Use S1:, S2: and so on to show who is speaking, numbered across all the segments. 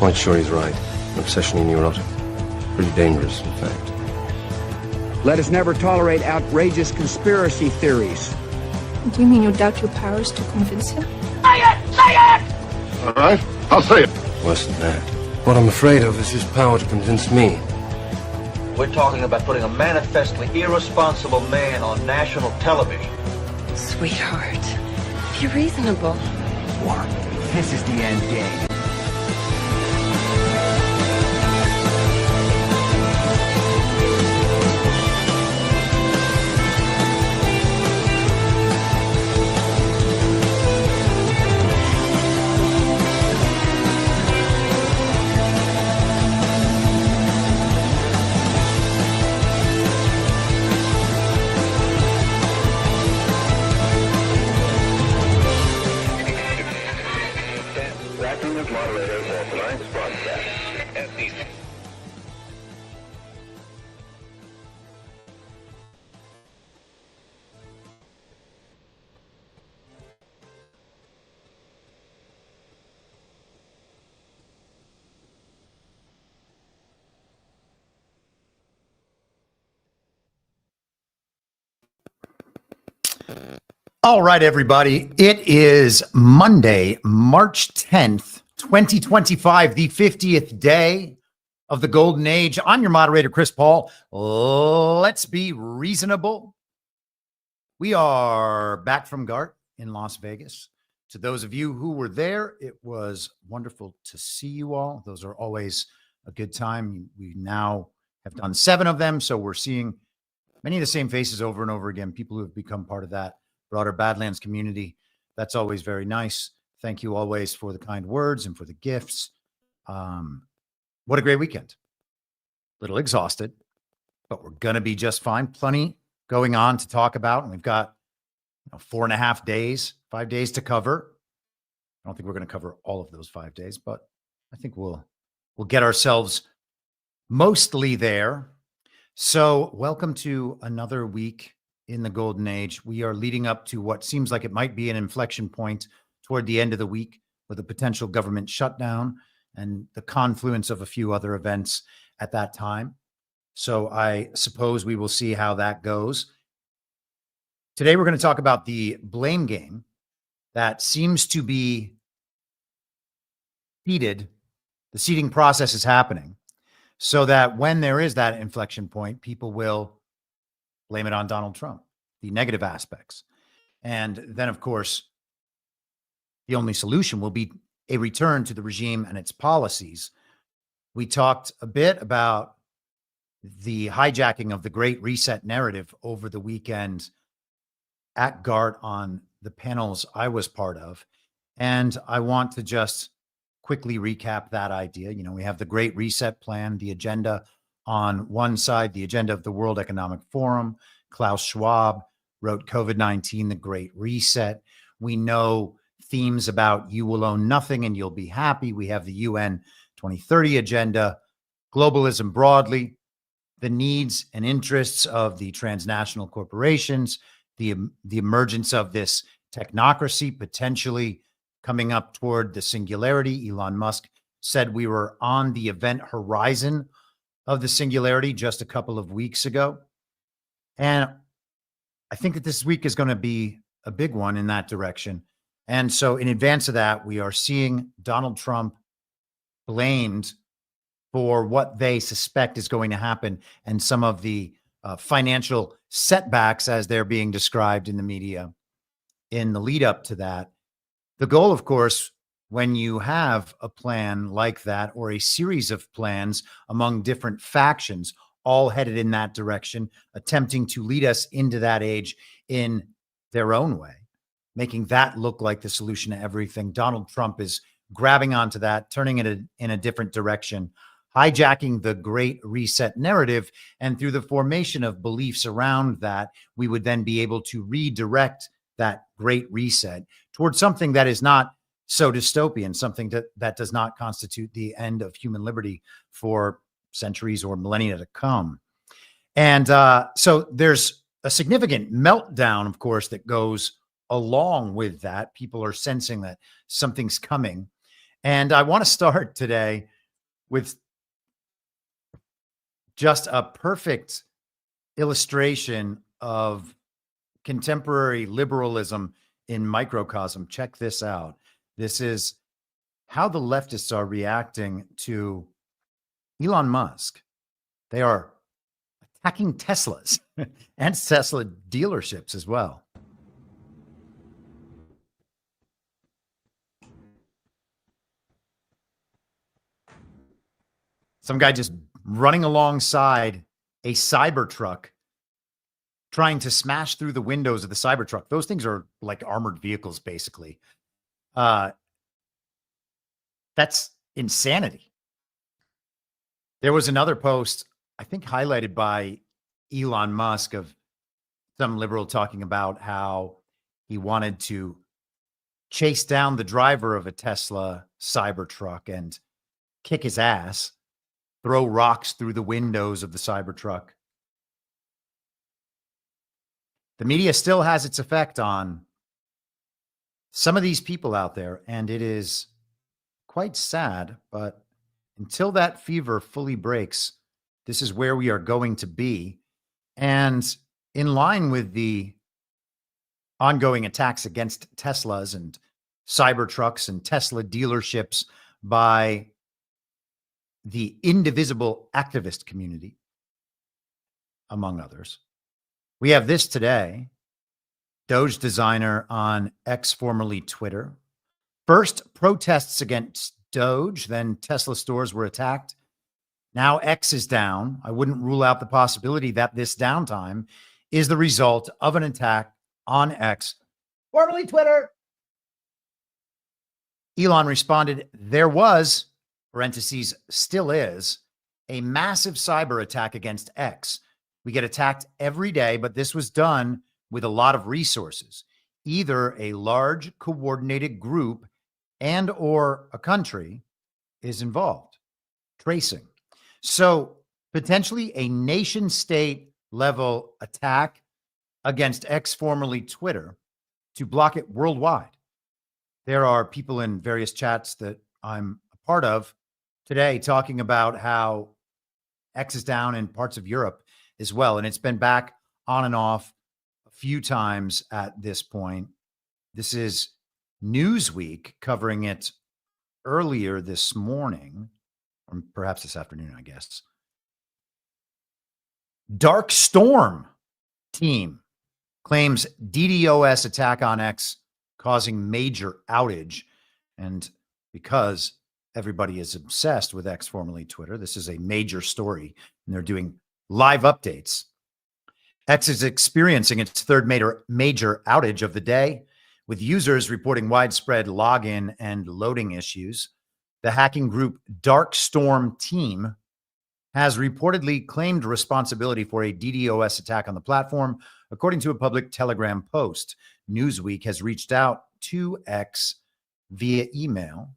S1: quite sure he's right. A recession in Europe. Pretty dangerous, in fact.
S2: Let us never tolerate outrageous conspiracy theories.
S3: Do you mean you doubt your powers to convince him?
S4: Say it! Say it!
S5: All right, I'll say it.
S1: Worse than that. What I'm afraid of is his power to convince me.
S6: We're talking about putting a manifestly irresponsible man on national television.
S7: Sweetheart, be reasonable.
S2: War. This is the end game.
S8: All right, everybody. It is Monday, March 10th, 2025, the 50th day of the Golden Age. I'm your moderator, Chris Paul. Let's be reasonable. We are back from GART in Las Vegas. To those of you who were there, it was wonderful to see you all. Those are always a good time. We now have done 7 of them, so we're seeing many of the same faces over and over again, people who have become part of that broader Badlands community. That's always very nice. Thank you always for the kind words and for the gifts. What a great weekend. A little exhausted, but we're going to be just fine. Plenty going on to talk about. And we've got 4.5 days, 5 days to cover. I don't think we're going to cover all of those 5 days, but I think we'll get ourselves mostly there. So welcome to another week in the Golden Age. We are leading up to what seems like it might be an inflection point toward the end of the week with a potential government shutdown and the confluence of a few other events at that time. So I suppose we will see how that goes. Today, we're going to talk about the blame game that seems to be heated. The seeding process is happening so that when there is that inflection point, people will blame it on Donald Trump, the negative aspects. And then, of course, the only solution will be a return to the regime and its policies. We talked a bit about the hijacking of the Great Reset narrative over the weekend at GART on the panels I was part of. And I want to just quickly recap that idea. We have the Great Reset plan, the agenda on one side, the agenda of the World Economic Forum. Klaus Schwab wrote COVID-19, the Great Reset. We know themes about you will own nothing and you'll be happy. We have the UN 2030 agenda, globalism broadly, the needs and interests of the transnational corporations, the emergence of this technocracy potentially coming up toward the singularity. Elon Musk said we were on the event horizon of the singularity just a couple of weeks ago. And I think that this week is going to be a big one in that direction. And so in advance of that, we are seeing Donald Trump blamed for what they suspect is going to happen and some of the financial setbacks as they're being described in the media in the lead up to that. The goal, of course, when you have a plan like that or a series of plans among different factions, all headed in that direction, attempting to lead us into that age in their own way, making that look like the solution to everything. Donald Trump is grabbing onto that, turning it in a different direction, hijacking the Great Reset narrative. And through the formation of beliefs around that, we would then be able to redirect that Great Reset towards something that is not so dystopian, something that does not constitute the end of human liberty for centuries or millennia to come. And so there's a significant meltdown, of course, that goes along with that. People are sensing that something's coming. And I want to start today with just a perfect illustration of contemporary liberalism in microcosm. Check this out. This is how the leftists are reacting to Elon Musk. They are attacking Teslas and Tesla dealerships as well. Some guy just running alongside a Cybertruck, trying to smash through the windows of the Cybertruck. Those things are like armored vehicles, basically. That's insanity. There was another post, I think highlighted by Elon Musk, of some liberal talking about how he wanted to chase down the driver of a Tesla Cybertruck and kick his ass, throw rocks through the windows of the Cybertruck. The media still has its effect on some of these people out there, and it is quite sad, but until that fever fully breaks, this is where we are going to be. And in line with the ongoing attacks against Teslas and Cybertrucks and Tesla dealerships by the indivisible activist community, among others, we have this today. Doge designer on X, formerly Twitter. First, protests against Doge, then Tesla stores were attacked. Now X is down. I wouldn't rule out the possibility that this downtime is the result of an attack on X, formerly Twitter. Elon responded, there was, parentheses, still is, a massive cyber attack against X. We get attacked every day, but this was done with a lot of resources, either a large coordinated group and or a country is involved. Tracing. So potentially a nation state level attack against X, formerly Twitter, to block it worldwide. There are people in various chats that I'm a part of today talking about how X is down in parts of Europe as well. And it's been back on and off a few times at this point. This is Newsweek covering it earlier this morning, or perhaps this afternoon, I guess. Dark Storm team claims DDoS attack on X causing major outage. And because everybody is obsessed with X, formerly Twitter, this is a major story, and they're doing live updates. X is experiencing its third major outage of the day, with users reporting widespread login and loading issues. The hacking group Dark Storm team has reportedly claimed responsibility for a DDoS attack on the platform, according to a public Telegram post. Newsweek has reached out to X via email.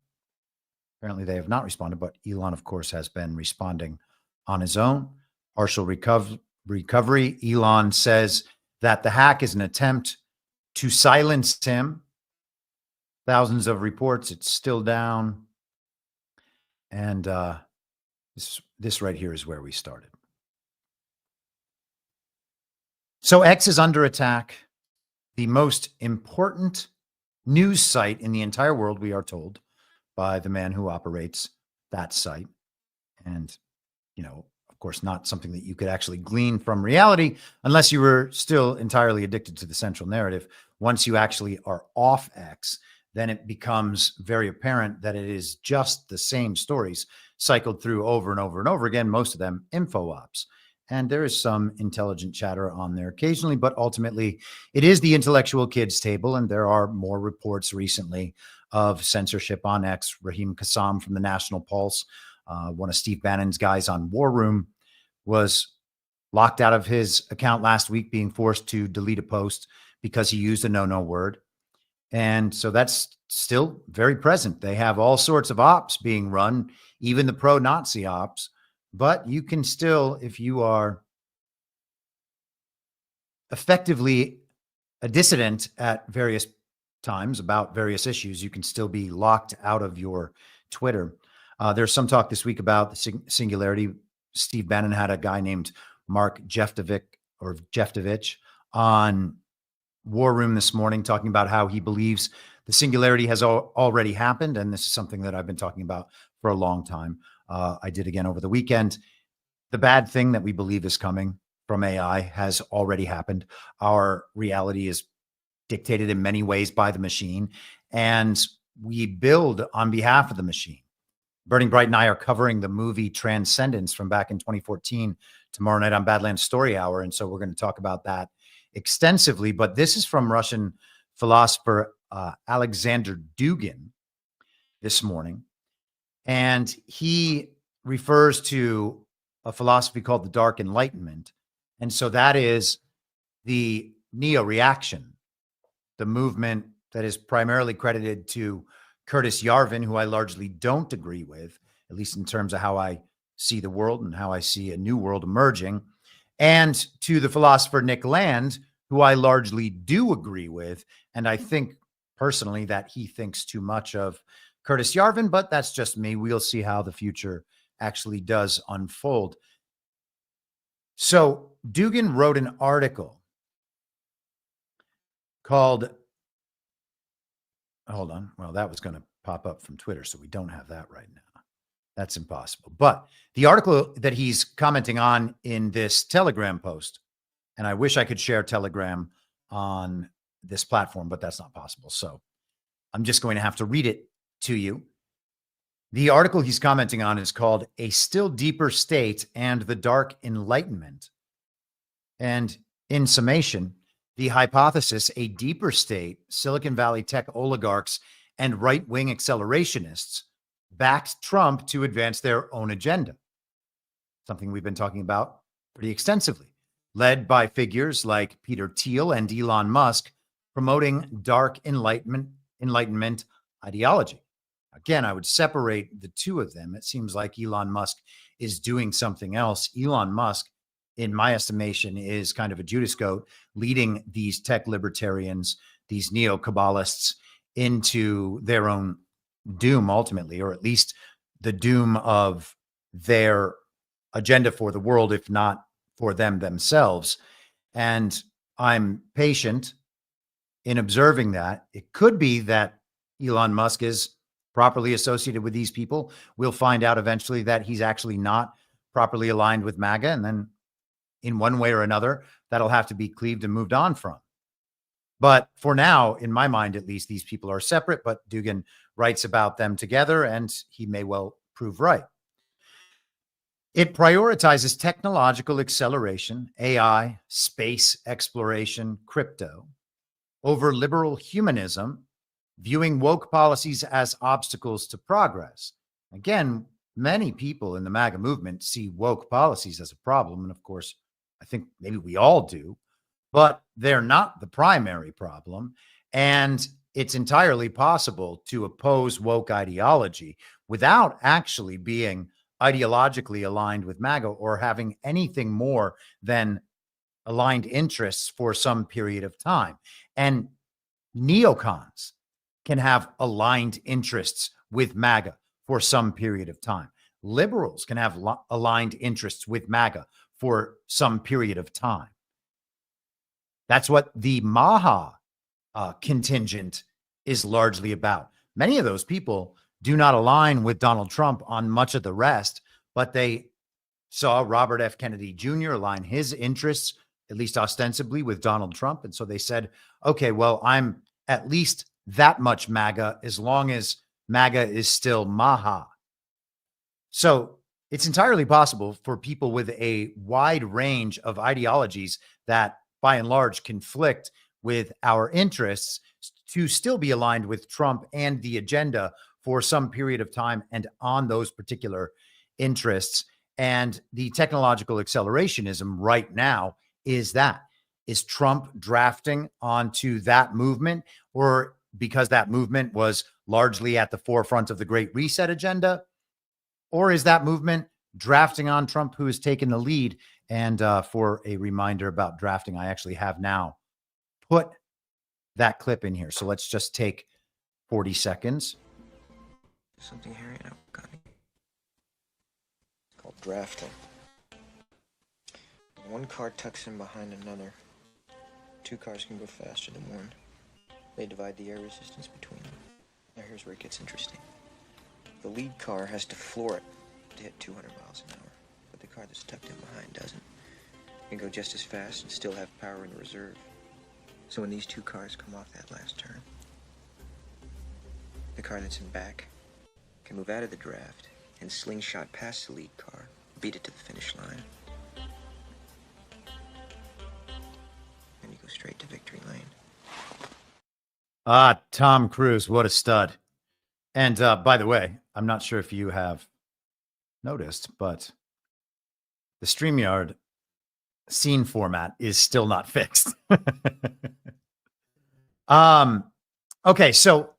S8: Apparently they have not responded, but Elon, of course, has been responding on his own. Partial recovery. Elon says that the hack is an attempt to silence him. Thousands of reports. It's still down. And this right here is where we started. So X is under attack. The most important news site in the entire world, we are told, by the man who operates that site. And, you know, of course, not something that you could actually glean from reality unless you were still entirely addicted to the central narrative. Once you actually are off X, then it becomes very apparent that it is just the same stories cycled through over and over and over again, most of them info ops. And there is some intelligent chatter on there occasionally, but ultimately it is the intellectual kids table. And there are more reports recently of censorship on X. Raheem Kassam from the National Pulse, one of Steve Bannon's guys on War Room, was locked out of his account last week, being forced to delete a post because he used a no-no word. And so that's still very present. They have all sorts of ops being run, even the pro-Nazi ops. But you can still, if you are effectively a dissident at various times about various issues, you can still be locked out of your Twitter. There's some talk this week about the singularity. Steve Bannon had a guy named Mark Jeftovich on War Room this morning talking about how he believes the singularity has already happened. And this is something that I've been talking about for a long time. I did again over the weekend. The bad thing that we believe is coming from AI has already happened. Our reality is dictated in many ways by the machine, and we build on behalf of the machine. Burning Bright and I are covering the movie Transcendence from back in 2014 tomorrow night on Badlands Story Hour. And so we're going to talk about that extensively. But this is from Russian philosopher Alexander Dugin this morning. And he refers to a philosophy called the Dark Enlightenment. And so that is the neo-reaction, the movement that is primarily credited to Curtis Yarvin, who I largely don't agree with, at least in terms of how I see the world and how I see a new world emerging, and to the philosopher Nick Land, who I largely do agree with. And I think personally that he thinks too much of Curtis Yarvin, but that's just me. We'll see how the future actually does unfold. So Dugin wrote an article called, hold on. Well, that was going to pop up from Twitter, so we don't have that right now. That's impossible. But the article that he's commenting on in this Telegram post, and I wish I could share Telegram on this platform, but that's not possible. So I'm just going to have to read it to you. The article he's commenting on is called A Still Deeper State and the Dark Enlightenment. And in summation, the hypothesis, a deeper state, Silicon Valley tech oligarchs and right-wing accelerationists backed Trump to advance their own agenda. Something we've been talking about pretty extensively, led by figures like Peter Thiel and Elon Musk promoting dark enlightenment ideology. Again, I would separate the two of them. It seems like Elon Musk is doing something else. Elon Musk, in my estimation, is kind of a Judas goat, leading these tech libertarians, these neo-Kabbalists, into their own doom ultimately, or at least the doom of their agenda for the world, if not for them themselves. And I'm patient in observing that. It could be that Elon Musk is properly associated with these people. We'll find out eventually that he's actually not properly aligned with MAGA. And then in one way or another, that'll have to be cleaved and moved on from. But for now, in my mind, at least, these people are separate, but Dugin writes about them together, and he may well prove right. It prioritizes technological acceleration, AI, space exploration, crypto, over liberal humanism, viewing woke policies as obstacles to progress. Again, many people in the MAGA movement see woke policies as a problem. And of course, I think maybe we all do, but they're not the primary problem. And it's entirely possible to oppose woke ideology without actually being ideologically aligned with MAGA or having anything more than aligned interests for some period of time. And neocons can have aligned interests with MAGA for some period of time. Liberals can have aligned interests with MAGA for some period of time. That's what the MAHA contingent is largely about. Many of those people do not align with Donald Trump on much of the rest, but they saw Robert F. Kennedy Jr. align his interests, at least ostensibly, with Donald Trump. And so they said, okay, well, I'm at least that much MAGA as long as MAGA is still MAHA. So it's entirely possible for people with a wide range of ideologies that by and large conflict with our interests to still be aligned with Trump and the agenda for some period of time and on those particular interests. And the technological accelerationism right now is that. Is Trump drafting onto that movement, or because that movement was largely at the forefront of the Great Reset agenda? Or is that movement drafting on Trump, who has taken the lead? And for a reminder about drafting, I actually have now put that clip in here. So let's just take 40 seconds.
S5: Something, Harry. I got it. drafting. One car tucks in behind another. Two cars can go faster than one. They divide the air resistance between them. Now here's where it gets interesting. The lead car has to floor it to hit 200 miles an hour, but the car that's tucked in behind doesn't. It can go just as fast and still have power in reserve. So when these two cars come off that last turn, the car that's in back can move out of the draft and slingshot past the lead car, beat it to the finish line. And you go straight to victory lane.
S8: Ah, Tom Cruise, what a stud. And by the way, I'm not sure if you have noticed, but the StreamYard scene format is still not fixed. Okay, so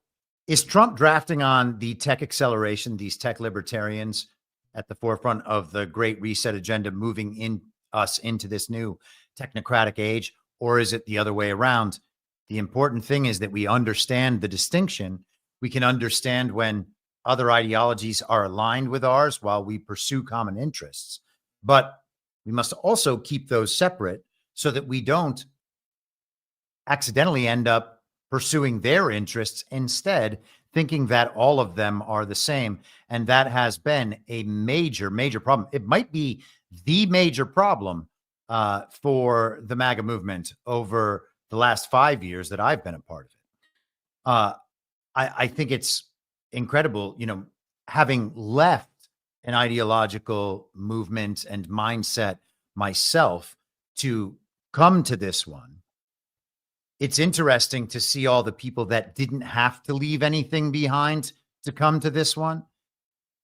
S8: is Trump drafting on the tech acceleration, these tech libertarians at the forefront of the Great Reset agenda, moving in us into this new technocratic age, or is it the other way around? The important thing is that we understand the distinction. We can understand when other ideologies are aligned with ours while we pursue common interests. But we must also keep those separate so that we don't accidentally end up pursuing their interests instead, thinking that all of them are the same. And that has been a major, major problem. It might be the major problem for the MAGA movement over the last 5 years that I've been a part of it. I think it's incredible, having left an ideological movement and mindset myself to come to this one. It's interesting to see all the people that didn't have to leave anything behind to come to this one.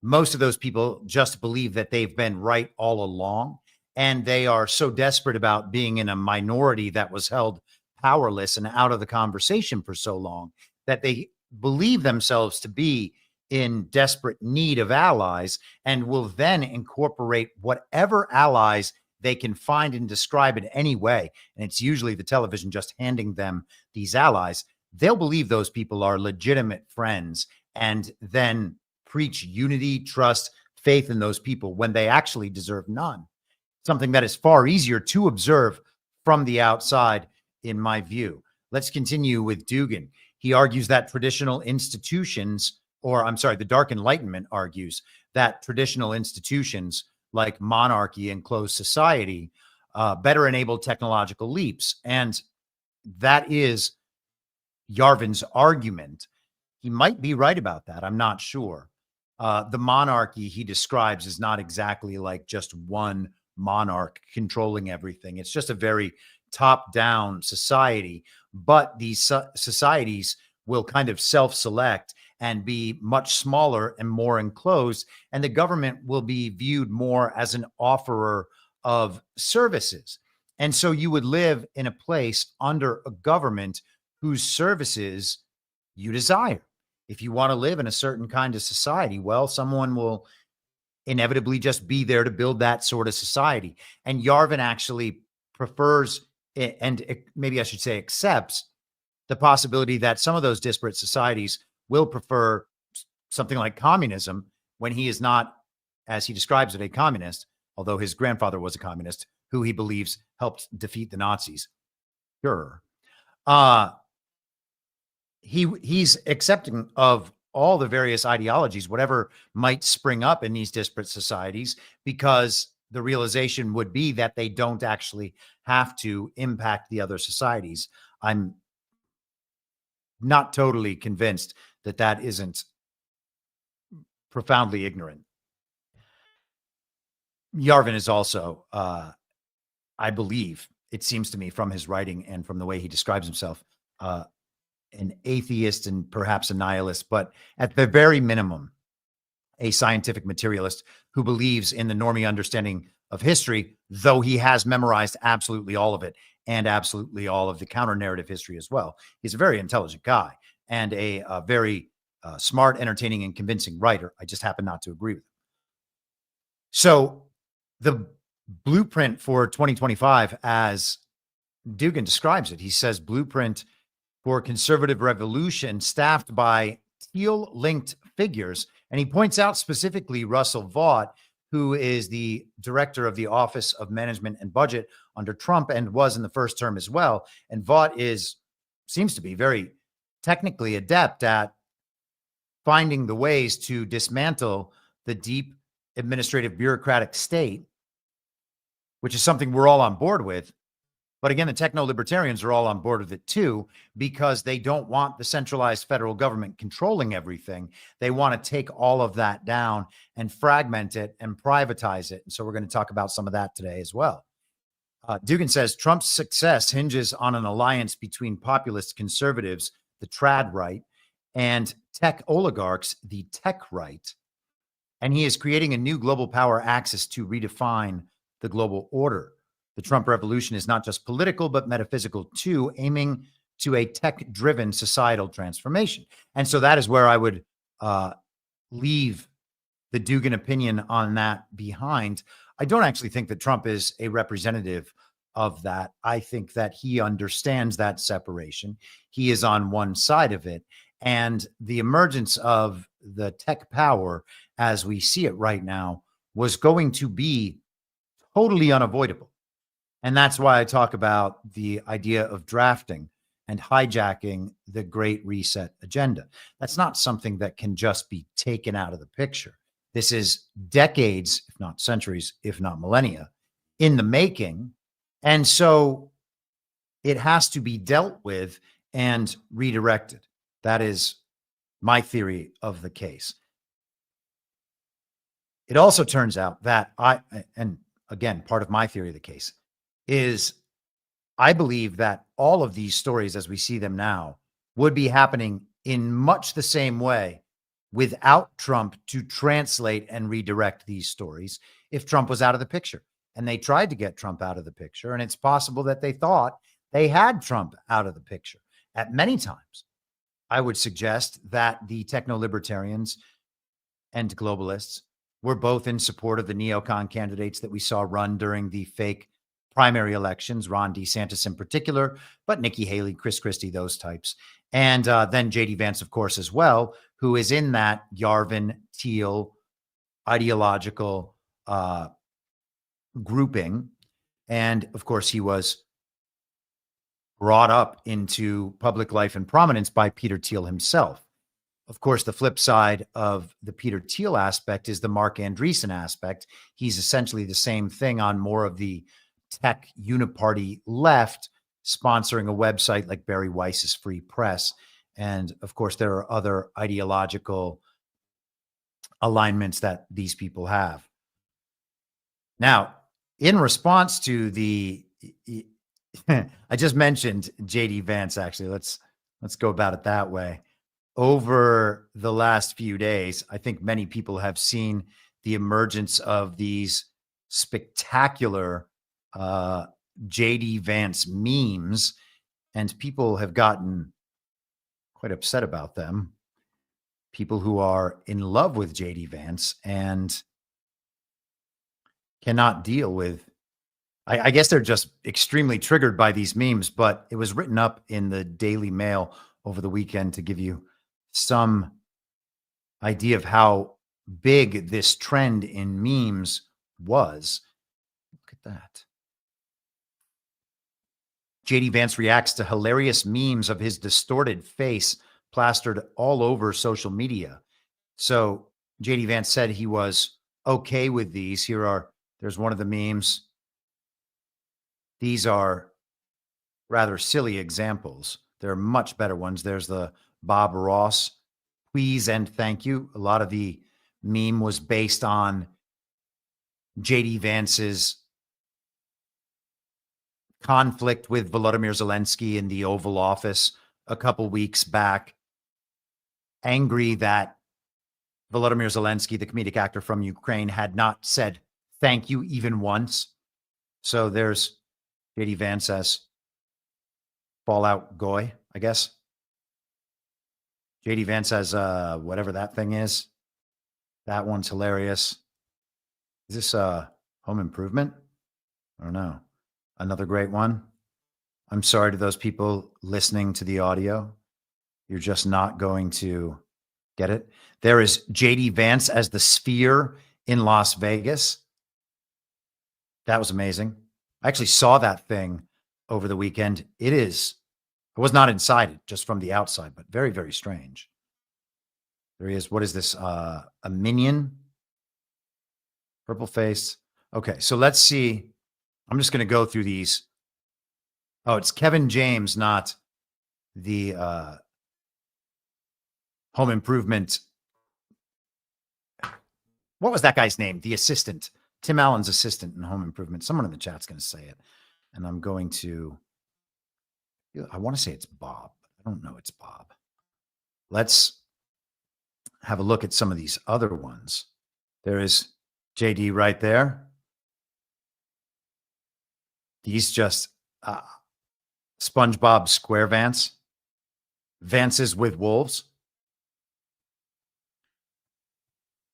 S8: Most of those people just believe that they've been right all along, and they are so desperate about being in a minority that was held powerless and out of the conversation for so long that they believe themselves to be in desperate need of allies and will then incorporate whatever allies they can find and describe in any way. And it's usually the television just handing them these allies. They'll believe those people are legitimate friends and then preach unity, trust, faith in those people when they actually deserve none. Something that is far easier to observe from the outside, in my view. Let's continue with Dugan. He argues that traditional institutions, the Dark Enlightenment argues that traditional institutions like monarchy and closed society better enable technological leaps. And that is Yarvin's argument. He might be right about that. I'm not sure. The monarchy he describes is not exactly like just one monarch controlling everything. It's just a very top-down society, but these societies will kind of self-select and be much smaller and more enclosed, and the government will be viewed more as an offerer of services. And so you would live in a place under a government whose services you desire. If you want to live in a certain kind of society, well, someone will inevitably just be there to build that sort of society. And Yarvin actually prefers, and maybe I should say accepts, the possibility that some of those disparate societies will prefer something like communism when he is not, as he describes it, a communist, although his grandfather was a communist who he believes helped defeat the Nazis. Sure. He's accepting of all the various ideologies, whatever might spring up in these disparate societies, because the realization would be that they don't actually have to impact the other societies. I'm not totally convinced that that isn't profoundly ignorant. Yarvin is also, I believe, it seems to me from his writing and from the way he describes himself, an atheist and perhaps a nihilist, but at the very minimum, a scientific materialist who believes in the normie understanding of history, though he has memorized absolutely all of it and absolutely all of the counter-narrative history as well. He's a very intelligent guy and a very smart, entertaining, and convincing writer. I just happen not to agree with him. So the blueprint for 2025, as Dugan describes it, he says blueprint for conservative revolution staffed by teal-linked figures. And he points out specifically Russell Vought, who is the director of the Office of Management and Budget under Trump and was in the first term as well. And Vaught seems to be very technically adept at finding the ways to dismantle the deep administrative bureaucratic state, which is something we're all on board with. But again, the techno-libertarians are all on board with it too, because they don't want the centralized federal government controlling everything. They want to take all of that down and fragment it and privatize it. And so we're going to talk about some of that today as well. Dugan says Trump's success hinges on an alliance between populist conservatives, the trad right, and tech oligarchs, the tech right. And he is creating a new global power axis to redefine the global order. The Trump revolution is not just political, but metaphysical too, aiming to a tech-driven societal transformation. And so that is where I would leave the Dugan opinion on that behind. I don't actually think that Trump is a representative of that. I think that he understands that separation. He is on one side of it. And the emergence of the tech power, as we see it right now, was going to be totally unavoidable. And that's why I talk about the idea of drafting and hijacking the Great Reset agenda. That's not something that can just be taken out of the picture. This is decades, if not centuries, if not millennia, in the making. And so it has to be dealt with and redirected. That is my theory of the case. It also turns out that and again, part of my theory of the case is I believe that all of these stories as we see them now would be happening in much the same way without Trump to translate and redirect these stories if Trump was out of the picture. And they tried to get Trump out of the picture. And it's possible that they thought they had Trump out of the picture at many times. I would suggest that the techno-libertarians and globalists were both in support of the neocon candidates that we saw run during the fake primary elections, Ron DeSantis in particular, but Nikki Haley, Chris Christie, those types. And then J.D. Vance, of course, as well, who is in that Yarvin Teal ideological grouping. And of course, he was brought up into public life and prominence by Peter Thiel himself. Of course, the flip side of the Peter Thiel aspect is the Mark Andreessen aspect. He's essentially the same thing on more of the tech uniparty left, sponsoring a website like Barry Weiss's Free Press. And of course, there are other ideological alignments that these people have. Now, in response to I just mentioned J.D. Vance, actually. Let's go about it that way. Over the last few days, I think many people have seen the emergence of these spectacular J.D. Vance memes, and people have gotten quite upset about them. People who are in love with J.D. Vance and cannot deal with, I guess they're just extremely triggered by these memes, but it was written up in the Daily Mail over the weekend to give you some idea of how big this trend in memes was. Look at that. J.D. Vance reacts to hilarious memes of his distorted face plastered all over social media. So J.D. Vance said he was okay with these. There's one of the memes. These are rather silly examples. There are much better ones. There's the Bob Ross, please and thank you. A lot of the meme was based on J.D. Vance's conflict with Volodymyr Zelensky in the Oval Office a couple weeks back, angry that Volodymyr Zelensky, the comedic actor from Ukraine, had not said thank you even once. So there's J.D. Vance as Fallout Goy, I guess. J.D. Vance as whatever that thing is. That one's hilarious. Is this Home Improvement? I don't know. Another great one. I'm sorry to those people listening to the audio. You're just not going to get it. There is J.D. Vance as the sphere in Las Vegas. That was amazing. I actually saw that thing over the weekend. I was not inside it, just from the outside, but very, very strange. There he is. What is this? A minion? Purple face. Okay, so let's see. I'm just going to go through these. Oh, it's Kevin James, not the home improvement. What was that guy's name? The assistant. Tim Allen's assistant in home improvement. Someone in the chat's going to say it. And I'm going to, I want to say it's Bob. I don't know it's Bob. Let's have a look at some of these other ones. There is JD right there. These just SpongeBob Square Vance. Vances with wolves.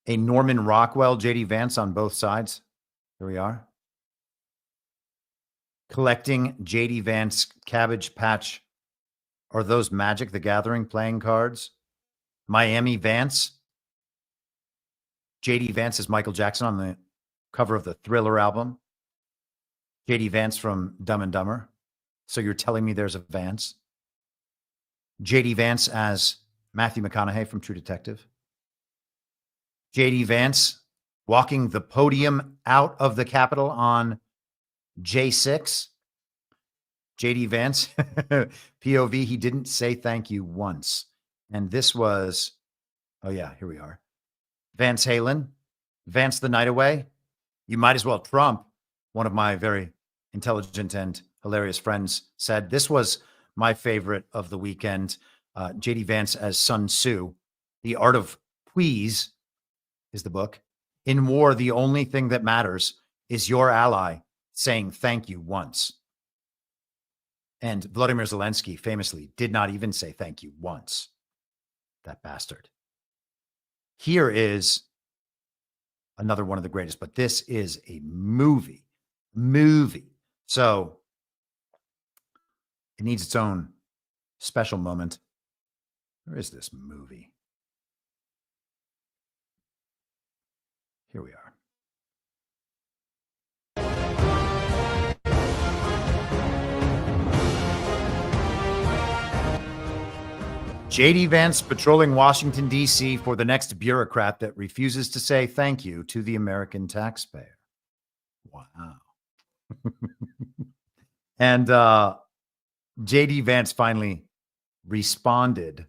S8: A Norman Rockwell JD Vance on both sides. Here we are. Collecting JD Vance Cabbage Patch. Are those Magic the Gathering playing cards? Miami Vance. JD Vance is Michael Jackson on the cover of the Thriller album. JD Vance from Dumb and Dumber. So you're telling me there's a Vance? JD Vance as Matthew McConaughey from True Detective. JD Vance walking the podium out of the Capitol on J6. JD Vance, POV, he didn't say thank you once. And this was, oh yeah, here we are. Vance Halen, Vance the Night Away. You might as well Trump. One of my very intelligent and hilarious friends said this was my favorite of the weekend. JD Vance as Sun Tzu. The Art of Please is the book. In war, the only thing that matters is your ally saying thank you once. And Vladimir Zelensky famously did not even say thank you once. That bastard. Here is another one of the greatest, but this is a movie. So it needs its own special moment. Where is this movie? Here we are. JD Vance patrolling Washington, D.C. for the next bureaucrat that refuses to say thank you to the American taxpayer. Wow. And JD Vance finally responded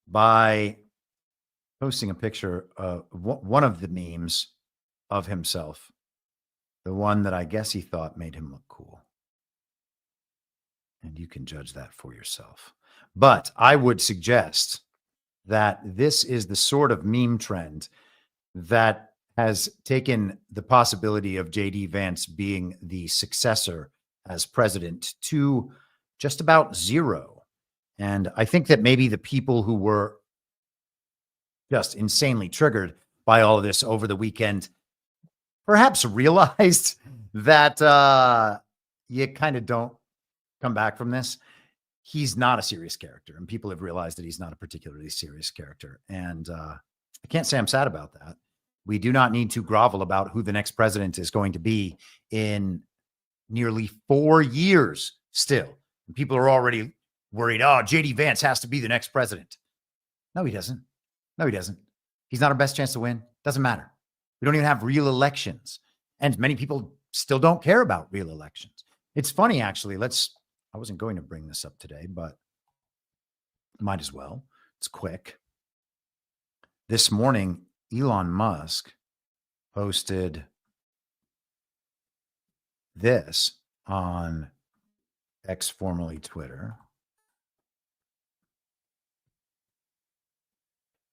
S8: by posting a picture of one of the memes of himself, the one that I guess he thought made him look cool. And you can judge that for yourself. But I would suggest that this is the sort of meme trend that has taken the possibility of JD Vance being the successor as president to just about zero. And I think that maybe the people who were just insanely triggered by all of this over the weekend perhaps realized that you kind of don't come back from this. He's not a serious character, and people have realized that he's not a particularly serious character. And I can't say I'm sad about that. We do not need to grovel about who the next president is going to be in nearly 4 years still. And people are already worried, oh, JD Vance has to be the next president. No, he doesn't. No, he doesn't. He's not our best chance to win. Doesn't matter. We don't even have real elections. And many people still don't care about real elections. It's funny, actually. I wasn't going to bring this up today, but might as well. It's quick. This morning, Elon Musk posted this on X, formerly Twitter.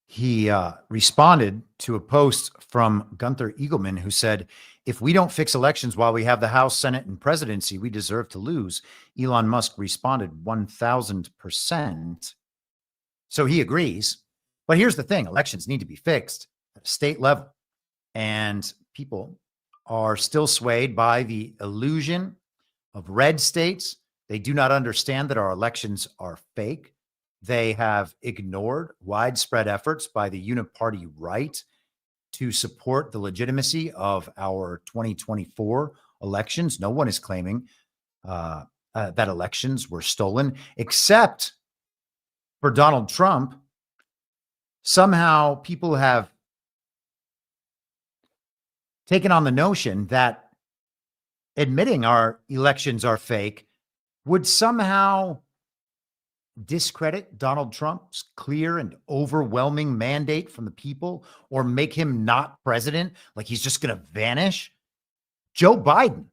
S8: He responded to a post from Gunther Eagleman, who said, if we don't fix elections while we have the House, Senate, and presidency, we deserve to lose. Elon Musk responded 1,000%. So he agrees. But here's the thing. Elections need to be fixed at a state level. And people are still swayed by the illusion of red states. They do not understand that our elections are fake. they have ignored widespread efforts by the uniparty right to support the legitimacy of our 2024 elections. No one is claiming that elections were stolen, except for Donald Trump. Somehow people have taken on the notion that admitting our elections are fake would somehow discredit Donald Trump's clear and overwhelming mandate from the people, or make him not president, like he's just going to vanish. Joe Biden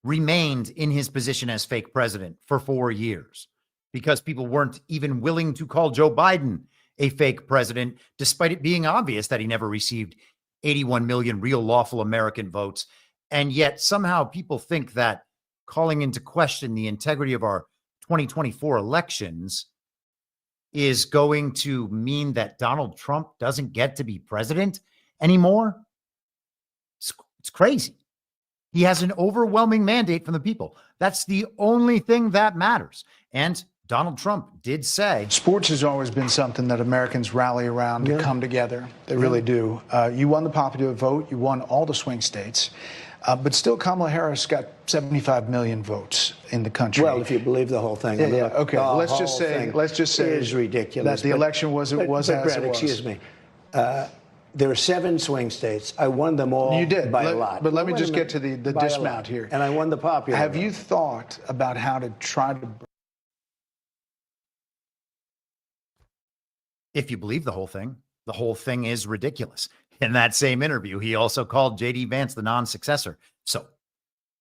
S8: remained in his position as fake president for 4 years because people weren't even willing to call Joe Biden a fake president, despite it being obvious that he never received 81 million real lawful American votes. And yet somehow people think that calling into question the integrity of our 2024 elections is going to mean that Donald Trump doesn't get to be president anymore. It's crazy. He has an overwhelming mandate from the people. That's the only thing that matters. And Donald Trump did say,
S9: sports has always been something that Americans rally around to come together. They really do. You won the popular vote. You won all the swing states. But still, Kamala Harris got 75 million votes in the country.
S10: Well, if you believe the whole thing.
S9: Yeah, okay. Let's just say
S10: it is ridiculous.
S9: That the election was as it was.
S10: Excuse me. There are 7 swing states. I won them all.
S9: You did
S10: by a lot.
S9: But let me just get to the dismount here.
S10: And I won the popular
S9: Have
S10: vote.
S9: you thought about how to try to...
S8: If you believe the whole thing is ridiculous. In that same interview, he also called J.D. Vance the non-successor. So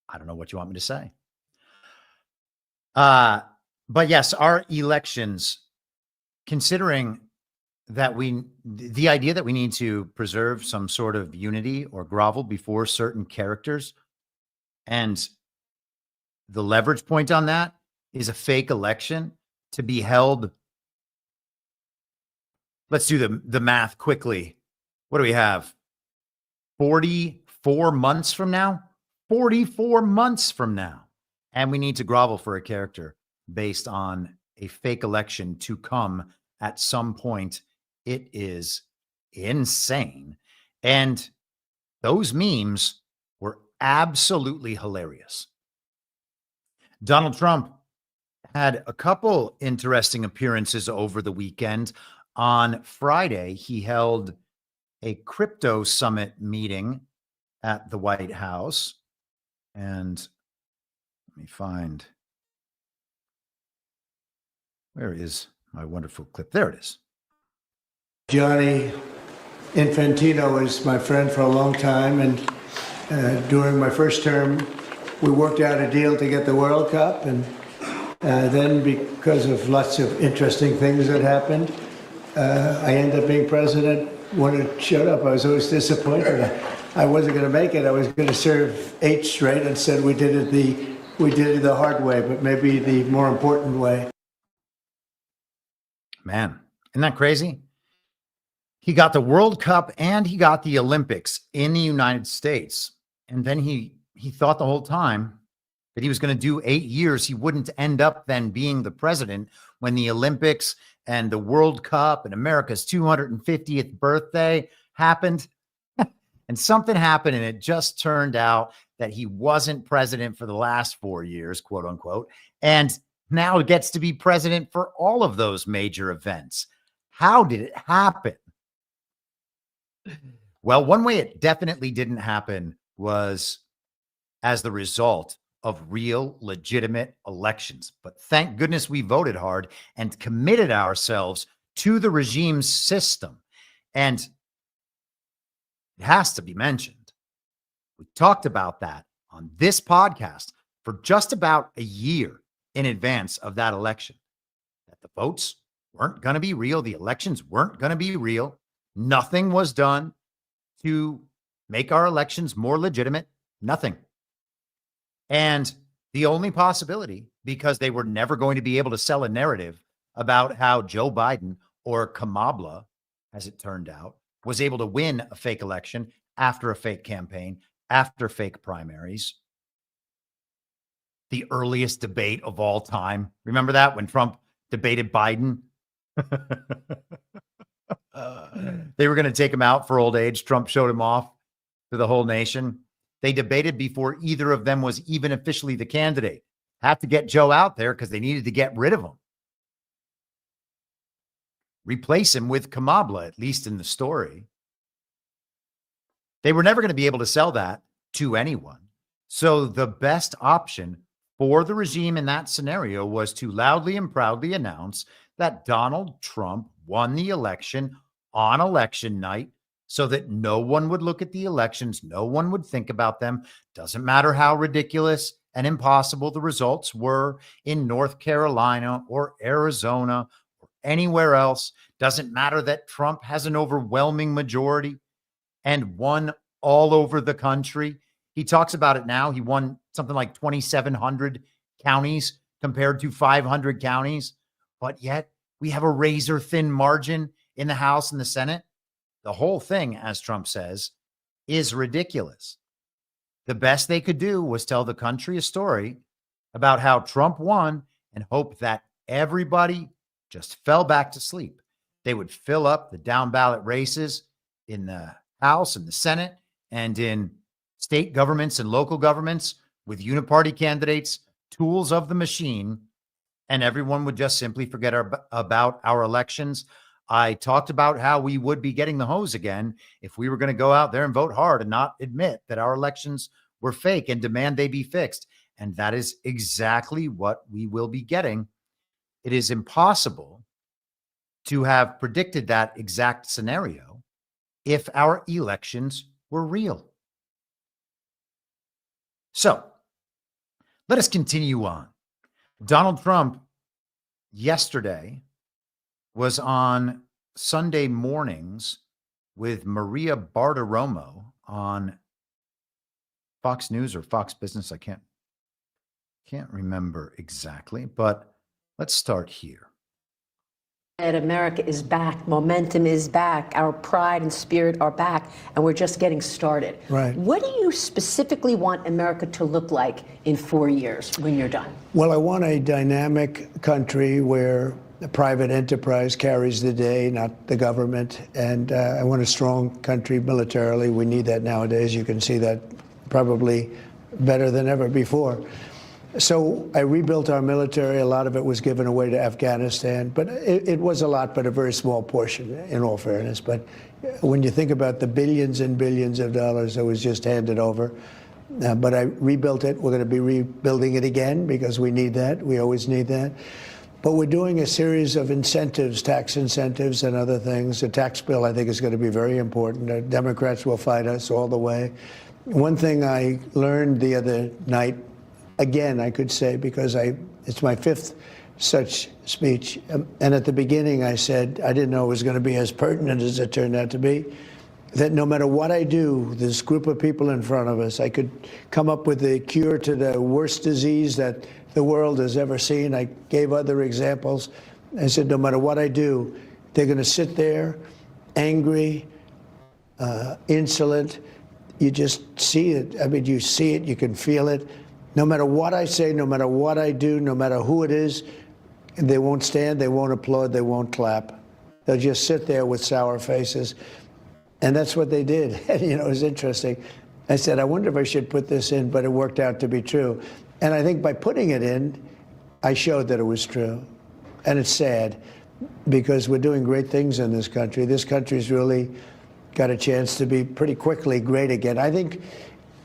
S8: I don't know what you want me to say. But yes, our elections, considering that the idea that we need to preserve some sort of unity or grovel before certain characters, and the leverage point on that is a fake election to be held. Let's do the math quickly. What do we have? 44 months from now? 44 months from now. And we need to grovel for a character based on a fake election to come at some point. It is insane. And those memes were absolutely hilarious. Donald Trump had a couple interesting appearances over the weekend. On Friday, he held a crypto summit meeting at the White House. And let me find, where is my wonderful clip? There it is.
S11: Gianni Infantino is my friend for a long time, and during my first term, we worked out a deal to get the World Cup, and then because of lots of interesting things that happened, I ended up being president. When it showed up, I was always disappointed. I wasn't going to make it. I was going to serve 8 straight, and said we did it the hard way, but maybe the more important way.
S8: Man, isn't that crazy? He got the World Cup and he got the Olympics in the United States. And then he thought the whole time that he was going to do 8 years. He wouldn't end up then being the president when the Olympics and the World Cup and America's 250th birthday happened. And something happened, and it just turned out that he wasn't president for the last 4 years, quote unquote, and now gets to be president for all of those major events. How did it happen? Well, one way it definitely didn't happen was as the result of real, legitimate elections. But thank goodness we voted hard and committed ourselves to the regime's system. And it has to be mentioned. We talked about that on this podcast for just about a year in advance of that election, that the votes weren't going to be real. The elections weren't going to be real. Nothing was done to make our elections more legitimate. Nothing. And the only possibility, because they were never going to be able to sell a narrative about how Joe Biden, or Kamala, as it turned out, was able to win a fake election after a fake campaign, after fake primaries. The earliest debate of all time. Remember that when Trump debated Biden. They were going to take him out for old age. Trump showed him off to the whole nation. They debated before either of them was even officially the candidate. Have to get Joe out there because they needed to get rid of him. Replace him with Kamala, at least in the story. They were never going to be able to sell that to anyone. So the best option for the regime in that scenario was to loudly and proudly announce that Donald Trump won the election on election night so that no one would look at the elections. No one would think about them. Doesn't matter how ridiculous and impossible the results were in North Carolina or Arizona or anywhere else. Doesn't matter that Trump has an overwhelming majority and won all over the country. He talks about it now. He won something like 2,700 counties compared to 500 counties. But yet we have a razor thin margin in the House and the Senate. The whole thing, as Trump says, is ridiculous. The best they could do was tell the country a story about how Trump won and hope that everybody just fell back to sleep. They would fill up the down ballot races in the House and the Senate and in state governments and local governments with uniparty candidates, tools of the machine, and everyone would just simply forget about our elections. I talked about how we would be getting the hose again if we were going to go out there and vote hard and not admit that our elections were fake and demand they be fixed. And that is exactly what we will be getting. It is impossible to have predicted that exact scenario if our elections were real. So let us continue on. Donald Trump yesterday was on Sunday mornings with Maria Bartiromo on Fox News or Fox Business. I can't remember exactly, but let's start here.
S12: America is back. Momentum is back. Our pride and spirit are back, and we're just getting started.
S11: Right.
S12: What do you specifically want America to look like in 4 years when you're done?
S11: Well, I want a dynamic country where the private enterprise carries the day, not the government. And I want a strong country militarily. We need that nowadays. You can see that probably better than ever before. So I rebuilt our military. A lot of it was given away to Afghanistan, but it was a lot, but a very small portion, in all fairness. But when you think about the billions and billions of dollars that was just handed over, but I rebuilt it. We're going to be rebuilding it again because we need that. We always need that. But we're doing a series of incentives, tax incentives and other things. The tax bill, I think, is going to be very important. The Democrats will fight us all the way. One thing I learned the other night, again, I could say, because it's my fifth such speech. And at the beginning, I said, I didn't know it was going to be as pertinent as it turned out to be, that no matter what I do, this group of people in front of us, I could come up with the cure to the worst disease that the world has ever seen. I gave other examples. I said, no matter what I do, they're going to sit there angry, insolent. You just see it. I mean, you see it, you can feel it. No matter what I say, no matter what I do, no matter who it is, they won't stand, they won't applaud, they won't clap. They'll just sit there with sour faces. And that's what they did. And, you know, it was interesting. I said, I wonder if I should put this in, but it worked out to be true. And I think by putting it in, I showed that it was true. And it's sad because we're doing great things in this country. This country's really got a chance to be pretty quickly great again. I think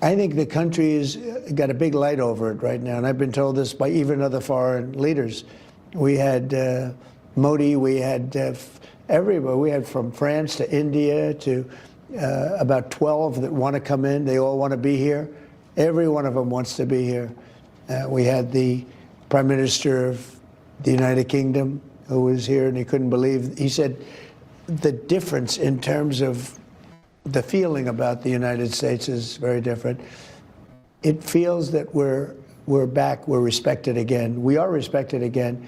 S11: the country's got a big light over it right now, and I've been told this by even other foreign leaders. We had Modi, we had everybody. We had from France to India to about 12 that want to come in. They all want to be here. Every one of them wants to be here. We had the Prime Minister of the United Kingdom who was here, and he couldn't believe. He said the difference in terms of the feeling about the United States is very different. It feels that we're back, we're respected again. We are respected again.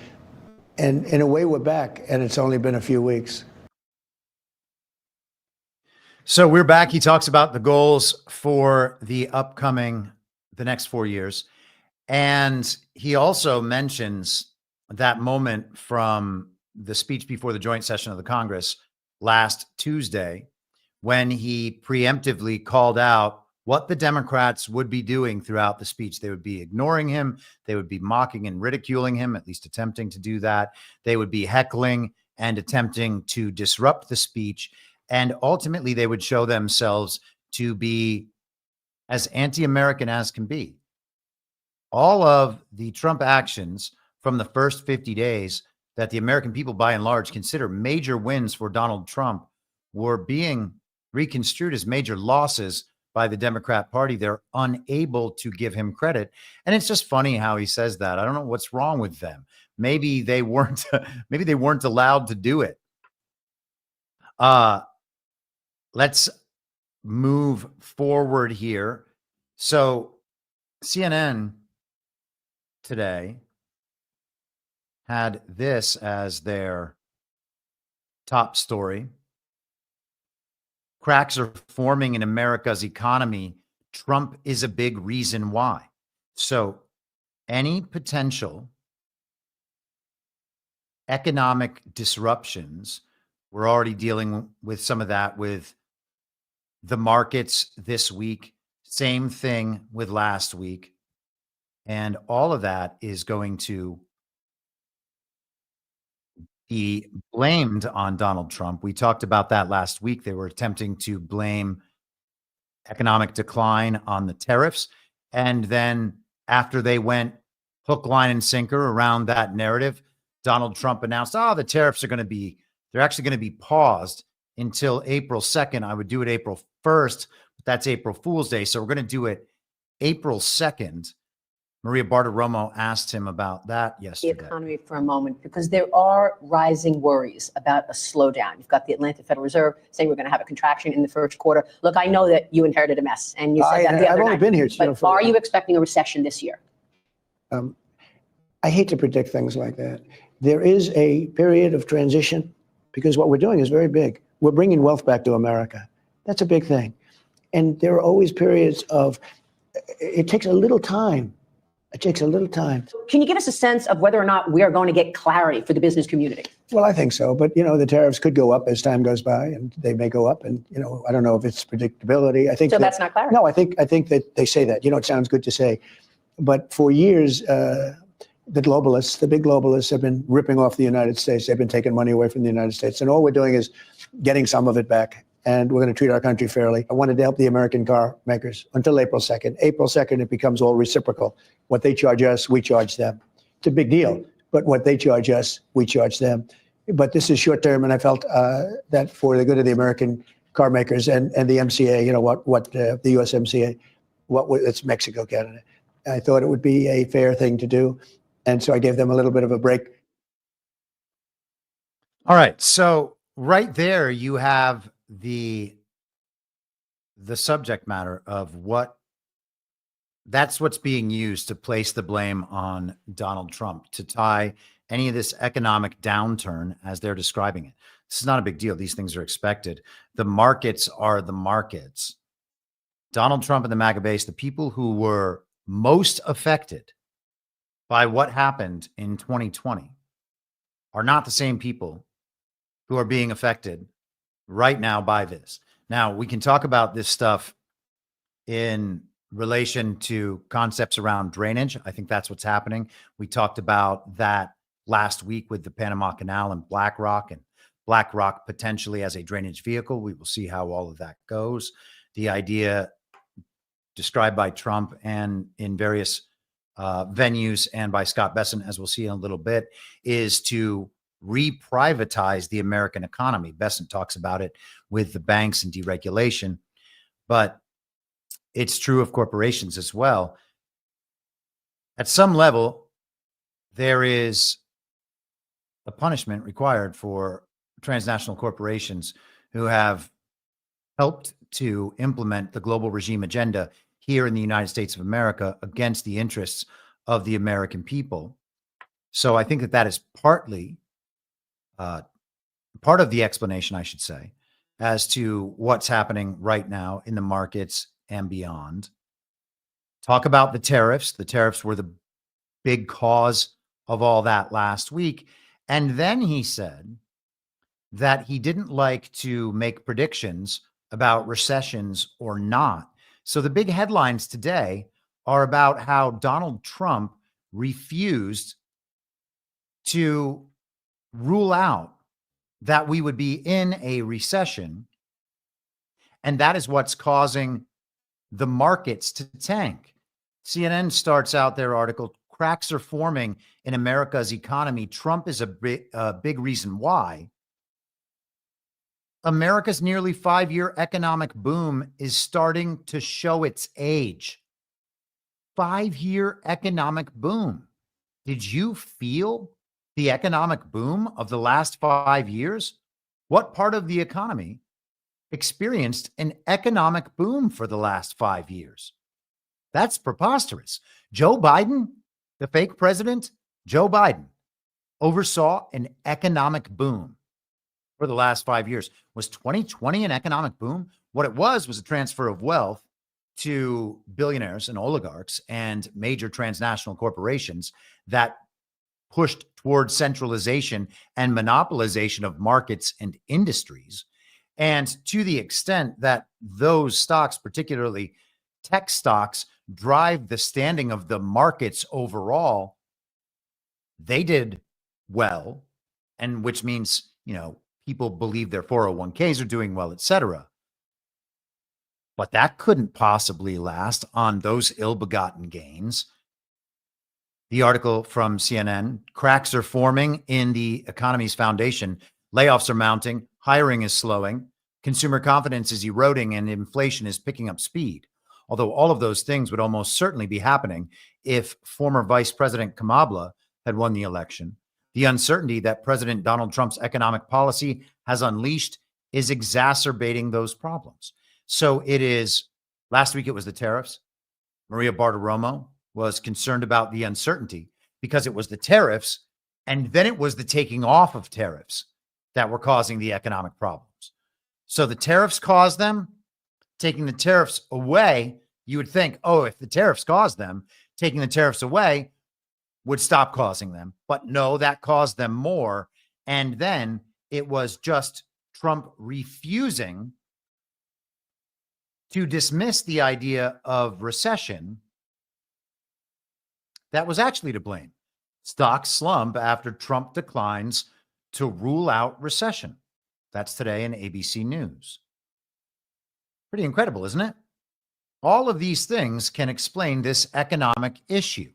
S11: And in a way, we're back, and it's only been a few weeks.
S8: So we're back. He talks about the goals for the next 4 years. And he also mentions that moment from the speech before the joint session of the Congress last Tuesday, when he preemptively called out what the Democrats would be doing throughout the speech. They would be ignoring him. They would be mocking and ridiculing him, at least attempting to do that. They would be heckling and attempting to disrupt the speech. And ultimately, they would show themselves to be as anti-American as can be. All of the Trump actions from the first 50 days that the American people, by and large, consider major wins for Donald Trump were being reconstrued as major losses by the Democrat Party. They're unable to give him credit. And it's just funny how he says that. I don't know what's wrong with them. Maybe they weren't allowed to do it. Let's move forward here. So CNN today had this as their top story. Cracks are forming in America's economy. Trump is a big reason why. So any potential economic disruptions, we're already dealing with some of that with the markets this week. Same thing with last week. And all of that is going to be blamed on Donald Trump. We talked about that last week. They were attempting to blame economic decline on the tariffs. And then after they went hook, line, and sinker around that narrative, Donald Trump announced, the tariffs are they're actually going to be paused until April 2nd. I would do it April 1st, but that's April Fool's Day. So we're going to do it April 2nd. Maria Bartiromo asked him about that yesterday.
S12: The economy for a moment, because there are rising worries about a slowdown. You've got the Atlanta Federal Reserve saying we're going to have a contraction in the first quarter. Look, I know that you inherited a mess, and you said that the other
S13: I've only
S12: night.
S13: been here.
S12: But are you expecting a recession this year?
S10: I hate to predict things like that. There is a period of transition because what we're doing is very big. We're bringing wealth back to America. That's a big thing. And there are always periods of, it takes a little time. It takes a little time.
S12: Can you give us a sense of whether or not we are going to get clarity for the business community?
S10: Well, I think so. But, the tariffs could go up as time goes by, and they may go up. And, I don't know if it's predictability. I think
S12: so that's not clarity.
S10: No, I think that they say that. It sounds good to say. But for years, the big globalists have been ripping off the United States. They've been taking money away from the United States. And all we're doing is getting some of it back. And we're going to treat our country fairly. I wanted to help the American car makers until April 2nd. April 2nd, it becomes all reciprocal. What they charge us, we charge them. It's a big deal. But what they charge us, we charge them. But this is short term. And I felt that for the good of the American car makers and the MCA, the USMCA, it's Mexico, Canada. I thought it would be a fair thing to do. And so I gave them a little bit of a break.
S8: All right. So right there, you have the subject matter of that's what's being used to place the blame on Donald Trump, to tie any of this economic downturn as they're describing it. This is not a big deal. These things are expected. The markets are the markets. Donald Trump and the MAGA base, the people who were most affected by what happened in 2020 are not the same people who are being affected right now by this. Now, we can talk about this stuff in relation to concepts around drainage. I think that's what's happening. We talked about that last week with the Panama Canal and BlackRock potentially as a drainage vehicle. We will see how all of that goes. The idea described by Trump and in various venues and by Scott Bessent, as we'll see in a little bit, is to re-privatize the American economy. Bessent talks about it with the banks and deregulation, but it's true of corporations as well. At some level, there is a punishment required for transnational corporations who have helped to implement the global regime agenda here in the United States of America against the interests of the American people. So I think that is partly part of the explanation, I should say, as to what's happening right now in the markets and beyond. Talk about the tariffs. The tariffs were the big cause of all that last week. And then he said that he didn't like to make predictions about recessions or not. So the big headlines today are about how Donald Trump refused to rule out that we would be in a recession. And that is what's causing the markets to tank. CNN starts out their article, cracks are forming in America's economy. Trump is a big reason why. America's nearly 5-year economic boom is starting to show its age. 5-year economic boom. Did you feel the economic boom of the last 5 years? What part of the economy experienced an economic boom for the last 5 years? That's preposterous. Joe Biden, the fake president, Joe Biden, oversaw an economic boom for the last 5 years. Was 2020 an economic boom? What it was a transfer of wealth to billionaires and oligarchs and major transnational corporations that pushed towards centralization and monopolization of markets and industries. And to the extent that those stocks, particularly tech stocks, drive the standing of the markets overall, they did well, and which means, people believe their 401ks are doing well, et cetera. But that couldn't possibly last on those ill-begotten gains. The article from CNN, cracks are forming in the economy's foundation. Layoffs are mounting, hiring is slowing, consumer confidence is eroding, and inflation is picking up speed. Although all of those things would almost certainly be happening if former Vice President Kamala had won the election. The uncertainty that President Donald Trump's economic policy has unleashed is exacerbating those problems. So it is, last week it was the tariffs. Maria Bartiromo was concerned about the uncertainty because it was the tariffs, and then it was the taking off of tariffs that were causing the economic problems. So the tariffs caused them. Taking the tariffs away, you would think, if the tariffs caused them, taking the tariffs away would stop causing them. But no, that caused them more. And then it was just Trump refusing to dismiss the idea of recession that was actually to blame. Stocks slump after Trump declines to rule out recession. That's today in ABC News. Pretty incredible, isn't it? All of these things can explain this economic issue.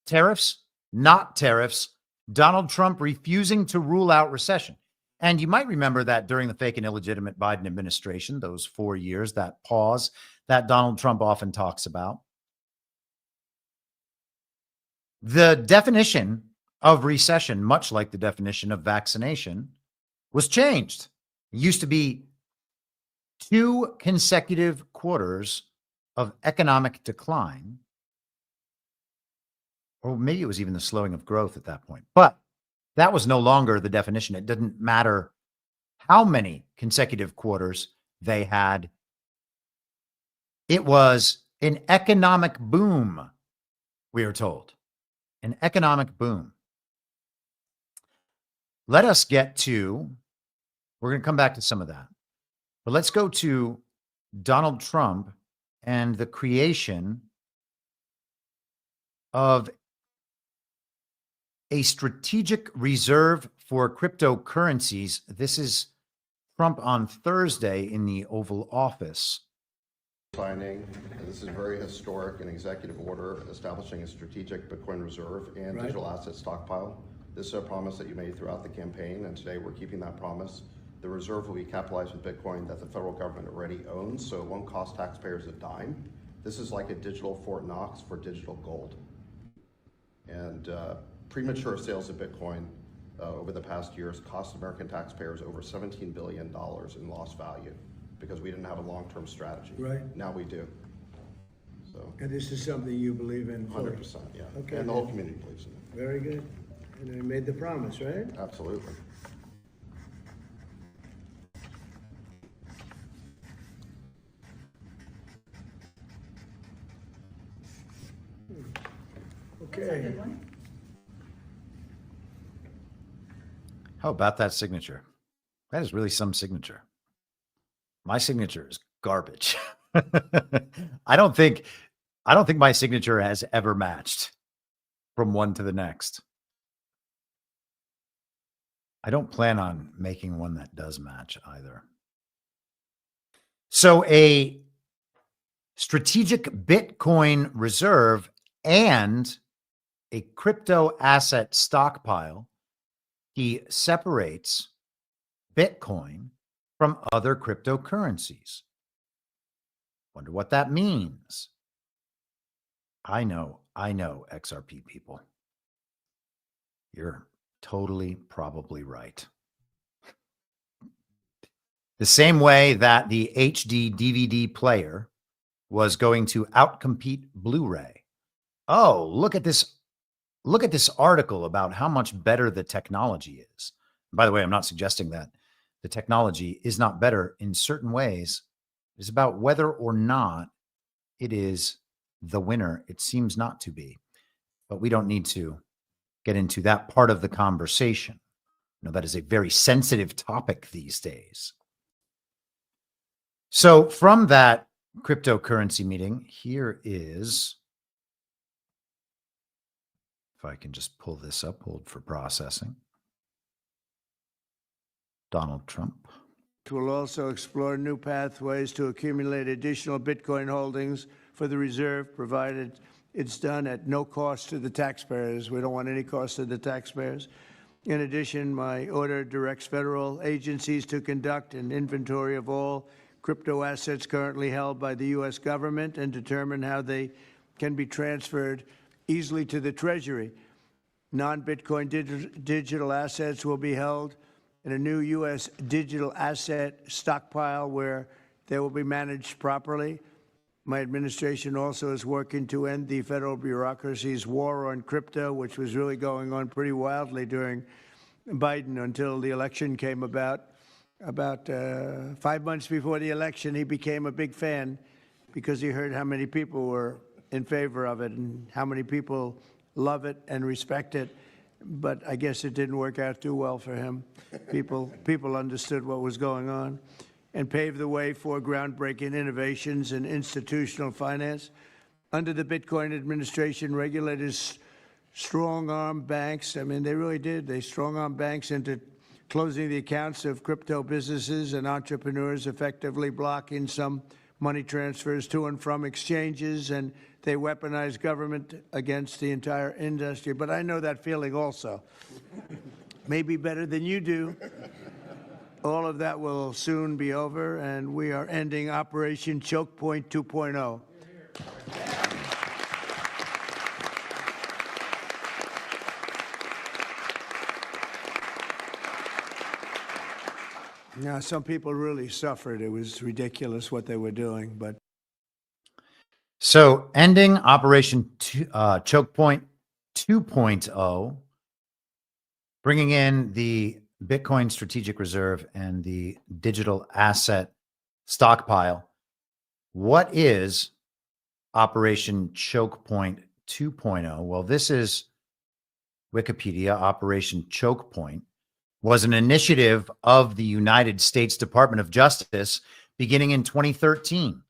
S8: Tariffs, not tariffs, Donald Trump refusing to rule out recession. And you might remember that during the fake and illegitimate Biden administration, those 4 years, that pause that Donald Trump often talks about. The definition of recession, much like the definition of vaccination, was changed. It used to be 2 consecutive quarters of economic decline, or maybe it was even the slowing of growth at that point. But that was no longer the definition. It didn't matter how many consecutive quarters they had. It was an economic boom, we are told. An economic boom. Let us get to, we're going to come back to some of that. But let's go to Donald Trump and the creation of a strategic reserve for cryptocurrencies. This is Trump on Thursday in the Oval Office.
S13: Signing, this is very historic, an executive order establishing a strategic Bitcoin reserve and digital asset stockpile. This is a promise that you made throughout the campaign, and today we're keeping that promise. The reserve will be capitalized with Bitcoin that the federal government already owns, so it won't cost taxpayers a dime. This is like a digital Fort Knox for digital gold. And premature sales of Bitcoin over the past years cost American taxpayers over $17 billion in lost value because we didn't have a long-term strategy.
S11: Right.
S13: Now we do. So.
S11: And this is something you believe in?
S13: 100%, yeah.
S11: Okay.
S13: And the whole community believes in it.
S11: Very good. And I made the promise, right?
S13: Absolutely.
S11: Okay.
S8: How about that signature? That is really some signature. My signature is garbage. I don't think my signature has ever matched from one to the next. I don't plan on making one that does match either. So a strategic Bitcoin reserve and a crypto asset stockpile, he separates Bitcoin from other cryptocurrencies. Wonder what that means. I know, XRP people. You're totally probably right. The same way that the HD DVD player was going to outcompete Blu-ray. Oh, look at this article about how much better the technology is. By the way, I'm not suggesting that the technology is not better in certain ways. It's about whether or not it is the winner. It seems not to be, but we don't need to get into that part of the conversation. That is a very sensitive topic these days. So from that cryptocurrency meeting, here is, if I can just pull this up, hold for processing. Donald Trump.
S11: We'll also explore new pathways to accumulate additional Bitcoin holdings for the reserve, provided it's done at no cost to the taxpayers. We don't want any cost to the taxpayers. In addition, my order directs federal agencies to conduct an inventory of all crypto assets currently held by the U.S. government and determine how they can be transferred easily to the Treasury. Non-Bitcoin digital assets will be held in a new U.S. digital asset stockpile where they will be managed properly. My administration also is working to end the federal bureaucracy's war on crypto, which was really going on pretty wildly during Biden until the election came about. About 5 months before the election, he became a big fan because he heard how many people were in favor of it and how many people love it and respect it. But I guess it didn't work out too well for him. People understood what was going on and paved the way for groundbreaking innovations in institutional finance. Under the Bitcoin administration, regulators strong-armed banks. I mean, they really did. They strong-armed banks into closing the accounts of crypto businesses and entrepreneurs, effectively blocking some money transfers to and from exchanges, and they weaponized government against the entire industry. But I know that feeling also. Maybe better than you do. All of that will soon be over, and we are ending Operation Chokepoint 2.0. Now, some people really suffered. It was ridiculous what they were doing, but.
S8: So ending Operation Chokepoint 2.0, bringing in the Bitcoin strategic reserve and the digital asset stockpile. What is Operation Chokepoint 2.0? Well, this is Wikipedia. Operation Chokepoint was an initiative of the United States Department of Justice beginning in 2013,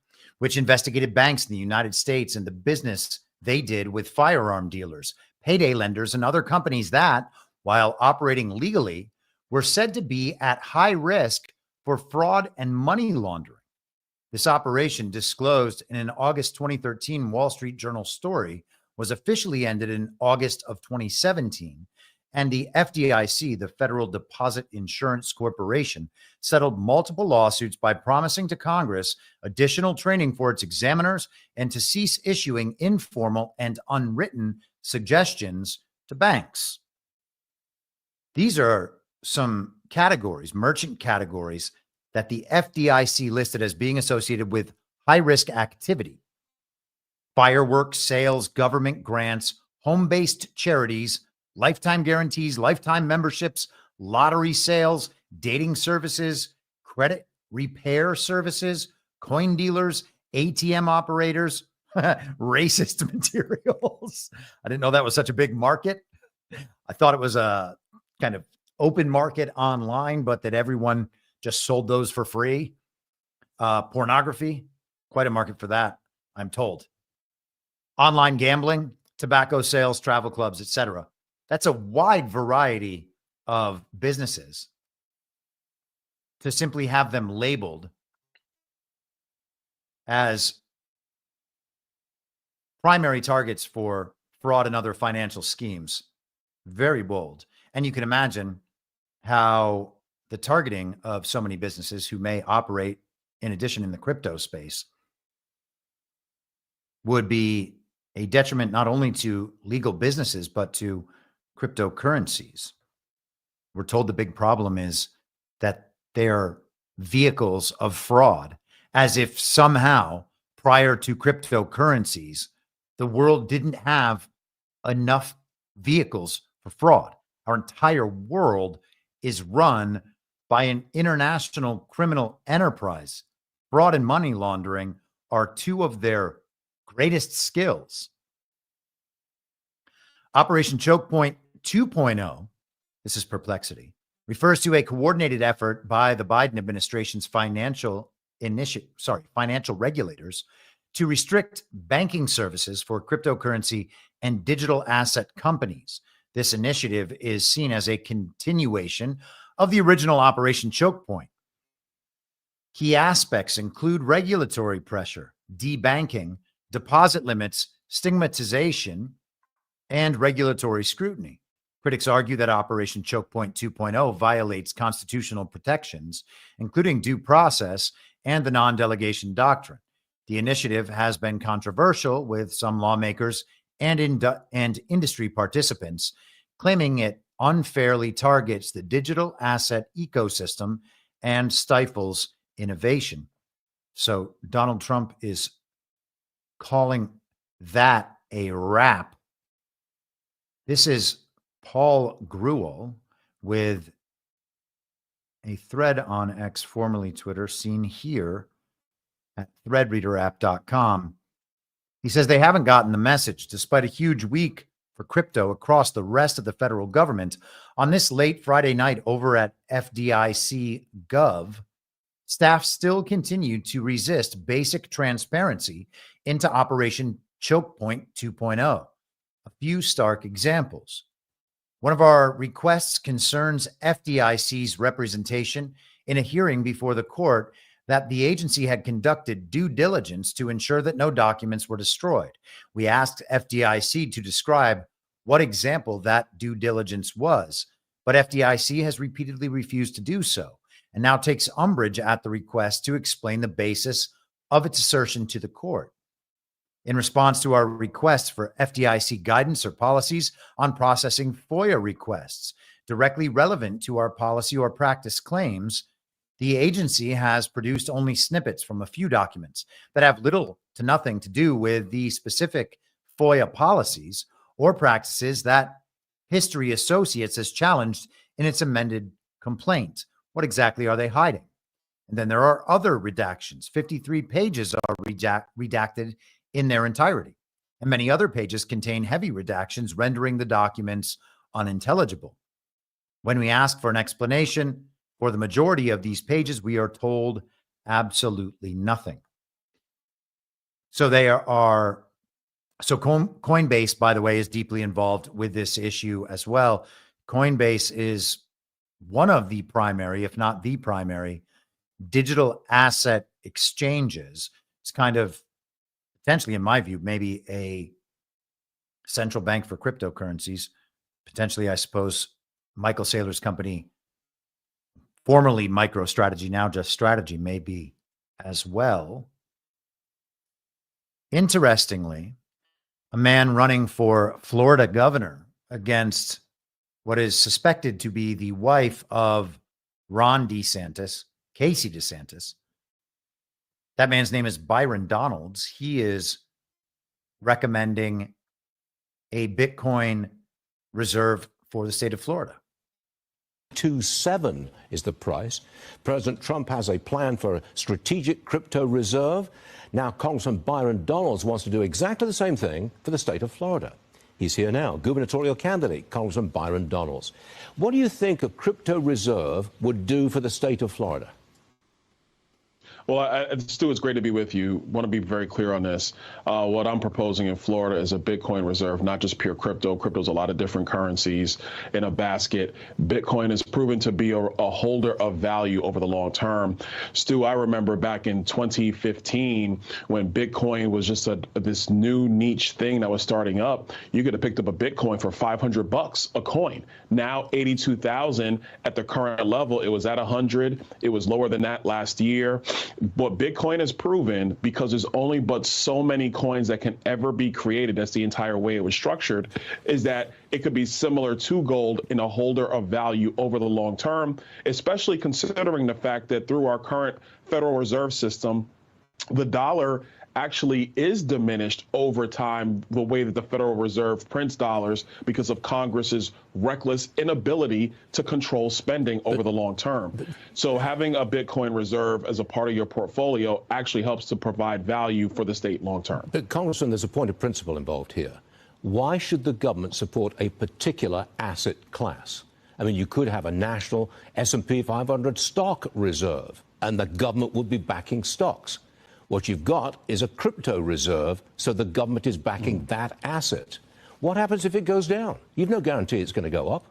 S8: which investigated banks in the United States and the business they did with firearm dealers, payday lenders, and other companies that, while operating legally, were said to be at high risk for fraud and money laundering. This operation, disclosed in an August 2013 Wall Street Journal story, was officially ended in August of 2017, and the FDIC, the Federal Deposit Insurance Corporation, settled multiple lawsuits by promising to Congress additional training for its examiners and to cease issuing informal and unwritten suggestions to banks. These are some categories, merchant categories, that the FDIC listed as being associated with high-risk activity: fireworks sales, government grants, home-based charities, lifetime guarantees, lifetime memberships, lottery sales, dating services, credit repair services, coin dealers, ATM operators, racist materials. I didn't know that was such a big market. I thought it was a kind of open market online, but that everyone just sold those for free. Pornography, quite a market for that, I'm told. Online gambling, tobacco sales, travel clubs, etc. That's a wide variety of businesses. To simply have them labeled as primary targets for fraud and other financial schemes, very bold. And you can imagine how the targeting of so many businesses who may operate in addition in the crypto space would be a detriment not only to legal businesses, but to cryptocurrencies. We're told the big problem is that they're vehicles of fraud, as if somehow prior to cryptocurrencies, the world didn't have enough vehicles for fraud. Our entire world is run by an international criminal enterprise. Fraud and money laundering are two of their greatest skills. Operation Chokepoint 2.0, this is perplexity, refers to a coordinated effort by the Biden administration's financial regulators to restrict banking services for cryptocurrency and digital asset companies. This initiative is seen as a continuation of the original Operation Chokepoint. Key aspects include regulatory pressure, debanking, deposit limits, stigmatization, and regulatory scrutiny. Critics argue that Operation Chokepoint 2.0 violates constitutional protections, including due process and the non-delegation doctrine. The initiative has been controversial, with some lawmakers and industry participants claiming it unfairly targets the digital asset ecosystem and stifles innovation. So Donald Trump is calling that a wrap. This is Paul Grewal with a thread on X, formerly Twitter, seen here at threadreaderapp.com. He says they haven't gotten the message despite a huge week for crypto across the rest of the federal government. On this late Friday night over at FDIC Gov, staff still continue to resist basic transparency into Operation Chokepoint 2.0. A few stark examples. One of our requests concerns FDIC's representation in a hearing before the court that the agency had conducted due diligence to ensure that no documents were destroyed. We asked FDIC to describe what example that due diligence was, but FDIC has repeatedly refused to do so, and now takes umbrage at the request to explain the basis of its assertion to the court. In response to our requests for FDIC guidance or policies on processing FOIA requests directly relevant to our policy or practice claims, the agency has produced only snippets from a few documents that have little to nothing to do with the specific FOIA policies or practices that History Associates has challenged in its amended complaint. What exactly are they hiding? And then there are other redactions. 53 pages are redacted in their entirety, and many other pages contain heavy redactions, rendering the documents unintelligible. When we ask for an explanation for the majority of these pages, we are told absolutely nothing. So Coinbase, by the way, is deeply involved with this issue as well. Coinbase is one of the primary, if not the primary, digital asset exchanges. It's kind of potentially, in my view, maybe a central bank for cryptocurrencies. Potentially, I suppose, Michael Saylor's company, formerly MicroStrategy, now just Strategy, may be as well. Interestingly, a man running for Florida governor against what is suspected to be the wife of Ron DeSantis, Casey DeSantis. That man's name is Byron Donalds. He is recommending a Bitcoin reserve for the state of Florida.
S14: 0.27 is the price. President Trump has a plan for a strategic crypto reserve. Now, Congressman Byron Donalds wants to do exactly the same thing for the state of Florida. He's here now, gubernatorial candidate, Congressman Byron Donalds. What do you think a crypto reserve would do for the state of Florida?
S15: Well, Stu, it's great to be with you. Want to be very clear on this. What I'm proposing in Florida is a Bitcoin reserve, not just pure crypto. Crypto's a lot of different currencies in a basket. Bitcoin is proven to be a holder of value over the long term. Stu, I remember back in 2015 when Bitcoin was just this new niche thing that was starting up. You could have picked up a Bitcoin for $500 a coin. Now 82,000 at the current level. It was at 100. It was lower than that last year. What Bitcoin has proven, because there's only but so many coins that can ever be created, that's the entire way it was structured, is that it could be similar to gold in a holder of value over the long term, especially considering the fact that through our current Federal Reserve System, the dollar actually is diminished over time, the way that the Federal Reserve prints dollars, because of Congress's reckless inability to control spending over the long term. So having a Bitcoin reserve as a part of your portfolio actually helps to provide value for the state long term.
S14: But Congressman, there's a point of principle involved here. Why should the government support a particular asset class? I mean, you could have a national S&P 500 stock reserve, and the government would be backing stocks. What you've got is a crypto reserve, so the government is backing that asset. What happens if it goes down? You've no guarantee it's going to go up.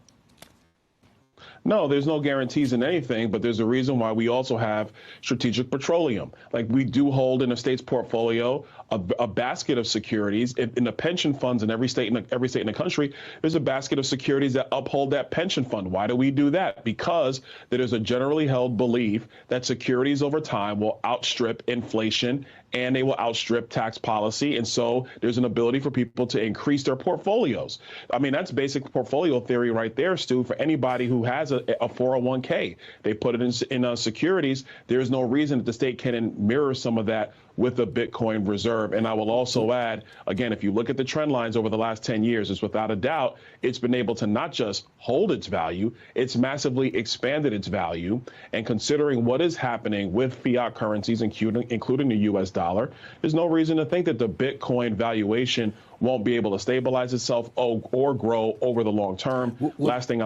S15: No, there's no guarantees in anything, but there's a reason why we also have strategic petroleum. Like, we do hold in a state's portfolio a basket of securities. In the pension funds in every state in the country, there's a basket of securities that uphold that pension fund. Why do we do that? Because there is a generally held belief that securities over time will outstrip inflation and they will outstrip tax policy. And so there's an ability for people to increase their portfolios. I mean, that's basic portfolio theory right there, Stu, for anybody who has a 401k. They put it in securities. There's no reason that the state can't mirror some of that with a Bitcoin reserve. And I will also add, again, if you look at the trend lines over the last 10 years, it's without a doubt, it's been able to not just hold its value, it's massively expanded its value. And considering what is happening with fiat currencies, including the US dollar, there's no reason to think that the Bitcoin valuation won't be able to stabilize itself or grow over the long term. Last thing.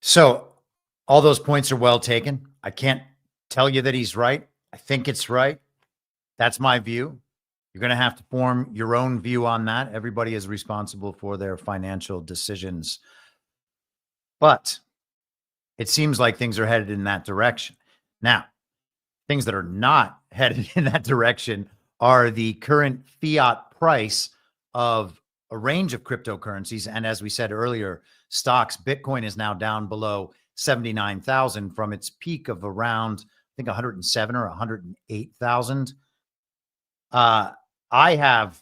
S8: So all those points are well taken. I can't tell you that he's right. I think it's right. That's my view. You're going to have to form your own view on that. Everybody is responsible for their financial decisions. But it seems like things are headed in that direction. Now, things that are not headed in that direction are the current fiat price of a range of cryptocurrencies. And as we said earlier, stocks, Bitcoin is now down below 79,000 from its peak of around, I think, 107 or 108,000. I have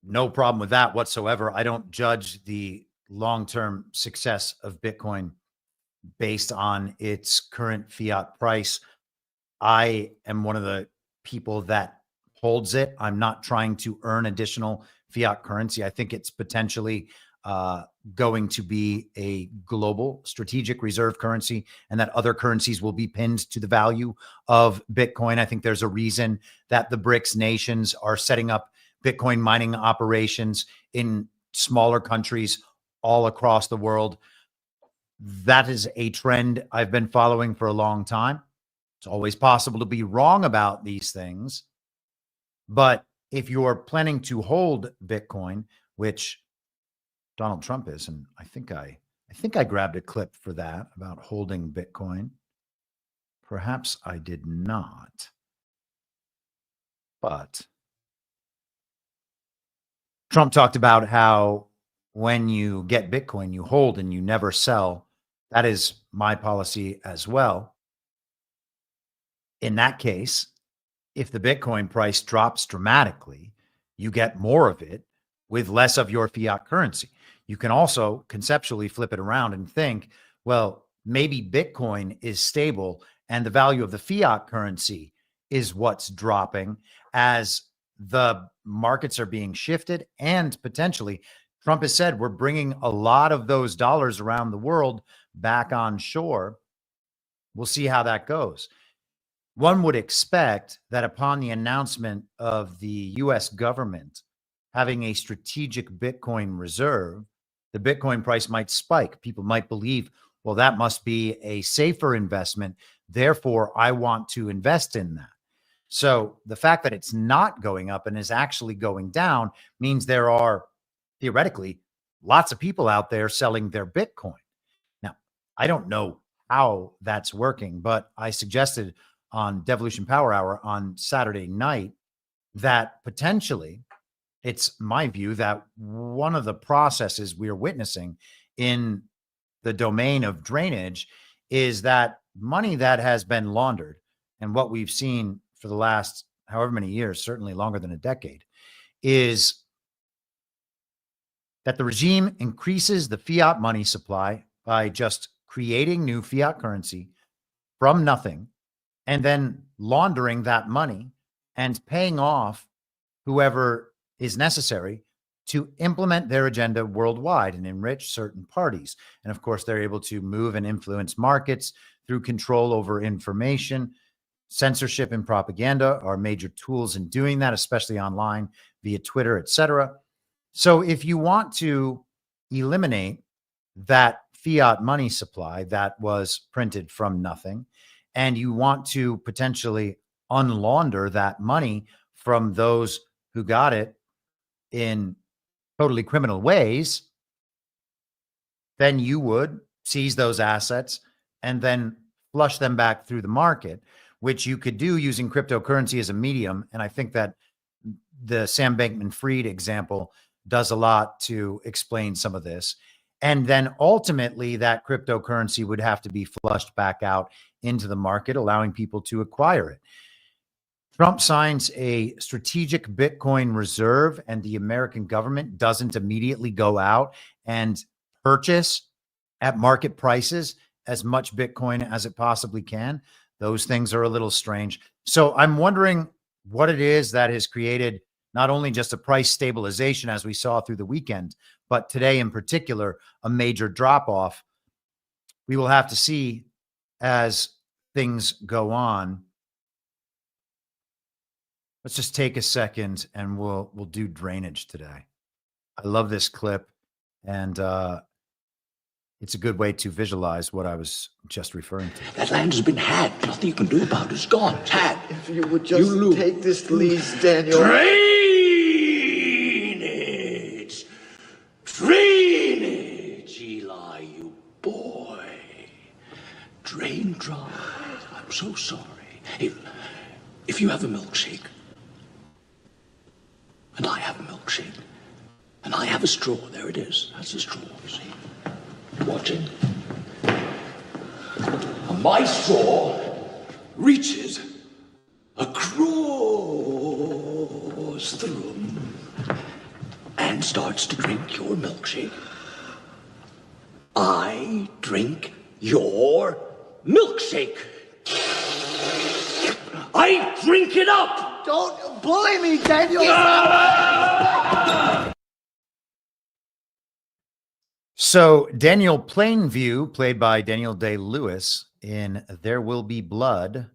S8: no problem with that whatsoever. I don't judge the long-term success of Bitcoin based on its current fiat price. I am one of the people that holds it. I'm not trying to earn additional fiat currency. I think it's potentially going to be a global strategic reserve currency, and that other currencies will be pinned to the value of Bitcoin. I think there's a reason that the BRICS nations are setting up Bitcoin mining operations in smaller countries all across the world. That is a trend I've been following for a long time. It's always possible to be wrong about these things. But if you're planning to hold Bitcoin, which Donald Trump is, and I think I grabbed a clip for that about holding Bitcoin. Perhaps I did not. But Trump talked about how when you get Bitcoin, you hold and you never sell. That is my policy as well. In that case, if the Bitcoin price drops dramatically, you get more of it with less of your fiat currency. You can also conceptually flip it around and think, well, maybe Bitcoin is stable and the value of the fiat currency is what's dropping as the markets are being shifted. And potentially, Trump has said we're bringing a lot of those dollars around the world back on shore. We'll see how that goes. One would expect that upon the announcement of the US government having a strategic Bitcoin reserve, the Bitcoin price might spike. People might believe, well, that must be a safer investment. Therefore, I want to invest in that. So the fact that it's not going up and is actually going down means there are theoretically lots of people out there selling their Bitcoin. Now, I don't know how that's working, but I suggested on Devolution Power Hour on Saturday night that potentially it's my view that one of the processes we are witnessing in the domain of drainage is that money that has been laundered, and what we've seen for the last however many years, certainly longer than a decade, is that the regime increases the fiat money supply by just creating new fiat currency from nothing and then laundering that money and paying off whoever is necessary to implement their agenda worldwide and enrich certain parties. And of course, they're able to move and influence markets through control over information. Censorship and propaganda are major tools in doing that, especially online via Twitter, etc. So if you want to eliminate that fiat money supply that was printed from nothing, and you want to potentially unlaunder that money from those who got it in totally criminal ways, then you would seize those assets and then flush them back through the market, which you could do using cryptocurrency as a medium. And I think that the Sam Bankman-Fried example does a lot to explain some of this. And then ultimately that cryptocurrency would have to be flushed back out into the market, allowing people to acquire it. Trump signs a strategic Bitcoin reserve and the American government doesn't immediately go out and purchase at market prices as much Bitcoin as it possibly can. Those things are a little strange. So I'm wondering what it is that has created not only just a price stabilization as we saw through the weekend, but today in particular, a major drop off. We will have to see as things go on. Let's just take a second and we'll do drainage today. I love this clip, and it's a good way to visualize what I was just referring to.
S16: That land has been had. Nothing you can do about it. It's gone. It's had.
S5: If you would just take this lease, Daniel.
S16: Drainage! Drainage, Eli, you boy. Drain dry. I'm so sorry. If you have a milkshake, and I have a milkshake, and I have a straw, there it is. That's a straw, you see. Watching. And my straw reaches across the room and starts to drink your milkshake. I drink your milkshake. I drink it up.
S11: Don't bully me, Daniel.
S8: So Daniel Plainview, played by Daniel Day-Lewis in There Will Be Blood,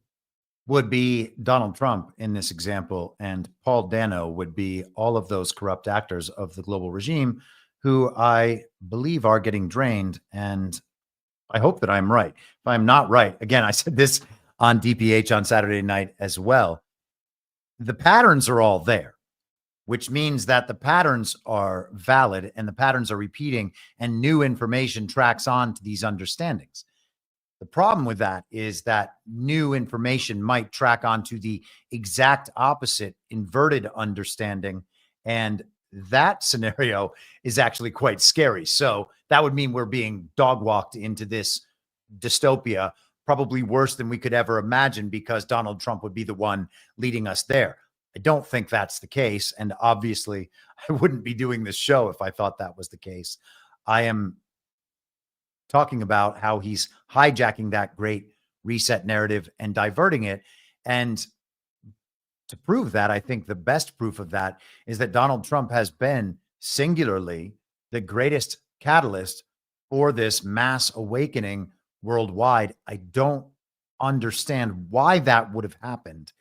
S8: would be Donald Trump in this example, and Paul Dano would be all of those corrupt actors of the global regime who I believe are getting drained, and I hope that I'm right. If I'm not right, again, I said this on DPH on Saturday night as well, the patterns are all there, which means that the patterns are valid and the patterns are repeating and new information tracks on to these understandings. The problem with that is that new information might track onto the exact opposite inverted understanding. And that scenario is actually quite scary. So that would mean we're being dog walked into this dystopia, probably worse than we could ever imagine, because Donald Trump would be the one leading us there. I don't think that's the case. And obviously, I wouldn't be doing this show if I thought that was the case. I am talking about how he's hijacking that great reset narrative and diverting it. And to prove that, I think the best proof of that is that Donald Trump has been singularly the greatest catalyst for this mass awakening worldwide. I don't understand why that would have happened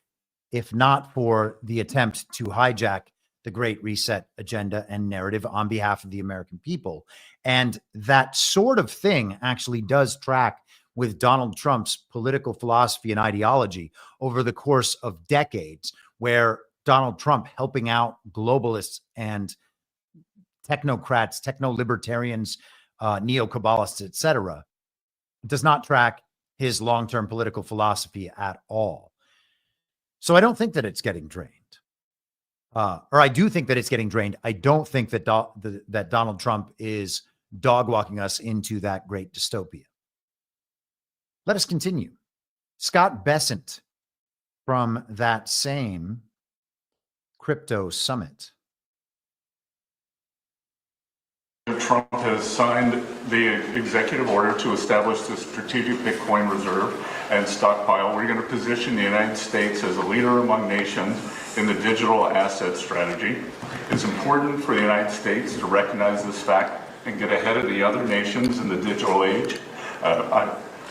S8: if not for the attempt to hijack the Great Reset agenda and narrative on behalf of the American people. And that sort of thing actually does track with Donald Trump's political philosophy and ideology over the course of decades, where Donald Trump helping out globalists and technocrats, techno-libertarians, neo-Kabbalists, etc., does not track his long-term political philosophy at all. So I don't think that it's getting drained. Or I do think that it's getting drained. I don't think that that Donald Trump is dog walking us into that great dystopia. Let us continue. Scott Bessent from that same crypto summit.
S17: Trump has signed the executive order to establish the strategic Bitcoin reserve and stockpile. We're going to position the United States as a leader among nations in the digital asset strategy. It's important for the United States to recognize this fact and get ahead of the other nations in the digital age.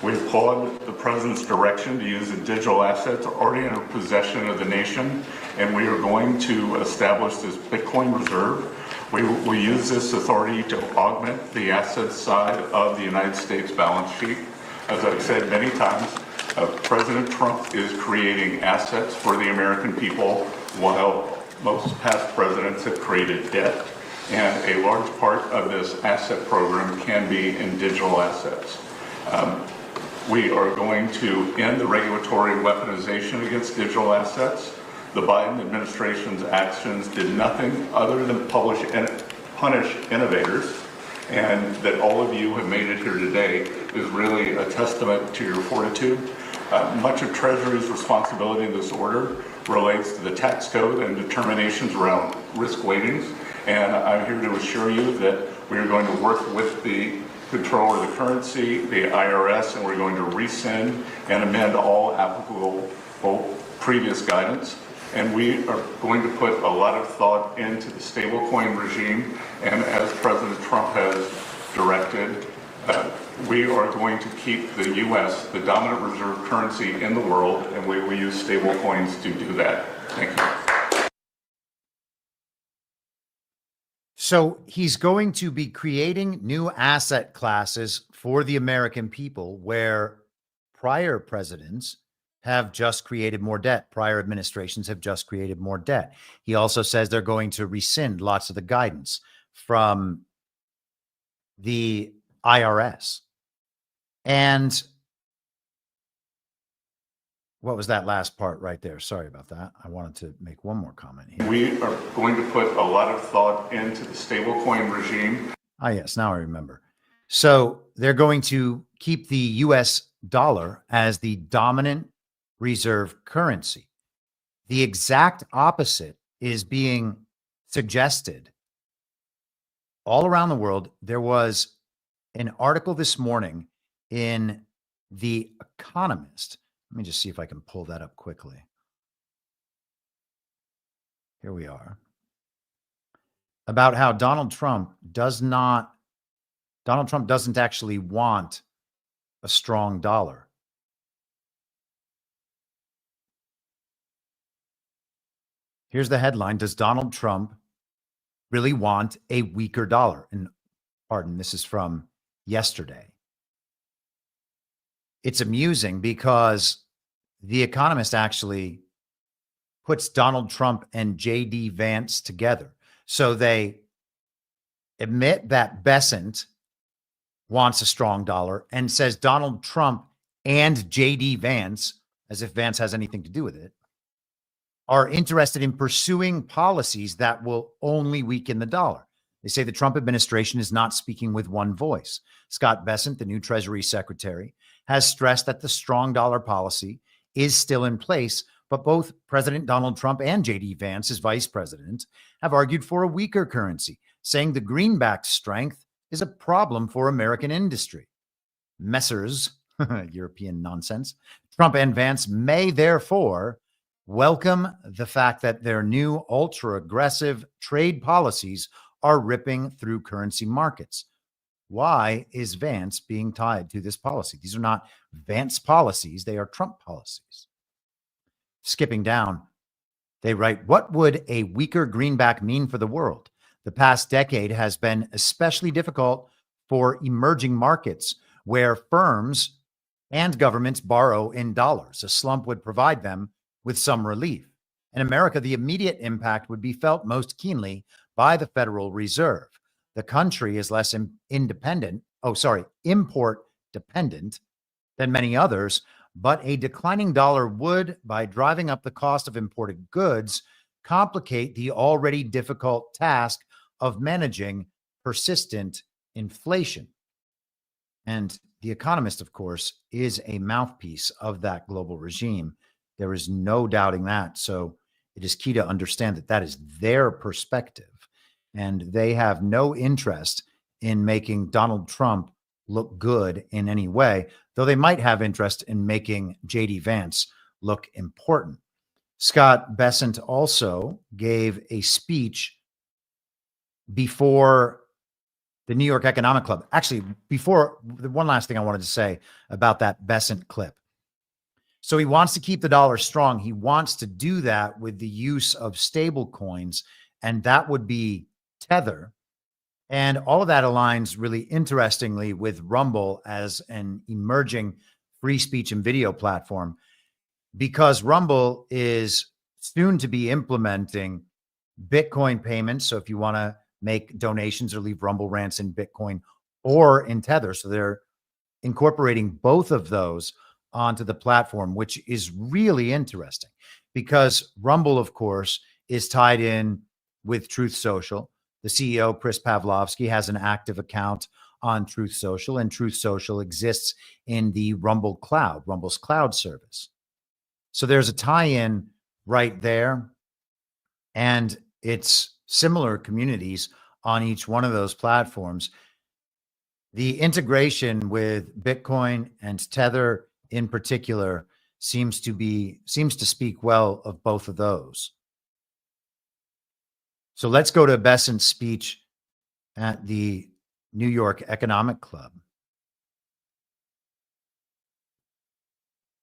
S17: We applaud the President's direction to use the digital assets already in possession of the nation, and we are going to establish this Bitcoin reserve. We use this authority to augment the asset side of the United States balance sheet. As I've said many times, President Trump is creating assets for the American people while most past presidents have created debt. And a large part of this asset program can be in digital assets. We are going to end the regulatory weaponization against digital assets. The Biden administration's actions did nothing other than punish innovators, and that all of you have made it here today is really a testament to your fortitude. Much of Treasury's responsibility in this order relates to the tax code and determinations around risk weightings, and I'm here to assure you that we are going to work with the controller of the currency, the IRS, and we're going to rescind and amend all applicable previous guidance. And we are going to put a lot of thought into the stablecoin regime. And as President Trump has directed, we are going to keep the U.S. the dominant reserve currency in the world, and we will use stablecoins to do that. Thank you.
S8: So he's going to be creating new asset classes for the American people where prior presidents have just created more debt. Prior administrations have just created more debt. He also says they're going to rescind lots of the guidance from the IRS. And what was that last part right there? Sorry about that. I wanted to make one more comment here.
S17: We are going to put a lot of thought into the stablecoin regime.
S8: Ah, yes, now I remember. So they're going to keep the US dollar as the dominant reserve currency. The exact opposite is being suggested all around the world. There was an article this morning in The Economist. Let me just see if I can pull that up quickly. Here we are. About how Donald Trump doesn't actually want a strong dollar. Here's the headline. Does Donald Trump really want a weaker dollar? And pardon, this is from yesterday. It's amusing because The Economist actually puts Donald Trump and J.D. Vance together. So they admit that Bessent wants a strong dollar and says Donald Trump and J.D. Vance, as if Vance has anything to do with it, are interested in pursuing policies that will only weaken the dollar. They say the Trump administration is not speaking with one voice. Scott Bessent, the new Treasury Secretary, has stressed that the strong dollar policy is still in place, but both President Donald Trump and J.D. Vance, as vice president, have argued for a weaker currency, saying the greenback strength is a problem for American industry. Messrs. European nonsense. Trump and Vance may therefore welcome the fact that their new ultra-aggressive trade policies are ripping through currency markets. why is Vance being tied to this policy? These are not Vance policies, they are Trump policies. Skipping down, they write, what would a weaker greenback mean for the world? The past decade has been especially difficult for emerging markets where firms and governments borrow in dollars. A slump would provide them with some relief. In America, the immediate impact would be felt most keenly by the Federal Reserve. The country is less import dependent than many others, but a declining dollar would, by driving up the cost of imported goods, complicate the already difficult task of managing persistent inflation. And The Economist, of course, is a mouthpiece of that global regime. There is no doubting that. So it is key to understand that that is their perspective. And they have no interest in making Donald Trump look good in any way, though they might have interest in making J.D. Vance look important. Scott Bessent also gave a speech before the New York Economic Club. Actually, before, the one last thing I wanted to say about that Bessent clip. So he wants to keep the dollar strong. He wants to do that with the use of stable coins, and that would be Tether. And all of that aligns really interestingly with Rumble as an emerging free speech and video platform, because Rumble is soon to be implementing Bitcoin payments. So if you want to make donations or leave Rumble rants in Bitcoin or in Tether. So they're incorporating both of those onto the platform, which is really interesting because Rumble, of course, is tied in with Truth Social. The CEO, Chris Pavlovski, has an active account on Truth Social, and Truth Social exists in the Rumble cloud, Rumble's cloud service. So there's a tie-in right there, and it's similar communities on each one of those platforms. The integration with Bitcoin and Tether in particular seems to speak well of both of those. So let's go to Bessent's speech at the New York Economic Club.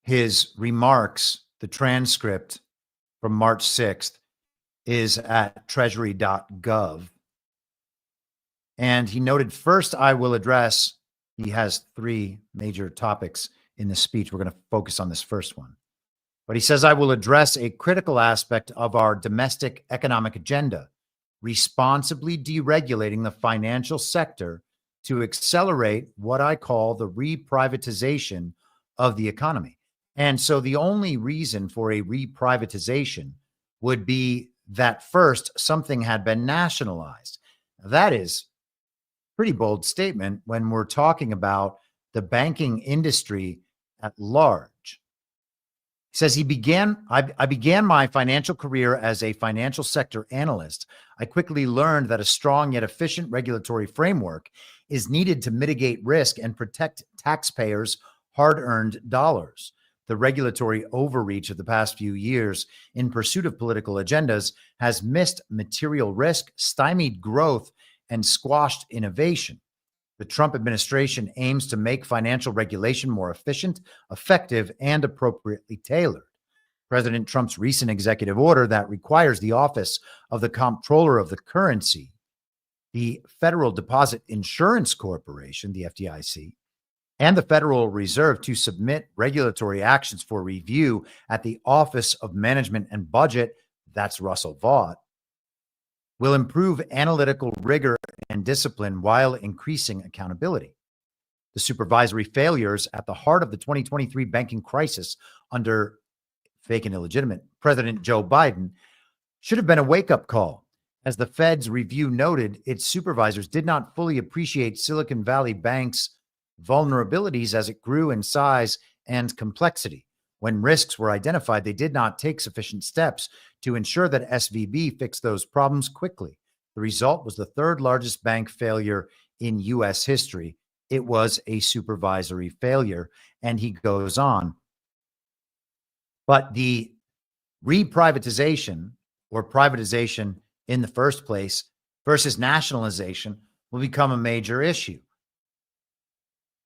S8: His remarks, the transcript from March 6th, is at treasury.gov. And he noted, first, I will address, he has three major topics in this speech. We're going to focus on this first one. But he says, I will address a critical aspect of our domestic economic agenda, responsibly deregulating the financial sector to accelerate what I call the re-privatization of the economy. And so the only reason for a re-privatization would be that first something had been nationalized. That is a pretty bold statement when we're talking about the banking industry at large. He says I began my financial career as a financial sector analyst. I quickly learned that a strong yet efficient regulatory framework is needed to mitigate risk and protect taxpayers' hard-earned dollars. The regulatory overreach of the past few years in pursuit of political agendas has missed material risk, stymied growth, and squashed innovation. The Trump administration aims to make financial regulation more efficient, effective, and appropriately tailored. President Trump's recent executive order that requires the Office of the Comptroller of the Currency, the Federal Deposit Insurance Corporation, the FDIC, and the Federal Reserve to submit regulatory actions for review at the Office of Management and Budget, that's Russell Vought, will improve analytical rigor and discipline while increasing accountability. The supervisory failures at the heart of the 2023 banking crisis under fake and illegitimate President Joe Biden should have been a wake-up call. As the Fed's review noted, its supervisors did not fully appreciate Silicon Valley Bank's vulnerabilities as it grew in size and complexity. When risks were identified, they did not take sufficient steps to ensure that SVB fixed those problems quickly. The result was the third largest bank failure in U.S. history. It was a supervisory failure. And he goes on. But the re-privatization or privatization in the first place versus nationalization will become a major issue.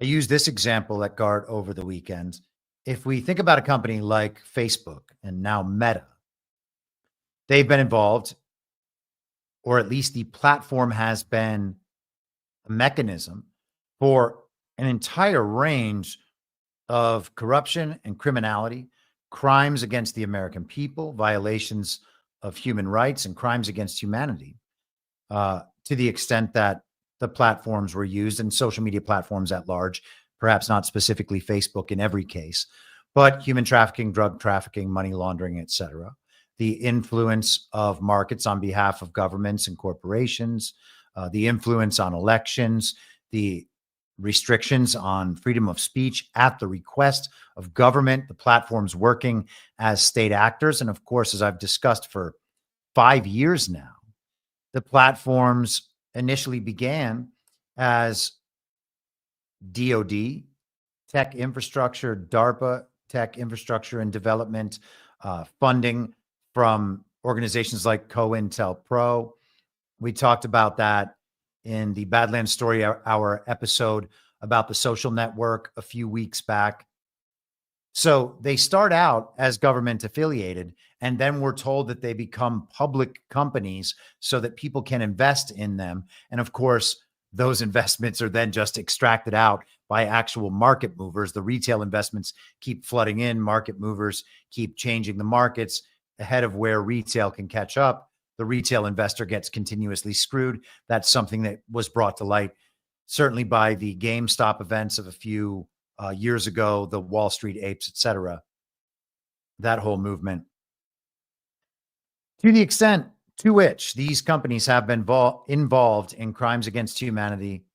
S8: I used this example at GART over the weekend. If we think about a company like Facebook and now Meta, they've been involved, or at least the platform has been a mechanism for an entire range of corruption and criminality, crimes against the American people, violations of human rights, and crimes against humanity, to the extent that the platforms were used, and social media platforms at large, perhaps not specifically Facebook in every case, but human trafficking, drug trafficking, money laundering, etc. The influence of markets on behalf of governments and corporations, the influence on elections, the restrictions on freedom of speech at the request of government, the platforms working as state actors. And of course, as I've discussed for 5 years now, the platforms initially began as DoD, tech infrastructure, DARPA, tech infrastructure and development, funding from organizations like COINTELPRO. We talked about that in the Badlands Story Hour episode about the social network a few weeks back. So they start out as government affiliated, and then we're told that they become public companies so that people can invest in them. And of course, those investments are then just extracted out by actual market movers. The retail investments keep flooding in, market movers keep changing the markets ahead of where retail can catch up. The retail investor gets continuously screwed. That's something that was brought to light certainly by the GameStop events of a few years ago, the Wall Street apes, etc. That whole movement. To the extent to which these companies have been involved in crimes against humanity,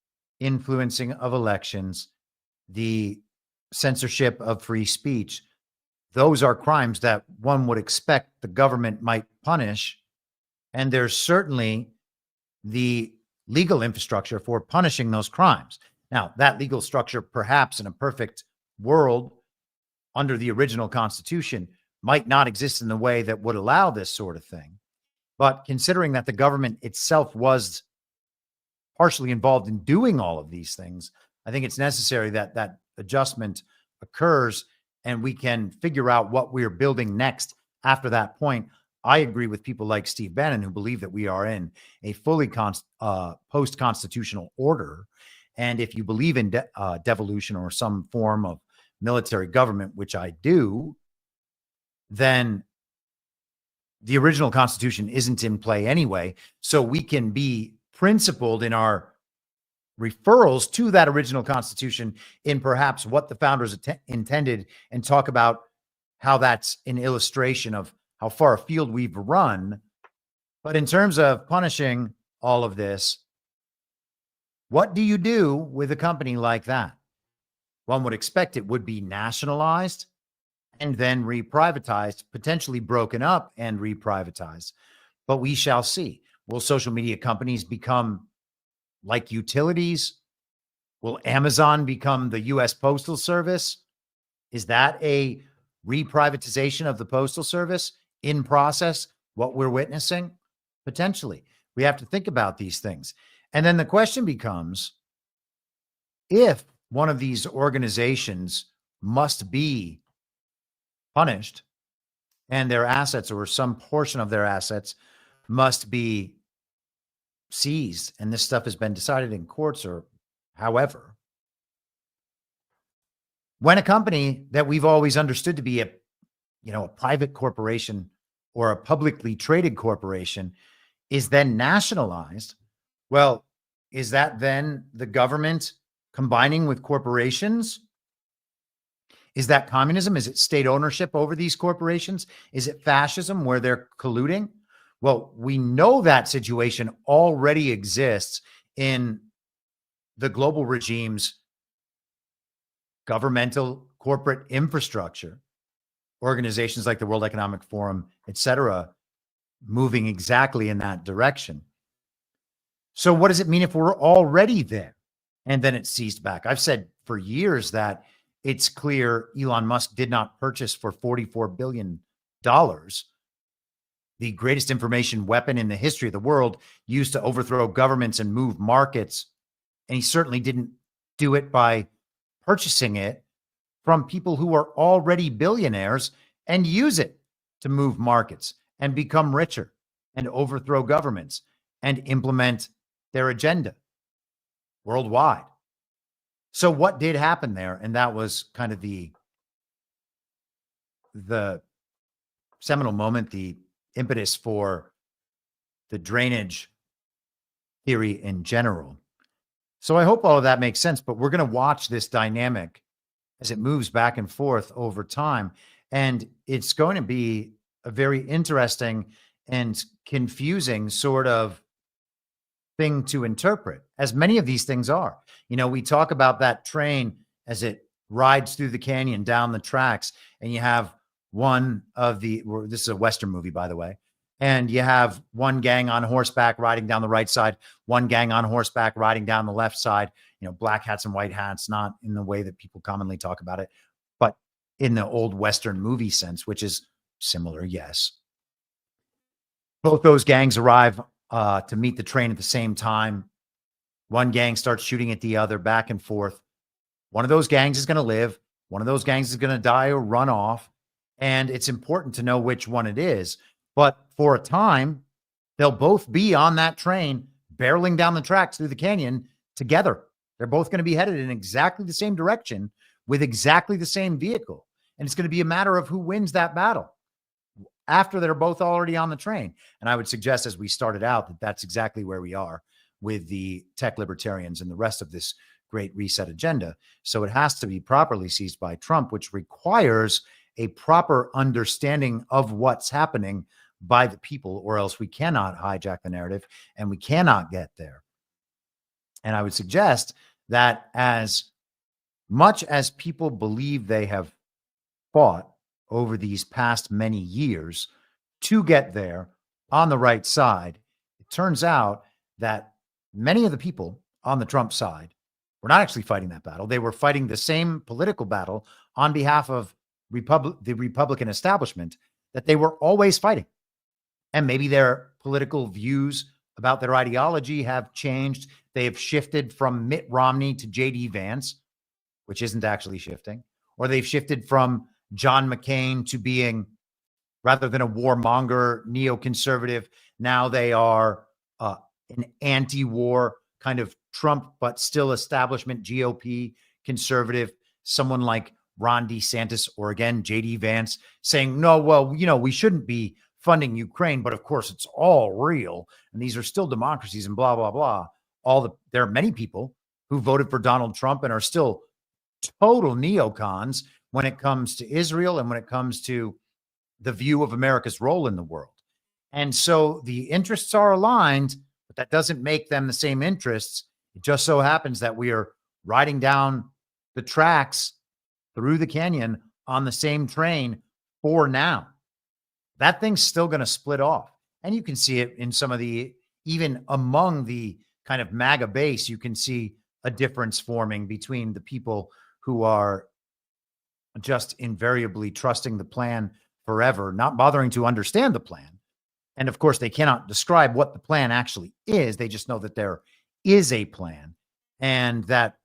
S8: influencing of elections, the censorship of free speech, those are crimes that one would expect the government might punish. And there's certainly the legal infrastructure for punishing those crimes. Now, that legal structure, perhaps in a perfect world under the original Constitution, might not exist in the way that would allow this sort of thing. But considering that the government itself was partially involved in doing all of these things, I think it's necessary that that adjustment occurs and we can figure out what we're building next after that point. I agree with people like Steve Bannon who believe that we are in a fully post-constitutional order. And if you believe in devolution or some form of military government, which I do, then the original Constitution isn't in play anyway. So we can be principled in our referrals to that original Constitution in perhaps what the founders intended and talk about how that's an illustration of how far afield we've run. But in terms of punishing all of this, what do you do with a company like that? One would expect it would be nationalized and then re-privatized, potentially broken up and re-privatized. But we shall see. Will social media companies become like utilities? Will Amazon become the U.S. Postal Service? Is that a re-privatization of the Postal Service in process, what we're witnessing? Potentially. We have to think about these things. And then the question becomes, if one of these organizations must be punished and their assets or some portion of their assets must be seized, and this stuff has been decided in courts or however, when a company that we've always understood to be a private corporation or a publicly traded corporation is then nationalized, well, is that then the government combining with corporations? Is that communism? Is it state ownership over these corporations? Is it fascism where they're colluding? Well, we know that situation already exists in the global regime's governmental corporate infrastructure, organizations like the World Economic Forum, et cetera, moving exactly in that direction. So what does it mean if we're already there and then it's seized back? I've said for years that it's clear Elon Musk did not purchase for $44 billion the greatest information weapon in the history of the world, used to overthrow governments and move markets. And he certainly didn't do it by purchasing it from people who are already billionaires and use it to move markets and become richer and overthrow governments and implement their agenda worldwide. So what did happen there? And that was kind of the seminal moment, the impetus for the drainage theory in general. So I hope all of that makes sense, but we're going to watch this dynamic as it moves back and forth over time. And it's going to be a very interesting and confusing sort of thing to interpret, as many of these things are. You know, we talk about that train as it rides through the canyon down the tracks, and you have one of the, this is a Western movie, by the way, and you have one gang on horseback riding down the right side, one gang on horseback riding down the left side, you know, black hats and white hats, not in the way that people commonly talk about it, but in the old Western movie sense, which is similar, yes. Both those gangs arrive to meet the train at the same time. One gang starts shooting at the other, back and forth. One of those gangs is going to live. One of those gangs is going to die or run off. And it's important to know which one it is. But for a time, they'll both be on that train, barreling down the tracks through the canyon together. They're both going to be headed in exactly the same direction with exactly the same vehicle. And it's going to be a matter of who wins that battle after they're both already on the train. And I would suggest, as we started out, that that's exactly where we are with the tech libertarians and the rest of this great reset agenda. So it has to be properly seized by Trump, which requires a proper understanding of what's happening by the people, or else we cannot hijack the narrative and we cannot get there. And I would suggest that as much as people believe they have fought over these past many years to get there on the right side, it turns out that many of the people on the Trump side were not actually fighting that battle. They were fighting the same political battle on behalf of the Republican establishment that they were always fighting. And maybe their political views about their ideology have changed. They have shifted from Mitt Romney to J.D. Vance, which isn't actually shifting, or they've shifted from John McCain to being, rather than a warmonger neoconservative, now they are an anti-war kind of Trump, but still establishment GOP conservative, someone like Ron DeSantis, or again, J.D. Vance, saying, no, well, you know, we shouldn't be funding Ukraine, but of course it's all real. And these are still democracies and blah, blah, blah. There are many people who voted for Donald Trump and are still total neocons when it comes to Israel and when it comes to the view of America's role in the world. And so the interests are aligned, but that doesn't make them the same interests. It just so happens that we are riding down the tracks through the canyon on the same train for now. That thing's still going to split off. And you can see it in some of the, even among the kind of MAGA base, you can see a difference forming between the people who are just invariably trusting the plan forever, not bothering to understand the plan. And of course, they cannot describe what the plan actually is. They just know that there is a plan, and that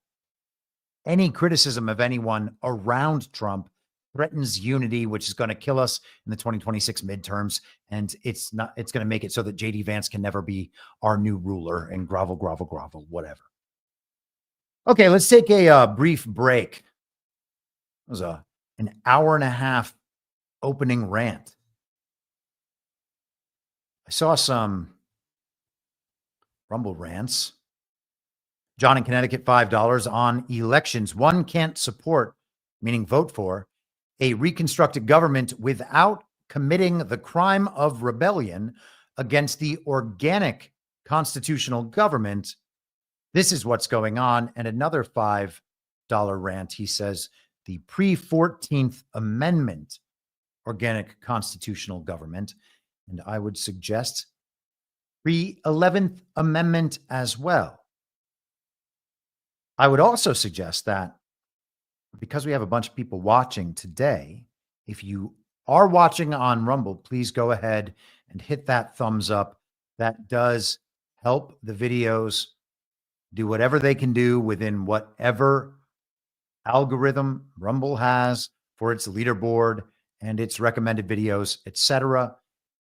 S8: any criticism of anyone around Trump threatens unity, which is going to kill us in the 2026 midterms. And it's going to make it so that J.D. Vance can never be our new ruler, and grovel, whatever. Okay, let's take a brief break. It was an hour and a half opening rant. I saw some Rumble rants. John in Connecticut, $5 on elections. One can't support, meaning vote for, a reconstructed government without committing the crime of rebellion against the organic constitutional government. This is what's going on. And another $5 rant. He says the pre-14th Amendment organic constitutional government. And I would suggest pre-11th Amendment as well. I would also suggest that because we have a bunch of people watching today, if you are watching on Rumble, please go ahead and hit that thumbs up. That does help the videos do whatever they can do within whatever algorithm Rumble has for its leaderboard and its recommended videos, etc.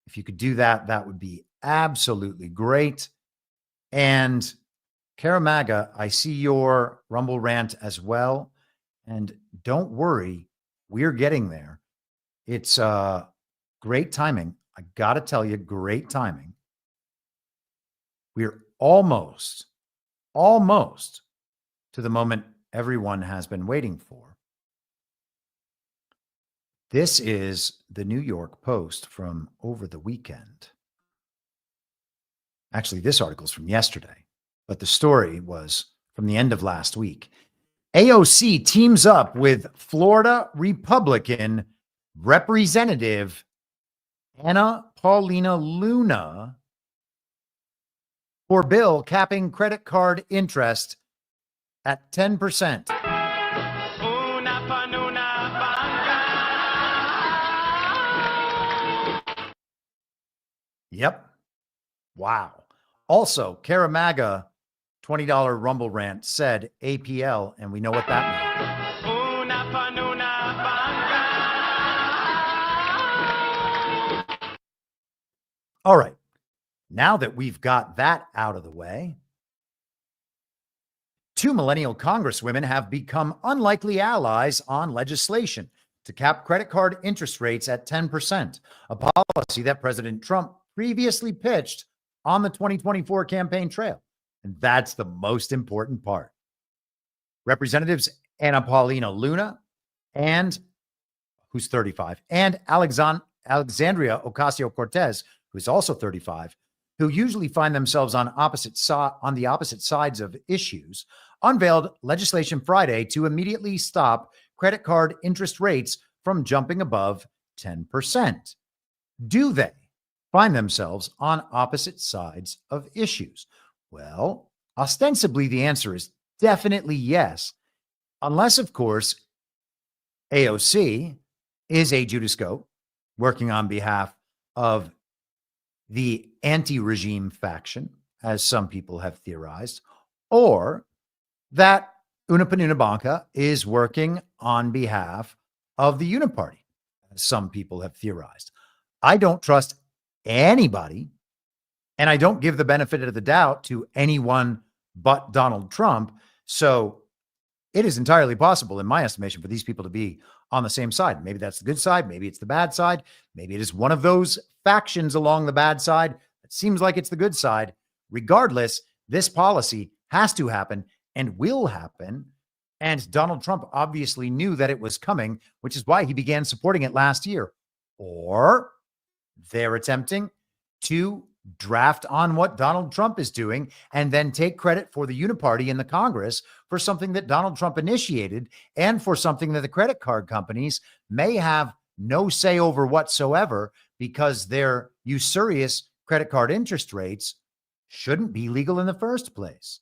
S8: If you could do that, that would be absolutely great. And Cara MAGA, I see your Rumble rant as well. And don't worry, we're getting there. It's great timing. I got to tell you, great timing. We're almost to the moment everyone has been waiting for. This is the New York Post from over the weekend. Actually, this article is from yesterday, but the story was from the end of last week. AOC teams up with Florida Republican Representative Anna Paulina Luna for bill capping credit card interest at 10%. Yep. Wow. Also, Cara MAGA $20 Rumble rant said APL, and we know what that means. All right. Now that we've got that out of the way, 2 millennial congresswomen have become unlikely allies on legislation to cap credit card interest rates at 10%, a policy that President Trump previously pitched on the 2024 campaign trail. And that's the most important part. Representatives Anna Paulina Luna, and who's 35, and Alexandria Ocasio-Cortez, who's also 35, who usually find themselves on the opposite sides of issues, unveiled legislation Friday to immediately stop credit card interest rates from jumping above 10%. Do they find themselves on opposite sides of issues? Well, ostensibly, the answer is definitely yes, unless, of course, AOC is a Judas Goat working on behalf of the anti-regime faction, as some people have theorized, or that Panoonah Banka is working on behalf of the Uniparty, as some people have theorized. I don't trust anybody, and I don't give the benefit of the doubt to anyone but Donald Trump. So it is entirely possible, in my estimation, for these people to be on the same side. Maybe that's the good side. Maybe it's the bad side. Maybe it is one of those factions along the bad side. It seems like it's the good side. Regardless, this policy has to happen and will happen. And Donald Trump obviously knew that it was coming, which is why he began supporting it last year. Or they're attempting to draft on what Donald Trump is doing and then take credit for the Uniparty in the Congress for something that Donald Trump initiated and for something that the credit card companies may have no say over whatsoever, because their usurious credit card interest rates shouldn't be legal in the first place.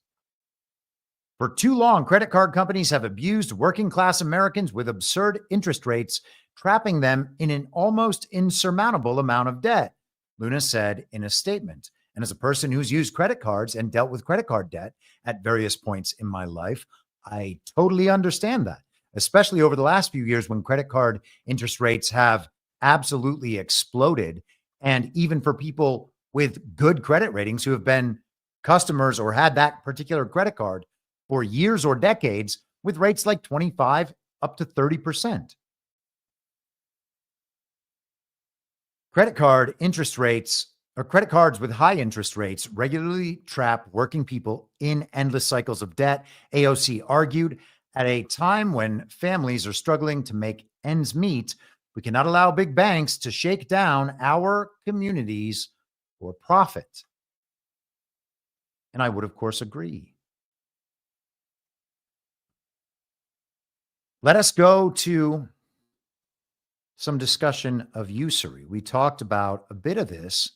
S8: For too long, credit card companies have abused working class Americans with absurd interest rates, trapping them in an almost insurmountable amount of debt, Luna said in a statement. And as a person who's used credit cards and dealt with credit card debt at various points in my life, I totally understand that, especially over the last few years when credit card interest rates have absolutely exploded. And even for people with good credit ratings who have been customers or had that particular credit card for years or decades, with rates like 25 up to 30%. Credit card interest rates, or credit cards with high interest rates, regularly trap working people in endless cycles of debt, AOC argued. At a time when families are struggling to make ends meet, we cannot allow big banks to shake down our communities for profit. And I would, of course, agree. Let us go to some discussion of usury. We talked about a bit of this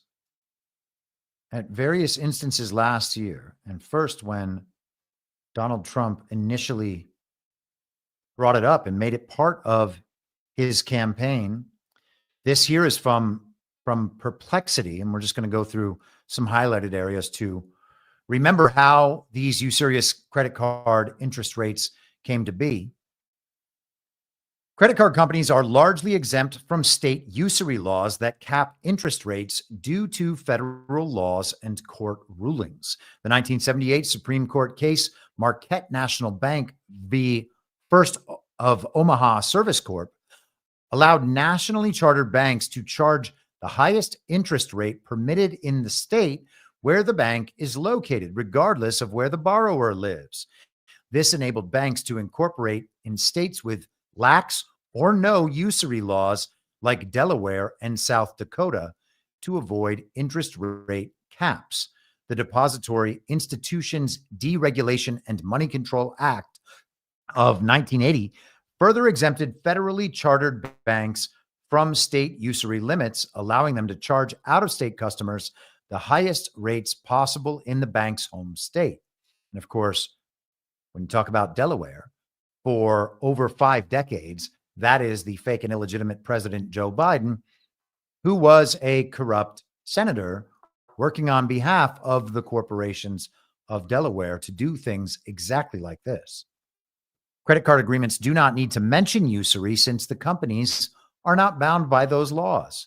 S8: at various instances last year. And first, when Donald Trump initially brought it up and made it part of his campaign. This here is from Perplexity, and we're just going to go through some highlighted areas to remember how these usurious credit card interest rates came to be. Credit card companies are largely exempt from state usury laws that cap interest rates due to federal laws and court rulings. The 1978 Supreme Court case, Marquette National Bank v. First of Omaha Service Corp., allowed nationally chartered banks to charge the highest interest rate permitted in the state where the bank is located, regardless of where the borrower lives. This enabled banks to incorporate in states with lax or no usury laws like Delaware and South Dakota to avoid interest rate caps. The Depository Institutions Deregulation and Money Control Act of 1980 further exempted federally chartered banks from state usury limits, allowing them to charge out-of-state customers the highest rates possible in the bank's home state. And of course, when you talk about Delaware, for over 5 decades, that is the fake and illegitimate President Joe Biden, who was a corrupt senator working on behalf of the corporations of Delaware to do things exactly like this. Credit card agreements do not need to mention usury since the companies are not bound by those laws.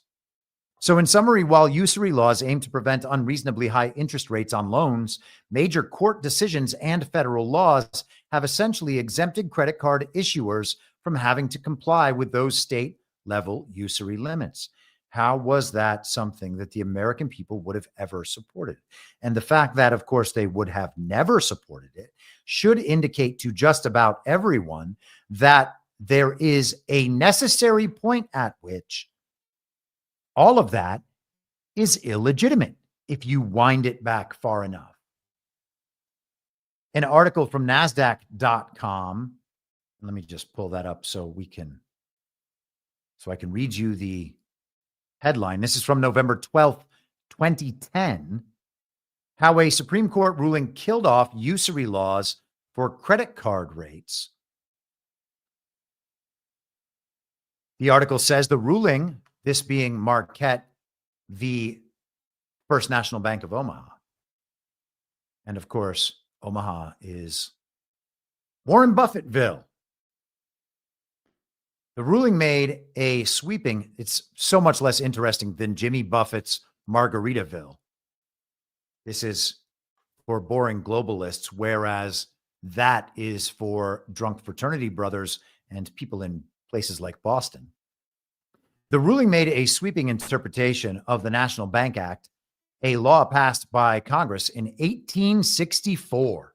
S8: So in summary, while usury laws aim to prevent unreasonably high interest rates on loans, major court decisions and federal laws have essentially exempted credit card issuers from having to comply with those state-level usury limits. How was that something that the American people would have ever supported? And the fact that, of course, they would have never supported it should indicate to just about everyone that there is a necessary point at which all of that is illegitimate if you wind it back far enough. An article from NASDAQ.com. Let me just pull that up so I can read you the headline. This is from November 12th, 2010. How a Supreme Court ruling killed off usury laws for credit card rates. The article says the ruling, this being Marquette v. First National Bank of Omaha. And of course, Omaha is Warren Buffettville. The ruling made a sweeping, it's so much less interesting than Jimmy Buffett's Margaritaville. This is for boring globalists, whereas that is for drunk fraternity brothers and people in places like Boston. The ruling made a sweeping interpretation of the National Bank Act, a law passed by Congress in 1864.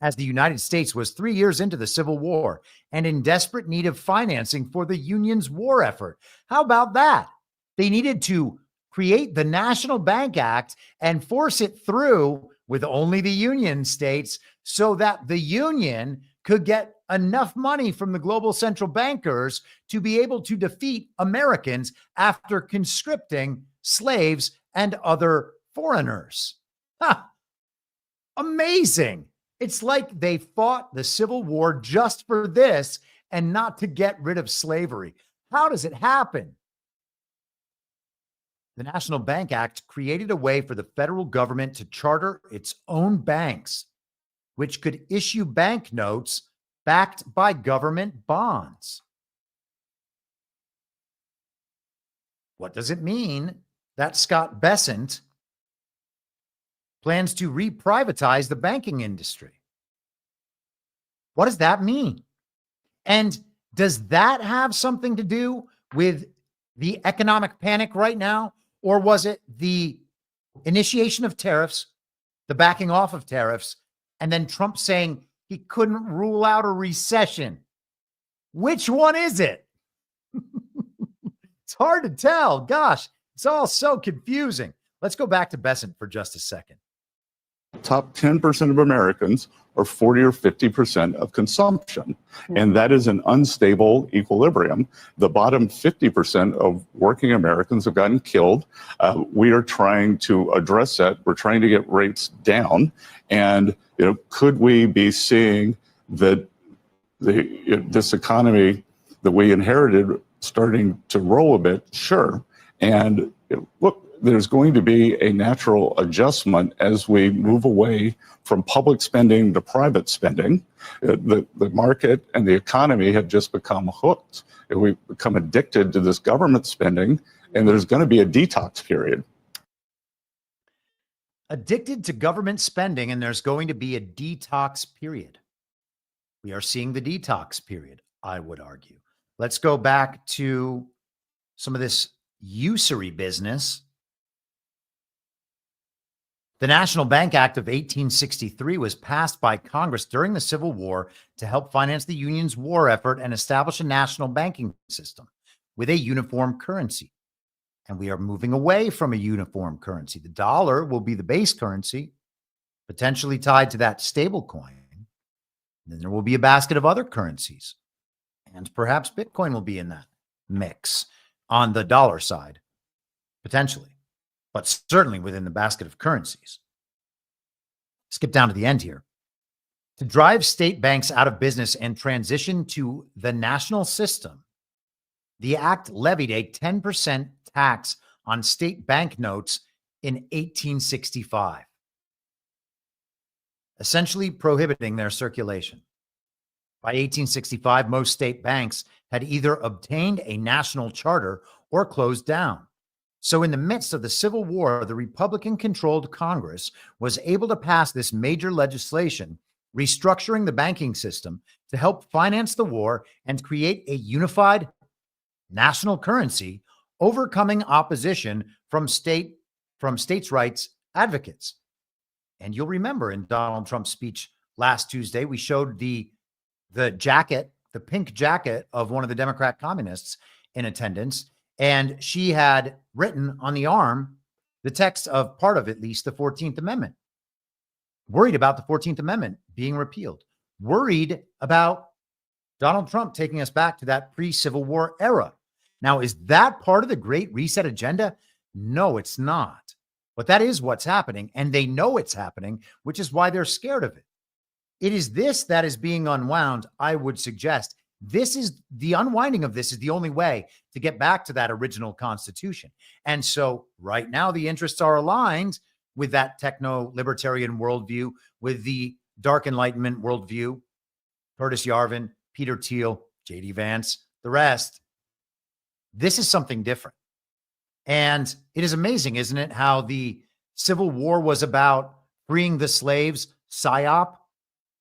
S8: As the United States was 3 years into the Civil War and in desperate need of financing for the Union's war effort. How about that? They needed to create the National Bank Act and force it through with only the Union states so that the Union could get enough money from the global central bankers to be able to defeat Americans after conscripting slaves and other foreigners. Amazing. It's like they fought the Civil War just for this and not to get rid of slavery. How does it happen? The National Bank Act created a way for the federal government to charter its own banks, which could issue banknotes backed by government bonds. What does it mean that Scott Bessent plans to re-privatize the banking industry? What does that mean? And does that have something to do with the economic panic right now? Or was it the initiation of tariffs, the backing off of tariffs, and then Trump saying he couldn't rule out a recession? Which one is it? It's hard to tell. Gosh, it's all so confusing. Let's go back to Bessent for just a second.
S18: Top 10% of Americans are 40 or 50% of consumption. And that is an unstable equilibrium. The bottom 50% of working Americans have gotten killed. We are trying to address that. We're trying to get rates down. And could we be seeing that this economy that we inherited starting to roll a bit? Sure. And look, there's going to be a natural adjustment as we move away from public spending to private spending. The market and the economy have just become hooked. We've become addicted to this government spending, and there's going to be a detox period.
S8: Addicted to government spending, and there's going to be a detox period. We are seeing the detox period, I would argue. Let's go back to some of this usury business. The National Bank Act of 1863 was passed by Congress during the Civil War to help finance the Union's war effort and establish a national banking system with a uniform currency. And we are moving away from a uniform currency. The dollar will be the base currency, potentially tied to that stable coin. Then there will be a basket of other currencies. And perhaps Bitcoin will be in that mix on the dollar side, potentially, but certainly within the basket of currencies. Skip down to the end here. To drive state banks out of business and transition to the national system, the act levied a 10% tax on state banknotes in 1865, essentially prohibiting their circulation. By 1865, most state banks had either obtained a national charter or closed down. So in the midst of the Civil War, the Republican-controlled Congress was able to pass this major legislation, restructuring the banking system to help finance the war and create a unified national currency, overcoming opposition from states' rights advocates. And you'll remember in Donald Trump's speech last Tuesday, we showed the jacket, the pink jacket of one of the Democrat communists in attendance. And she had written on the arm the text of part of at least the 14th Amendment. Worried about the 14th Amendment being repealed. Worried about Donald Trump taking us back to that pre-Civil War era. Now, is that part of the Great Reset agenda? No, it's not. But that is what's happening, and they know it's happening, which is why they're scared of it. It is this that is being unwound, I would suggest. This is the unwinding of this is the only way to get back to that original Constitution. And so right now, the interests are aligned with that techno-libertarian worldview, with the dark Enlightenment worldview, Curtis Yarvin, Peter Thiel, J.D. Vance, the rest. This is something different. And it is amazing, isn't it, how the Civil War was about freeing the slaves. PSYOP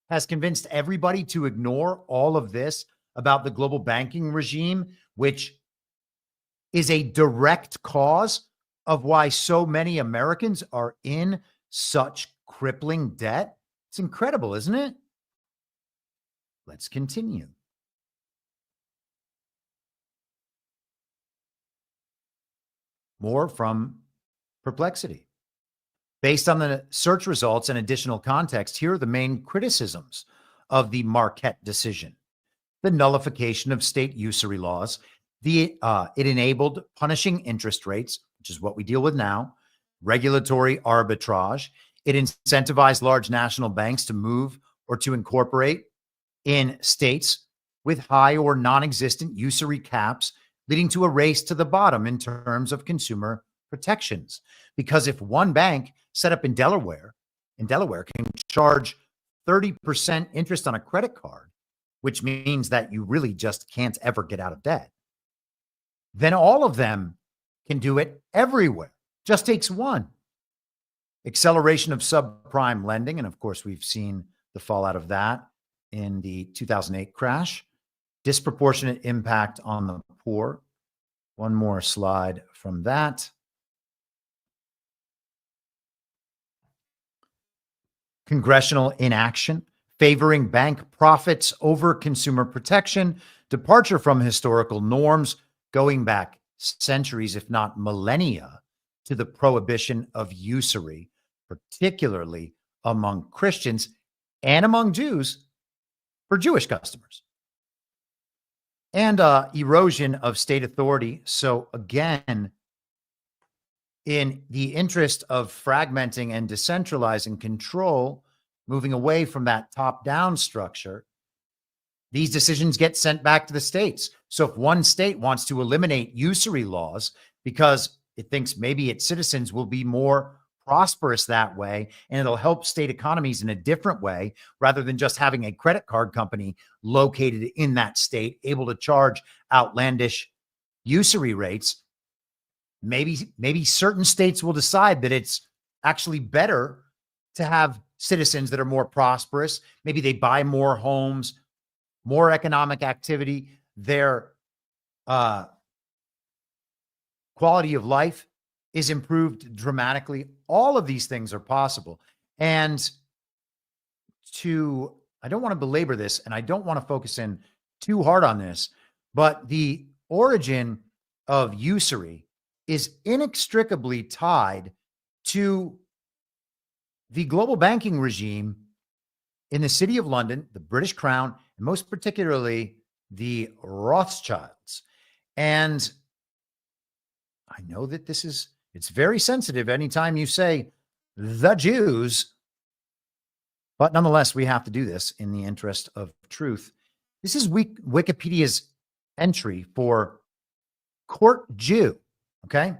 S8: has convinced everybody to ignore all of this about the global banking regime, which is a direct cause of why so many Americans are in such crippling debt. It's incredible, isn't it? Let's continue. More from Perplexity. Based on the search results and additional context, here are the main criticisms of the Marquette decision. The nullification of state usury laws. It enabled punishing interest rates, which is what we deal with now, regulatory arbitrage. It incentivized large national banks to move or to incorporate in states with high or non-existent usury caps, leading to a race to the bottom in terms of consumer protections. Because if one bank set up in Delaware can charge 30% interest on a credit card, which means that you really just can't ever get out of debt, then all of them can do it everywhere. Just takes one. Acceleration of subprime lending. And of course, we've seen the fallout of that in the 2008 crash. Disproportionate impact on the poor. One more slide from that. Congressional inaction, favoring bank profits over consumer protection, departure from historical norms, going back centuries, if not millennia, to the prohibition of usury, particularly among Christians and among Jews for Jewish customers. And erosion of state authority. So again, in the interest of fragmenting and decentralizing control, moving away from that top-down structure, these decisions get sent back to the states. So if one state wants to eliminate usury laws because it thinks maybe its citizens will be more prosperous that way, and it'll help state economies in a different way rather than just having a credit card company located in that state able to charge outlandish usury rates. Maybe certain states will decide that it's actually better to have citizens that are more prosperous. Maybe they buy more homes, more economic activity, their quality of life is improved dramatically. All of these things are possible. And I don't want to belabor this, and I don't want to focus in too hard on this, but the origin of usury is inextricably tied to the global banking regime in the City of London, the British Crown, and most particularly the Rothschilds. And I know that it's very sensitive anytime you say the Jews, but nonetheless, we have to do this in the interest of truth. This is Wikipedia's entry for court Jew, okay?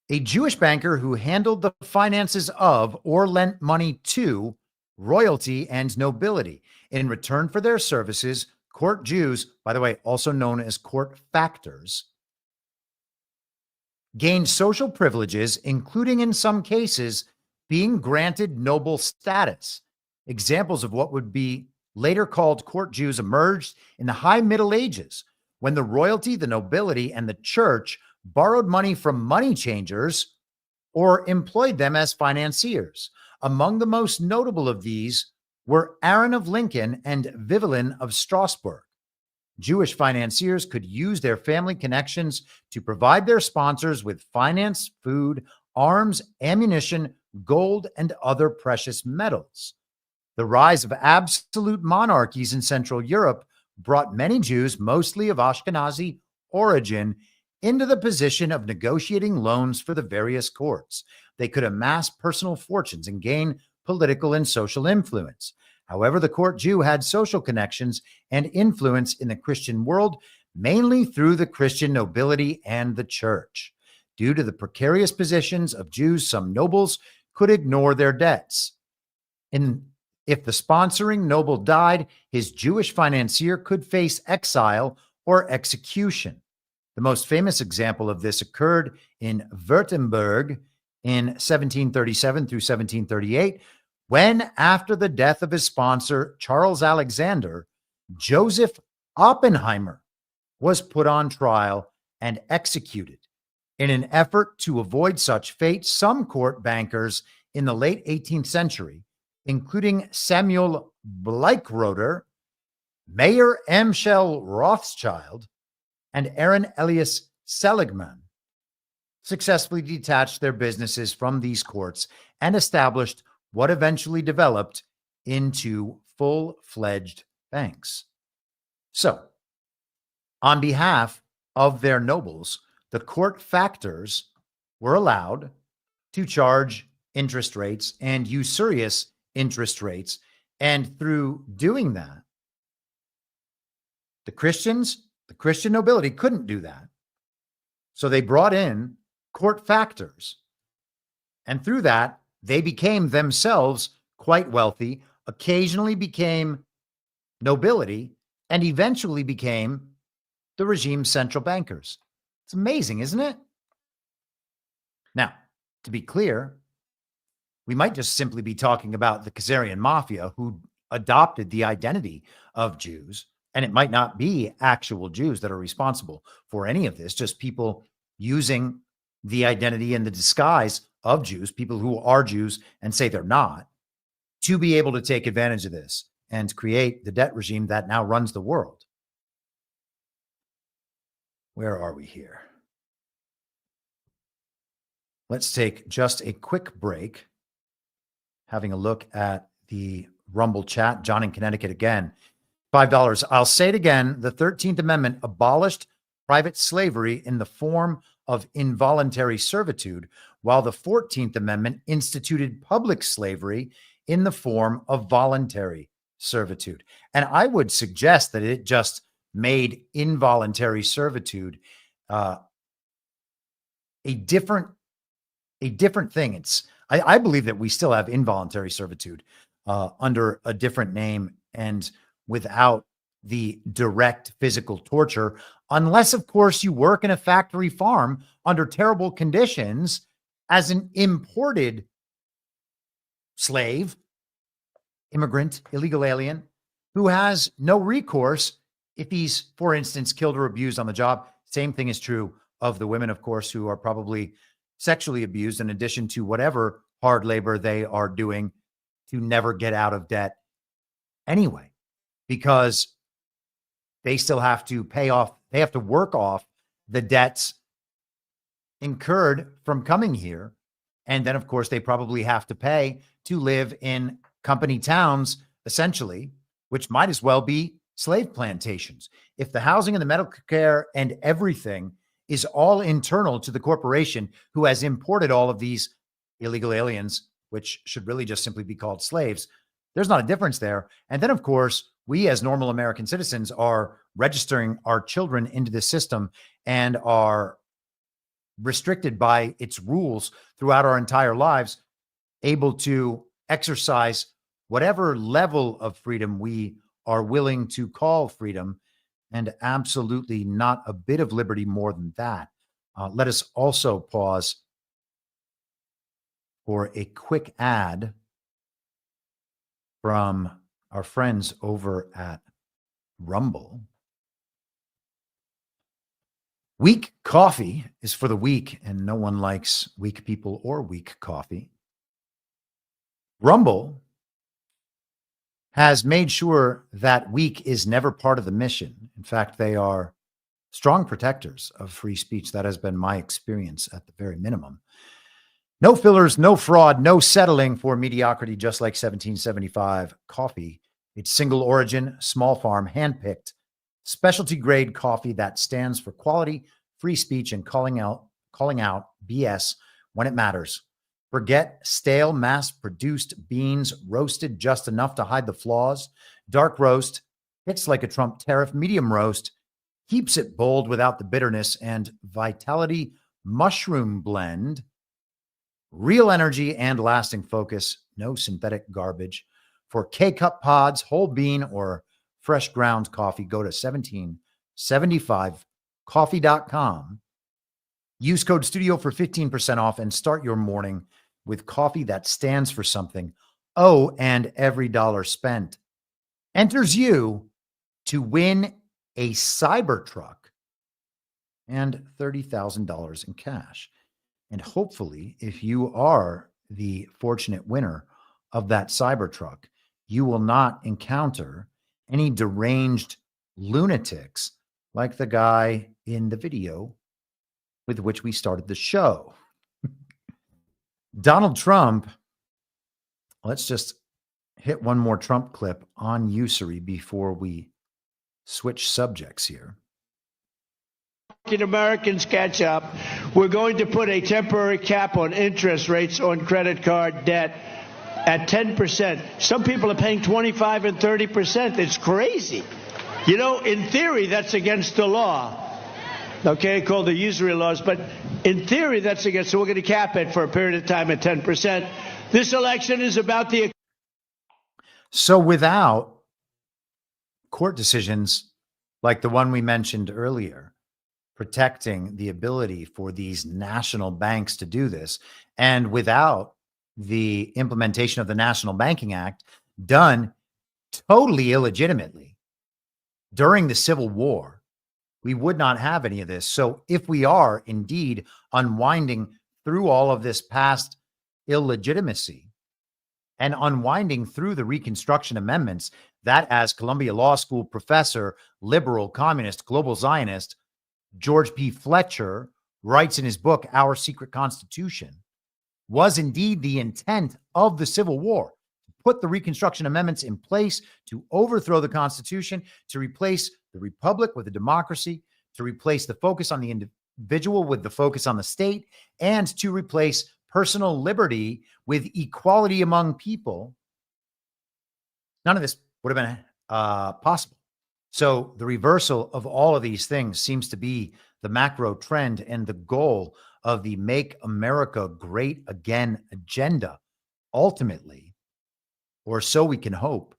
S8: A Jewish banker who handled the finances of or lent money to royalty and nobility. In return for their services, court Jews, by the way, also known as court factors, gained social privileges, including in some cases being granted noble status. Examples of what would be later called court Jews emerged in the High Middle Ages, when the royalty, the nobility, and the church borrowed money from money changers or employed them as financiers. Among the most notable of these were Aaron of Lincoln and Vivelin of Strasbourg. Jewish financiers could use their family connections to provide their sponsors with finance, food, arms, ammunition, gold, and other precious metals. The rise of absolute monarchies in Central Europe brought many Jews, mostly of Ashkenazi origin, into the position of negotiating loans for the various courts. They could amass personal fortunes and gain political and social influence. However, the court Jew had social connections and influence in the Christian world, mainly through the Christian nobility and the church. Due to the precarious positions of Jews, some nobles could ignore their debts. If the sponsoring noble died, his Jewish financier could face exile or execution. The most famous example of this occurred in Württemberg in 1737 through 1738, when, after the death of his sponsor, Charles Alexander, Joseph Oppenheimer was put on trial and executed. In an effort to avoid such fate, some court bankers in the late 18th century, including Samuel Bleichroder, Mayer Amschel Rothschild, and Aaron Elias Seligman, successfully detached their businesses from these courts and established what eventually developed into full-fledged banks. So, on behalf of their nobles, the court factors were allowed to charge interest rates and usurious interest rates. And through doing that, the Christian nobility couldn't do that. So they brought in court factors. And through that, they became themselves quite wealthy, occasionally became nobility, and eventually became the regime's central bankers. It's amazing, isn't it? Now, to be clear, we might just simply be talking about the Khazarian mafia who adopted the identity of Jews, and it might not be actual Jews that are responsible for any of this, just people using the identity and the disguise of Jews, people who are Jews and say they're not, to be able to take advantage of this and create the debt regime that now runs the world. Where are we here? Let's take just a quick break, having a look at the Rumble chat. John in Connecticut again. $5. I'll say it again. The 13th Amendment abolished private slavery in the form of involuntary servitude, while the 14th Amendment instituted public slavery in the form of voluntary servitude. And I would suggest that it just made involuntary servitude a different thing. I believe that we still have involuntary servitude under a different name and without the direct physical torture, unless, of course, you work in a factory farm under terrible conditions as an imported slave, immigrant, illegal alien, who has no recourse if he's, for instance, killed or abused on the job. Same thing is true of the women, of course, who are probably sexually abused in addition to whatever hard labor they are doing to never get out of debt anyway, because they still have to pay off, they have to work off the debts incurred from coming here. And then, of course, they probably have to pay to live in company towns, essentially, which might as well be slave plantations. If the housing and the medical care and everything is all internal to the corporation who has imported all of these illegal aliens, which should really just simply be called slaves, there's not a difference there. And then, of course, we as normal American citizens are registering our children into the system and are restricted by its rules throughout our entire lives, able to exercise whatever level of freedom we are willing to call freedom, and absolutely not a bit of liberty more than that. Let us also pause for a quick ad from our friends over at Rumble. Weak coffee is for the weak, and no one likes weak people or weak coffee. Rumble has made sure that weak is never part of the mission. In fact, they are strong protectors of free speech. That has been my experience at the very minimum. No fillers, no fraud, no settling for mediocrity, just like 1775 coffee. It's single origin, small farm, handpicked, specialty grade coffee that stands for quality, free speech, and calling out BS when it matters. Forget stale, mass-produced beans roasted just enough to hide the flaws. Dark roast hits like a Trump tariff. Medium roast keeps it bold without the bitterness. And Vitality mushroom blend, real energy and lasting focus. No synthetic garbage. For K-cup pods, whole bean, or fresh ground coffee, go to 1775coffee.com. Use code STUDIO for 15% off and start your morning with coffee that stands for something. Oh, and every dollar spent enters you to win a Cybertruck and $30,000 in cash. And hopefully, if you are the fortunate winner of that Cybertruck, you will not encounter any deranged lunatics like the guy in the video with which we started the show. Donald Trump, let's just hit one more Trump clip on usury before we switch subjects here.
S11: Americans catch up. We're going to put a temporary cap on interest rates on credit card debt at 10%. Some people are paying 25 and 30%. It's crazy. You know, in theory, that's against the law. Okay, called the usury laws, but in theory, that's against. So we're going to cap it for a period of time at 10%. This election is about the.
S8: So without court decisions like the one we mentioned earlier, protecting the ability for these national banks to do this, and without the implementation of the National Banking Act done totally illegitimately during the Civil War, we would not have any of this. So if we are indeed unwinding through all of this past illegitimacy and unwinding through the Reconstruction Amendments, that, as Columbia Law School professor, liberal, communist, global Zionist, George P. Fletcher writes in his book, Our Secret Constitution, was indeed the intent of the Civil War. Put the Reconstruction Amendments in place to overthrow the Constitution, to replace the republic with a democracy, to replace the focus on the individual with the focus on the state, and to replace personal liberty with equality among people. None of this would have been possible So the reversal of all of these things seems to be the macro trend and the goal of the Make America Great Again agenda, ultimately, or so we can hope.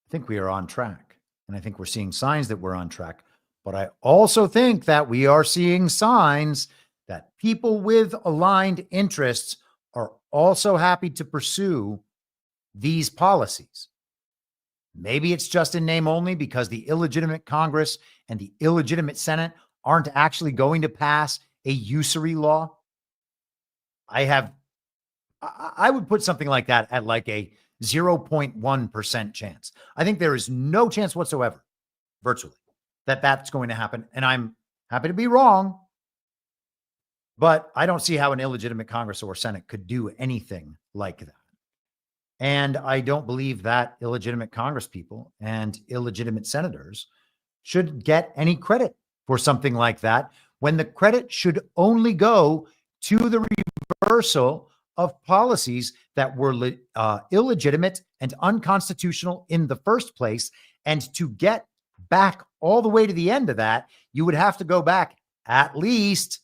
S8: I think we are on track, and I think we're seeing signs that we're on track. But I also think that we are seeing signs that people with aligned interests are also happy to pursue these policies. Maybe it's just in name only because the illegitimate Congress and the illegitimate Senate aren't actually going to pass a usury law. I would put something like that at like a 0.1% chance. I think there is no chance whatsoever, virtually, that that's going to happen. And I'm happy to be wrong, but I don't see how an illegitimate Congress or Senate could do anything like that. And I don't believe that illegitimate Congress people and illegitimate senators should get any credit for something like that, when the credit should only go to the reversal of policies that were illegitimate and unconstitutional in the first place. And to get back all the way to the end of that, you would have to go back at least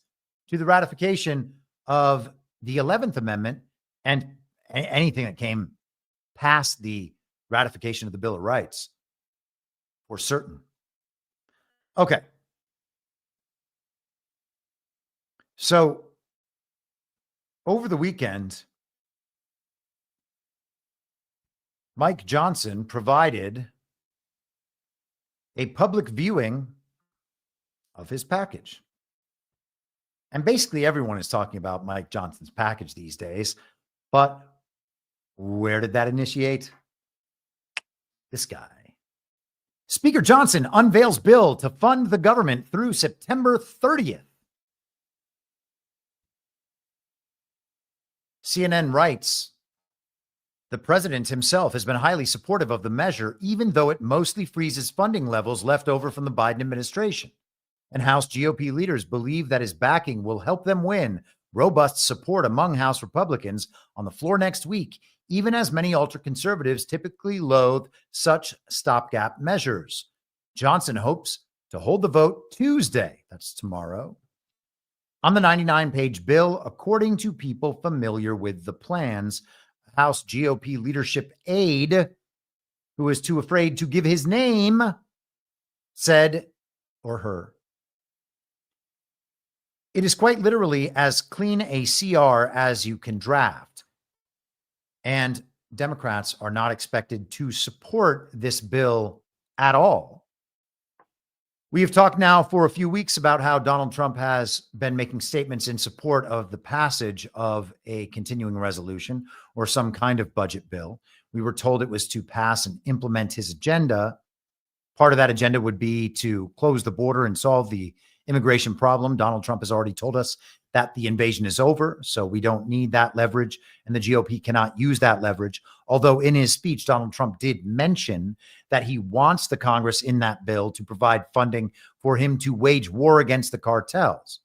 S8: to the ratification of the 11th Amendment and anything that came past the ratification of the Bill of Rights, for certain. Okay. So over the weekend, Mike Johnson provided a public viewing of his package. And basically everyone is talking about Mike Johnson's package these days, but where did that initiate? This guy. Speaker Johnson unveils bill to fund the government through September 30th. CNN writes, the president himself has been highly supportive of the measure, even though it mostly freezes funding levels left over from the Biden administration. And House GOP leaders believe that his backing will help them win robust support among House Republicans on the floor next week, even as many ultra-conservatives typically loathe such stopgap measures. Johnson hopes to hold the vote Tuesday, that's tomorrow, on the 99-page bill, according to people familiar with the plans. House GOP leadership aide, who is too afraid to give his name, said, or her, it is quite literally as clean a CR as you can draft. And Democrats are not expected to support this bill at all. We have talked now for a few weeks about how Donald Trump has been making statements in support of the passage of a continuing resolution or some kind of budget bill. We were told it was to pass and implement his agenda. Part of that agenda would be to close the border and solve the immigration problem. Donald Trump has already told us that the invasion is over, so we don't need that leverage, and the GOP cannot use that leverage. Although in his speech, Donald Trump did mention that he wants the Congress in that bill to provide funding for him to wage war against the cartels.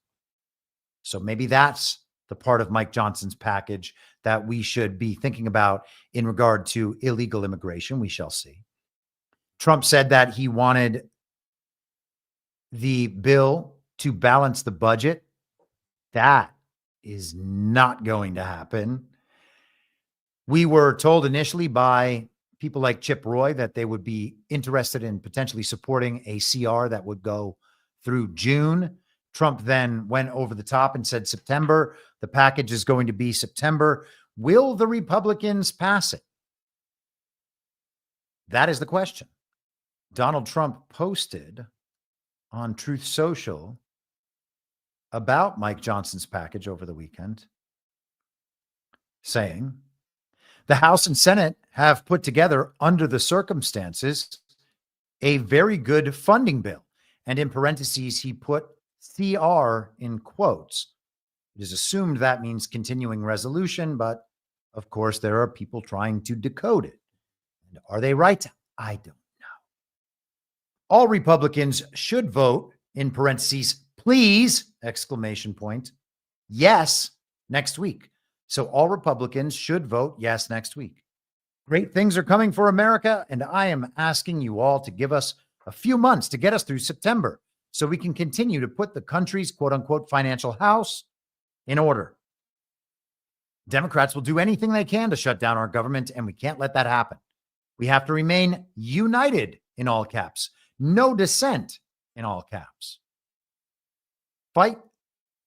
S8: So maybe that's the part of Mike Johnson's package that we should be thinking about in regard to illegal immigration. We shall see. Trump said that he wanted the bill to balance the budget. That is not going to happen. We were told initially by people like Chip Roy that they would be interested in potentially supporting a CR that would go through June. Trump then went over the top and said September. The package is going to be September. Will the Republicans pass it? That is the question. Donald Trump posted on Truth Social about Mike Johnson's package over the weekend, saying, the House and Senate have put together, under the circumstances, a very good funding bill. And in parentheses, he put CR in quotes. It is assumed that means continuing resolution, but of course, there are people trying to decode it. And are they right? I don't know. All Republicans should vote, in parentheses, please, exclamation point, yes, next week. So all Republicans should vote yes next week. Great things are coming for America, and I am asking you all to give us a few months to get us through September so we can continue to put the country's quote-unquote financial house in order. Democrats will do anything they can to shut down our government, and we can't let that happen. We have to remain united in all caps, no dissent in all caps. Fight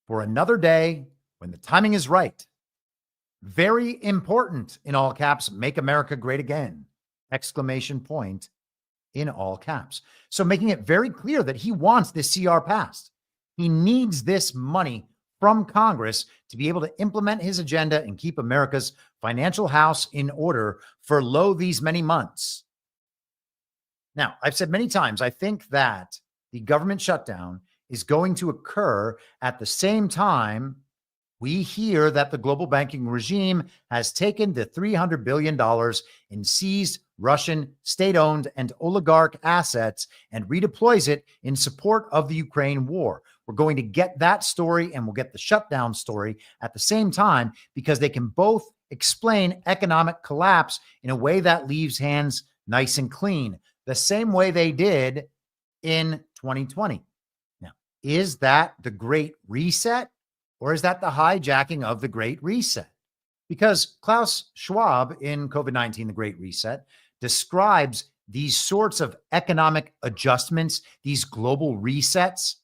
S8: for another day when the timing is right. Very important in all caps, make America great again, exclamation point in all caps. So making it very clear that he wants this CR passed. He needs this money from Congress to be able to implement his agenda and keep America's financial house in order for lo these many months. Now, I've said many times, I think that the government shutdown is going to occur at the same time we hear that the global banking regime has taken the $300 billion in seized Russian state-owned and oligarch assets and redeploys it in support of the Ukraine war. We're going to get that story and we'll get the shutdown story at the same time because they can both explain economic collapse in a way that leaves hands nice and clean, the same way they did in 2020. Now, is that the Great Reset? Or is that the hijacking of the Great Reset? Because Klaus Schwab in COVID-19, the Great Reset, describes these sorts of economic adjustments, these global resets.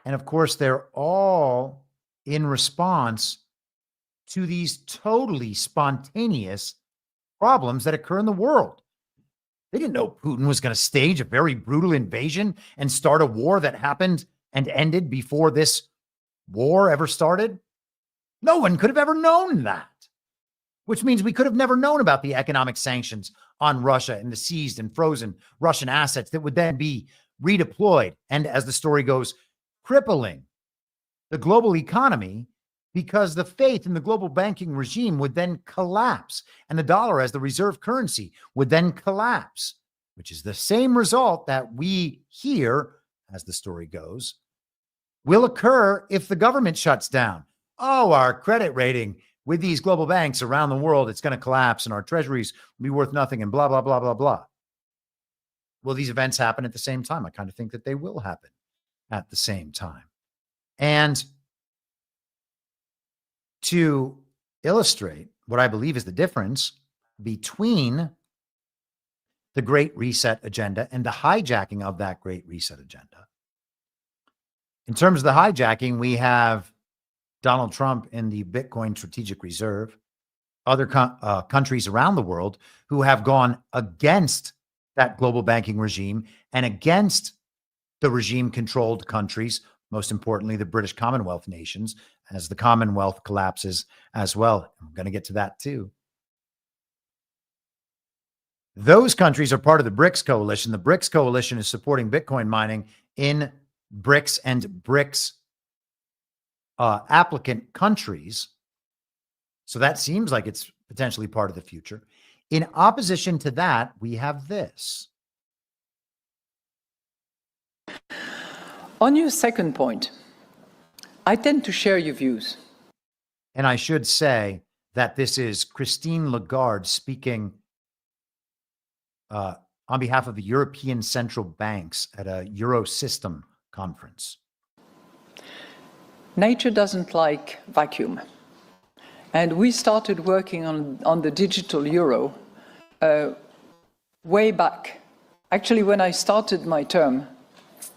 S8: And of course, they're all in response to these totally spontaneous problems that occur in the world. They didn't know Putin was going to stage a very brutal invasion and start a war that happened and ended before this war ever started. No one could have ever known that, which means we could have never known about the economic sanctions on Russia and the seized and frozen Russian assets that would then be redeployed. And as the story goes, crippling the global economy because the faith in the global banking regime would then collapse and the dollar as the reserve currency would then collapse, which is the same result that we hear, as the story goes, will occur if the government shuts down. Oh, our credit rating with these global banks around the world, it's going to collapse and our treasuries will be worth nothing and blah, blah, blah, blah, blah. Will these events happen at the same time? I kind of think that they will happen at the same time. And to illustrate what I believe is the difference between the Great Reset agenda and the hijacking of that Great Reset agenda. In terms of the hijacking, we have Donald Trump in the Bitcoin Strategic Reserve, other countries around the world who have gone against that global banking regime and against the regime-controlled countries, most importantly, the British Commonwealth nations, as the Commonwealth collapses as well. I'm going to get to that too. Those countries are part of the BRICS coalition. The BRICS coalition is supporting Bitcoin mining in BRICS and BRICS applicant countries. So that seems like it's potentially part of the future. In opposition to that, we have this.
S19: On your second point, I tend to share your views.
S8: And I should say that this is Christine Lagarde speaking on behalf of the European central banks at a Eurosystem conference.
S19: Nature doesn't like vacuum. And we started working on the digital euro way back. Actually, when I started my term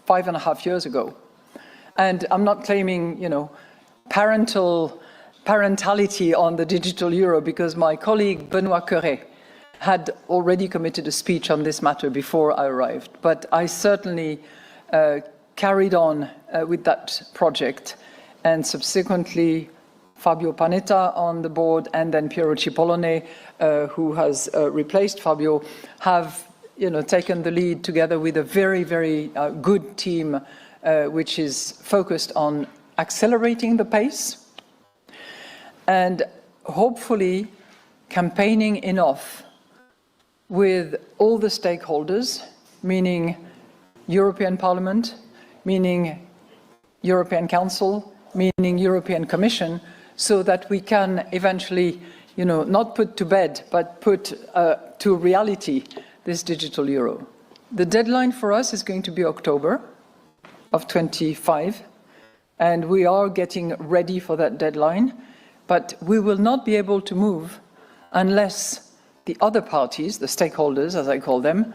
S19: 5.5 years ago. And I'm not claiming, parentality on the digital euro because my colleague Benoît Cœuré had already committed a speech on this matter before I arrived. But I certainly carried on with that project, and subsequently Fabio Panetta on the board and then Piero Cipollone, who has replaced Fabio, have taken the lead together with a very, very good team which is focused on accelerating the pace and hopefully campaigning enough with all the stakeholders, meaning European Parliament, meaning European Council, meaning European Commission, so that we can eventually not put to bed, but put to reality this digital euro. The deadline for us is going to be October of 25, and we are getting ready for that deadline, but we will not be able to move unless the other parties, the stakeholders, as I call them,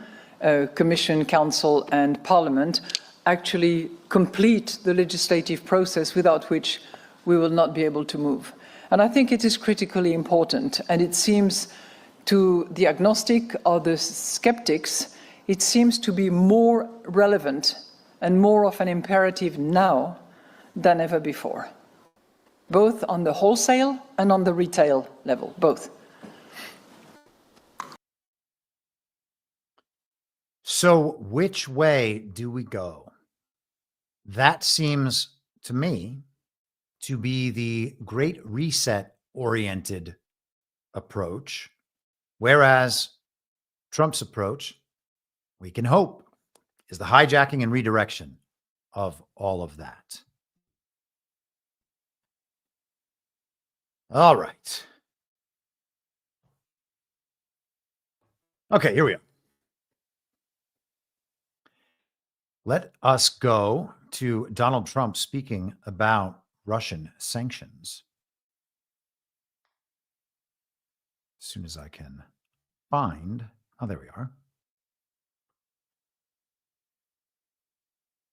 S19: Commission, Council, and Parliament, actually complete the legislative process, without which we will not be able to move. And I think it is critically important, and it seems to the agnostic or the skeptics, it seems to be more relevant and more of an imperative now than ever before, both on the wholesale and on the retail level, both.
S8: So which way do we go? That seems to me to be the Great Reset-oriented approach, whereas Trump's approach, we can hope, is the hijacking and redirection of all of that. All right. Okay, here we are. Let us go to Donald Trump speaking about Russian sanctions. As soon as I can find, oh, there we are.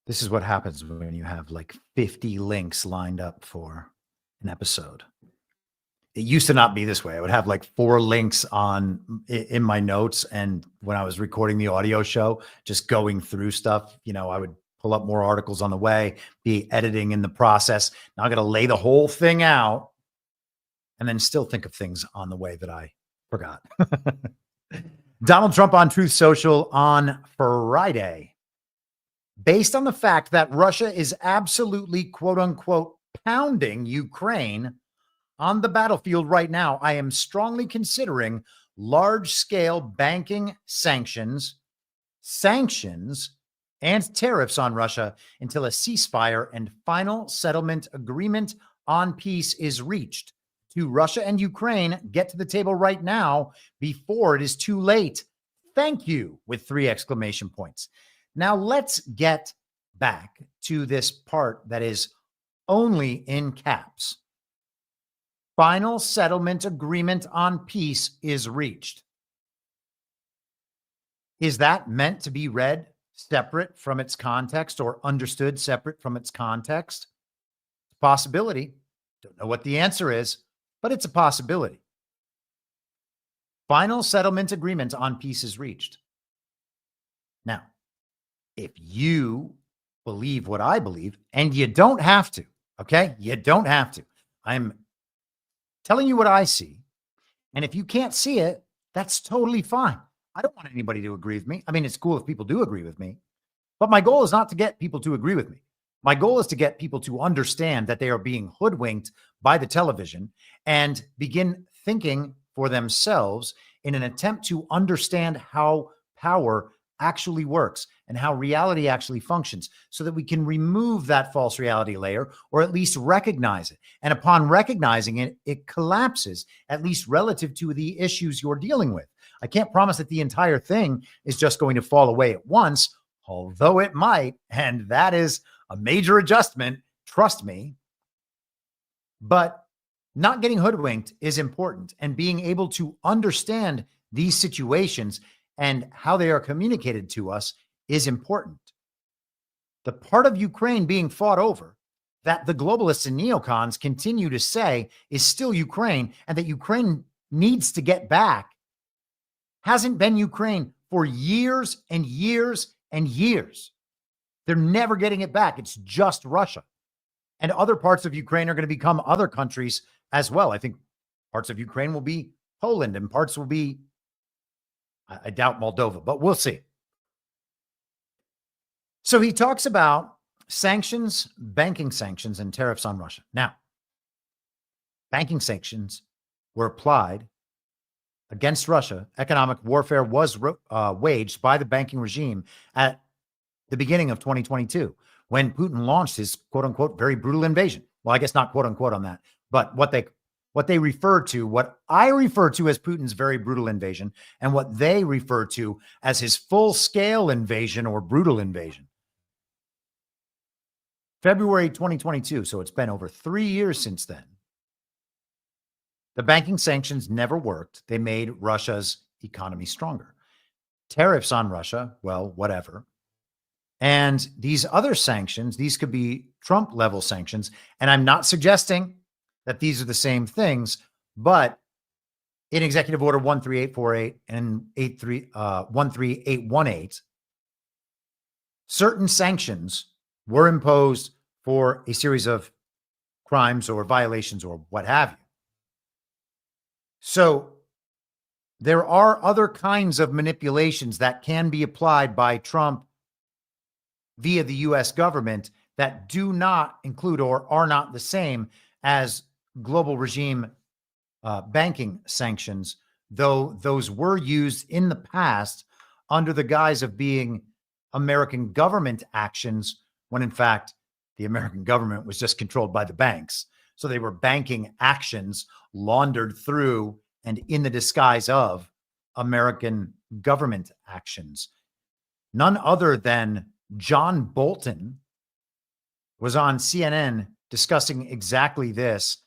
S8: This is what happens when you have like 50 links lined up for an episode. It used to not be this way. I would have like 4 links in my notes, and when I was recording the audio show, just going through stuff, I would pull up more articles on the way, be editing in the process. Now I got to lay the whole thing out and then still think of things on the way that I forgot. Donald Trump on Truth Social on Friday. Based on the fact that Russia is absolutely, quote unquote, pounding Ukraine on the battlefield right now, I am strongly considering large-scale banking sanctions, and tariffs on Russia until a ceasefire and final settlement agreement on peace is reached. To Russia and Ukraine, get to the table right now before it is too late. Thank you, with 3 exclamation points. Now let's get back to this part that is only in caps. Final settlement agreement on peace is reached. Is that meant to be read separate from its context or understood separate from its context? Possibility. Don't know what the answer is, but it's a possibility. Final settlement agreement on peace is reached. Now, if you believe what I believe, and you don't have to, okay? You don't have to. I'm telling you what I see. And if you can't see it, that's totally fine. I don't want anybody to agree with me. I mean, it's cool if people do agree with me, but my goal is not to get people to agree with me. My goal is to get people to understand that they are being hoodwinked by the television and begin thinking for themselves in an attempt to understand how power actually works and how reality actually functions, so that we can remove that false reality layer, or at least recognize it. And upon recognizing it, it collapses, at least relative to the issues you're dealing with. I can't promise that the entire thing is just going to fall away at once, although it might, and that is a major adjustment, trust me. But not getting hoodwinked is important, and being able to understand these situations and how they are communicated to us is important. The part of Ukraine being fought over that the globalists and neocons continue to say is still Ukraine, and that Ukraine needs to get back, hasn't been Ukraine for years and years and years. They're never getting it back. It's just Russia. And other parts of Ukraine are going to become other countries as well. I think parts of Ukraine will be Poland, and parts will be, I doubt, Moldova, but we'll see. So he talks about sanctions, banking sanctions, and tariffs on Russia. Now, banking sanctions were applied against Russia. Economic warfare was waged by the banking regime at the beginning of 2022, when Putin launched his quote unquote very brutal invasion. Well, I guess not quote unquote on that, but what they what they refer to, what I refer to as Putin's very brutal invasion, and what they refer to as his full-scale invasion or brutal invasion. February 2022, so it's been over 3 years since then. The banking sanctions never worked. They made Russia's economy stronger. Tariffs on Russia, well, whatever. And these other sanctions, these could be Trump-level sanctions, and I'm not suggesting that these are the same things, but in Executive Order 13848 and 13818, certain sanctions were imposed for a series of crimes or violations or what have you. So there are other kinds of manipulations that can be applied by Trump via the U.S. government that do not include or are not the same as global regime banking sanctions, though those were used in the past under the guise of being American government actions, when in fact the American government was just controlled by the banks. So they were banking actions laundered through and in the disguise of American government actions. None other than John Bolton was on CNN discussing exactly this.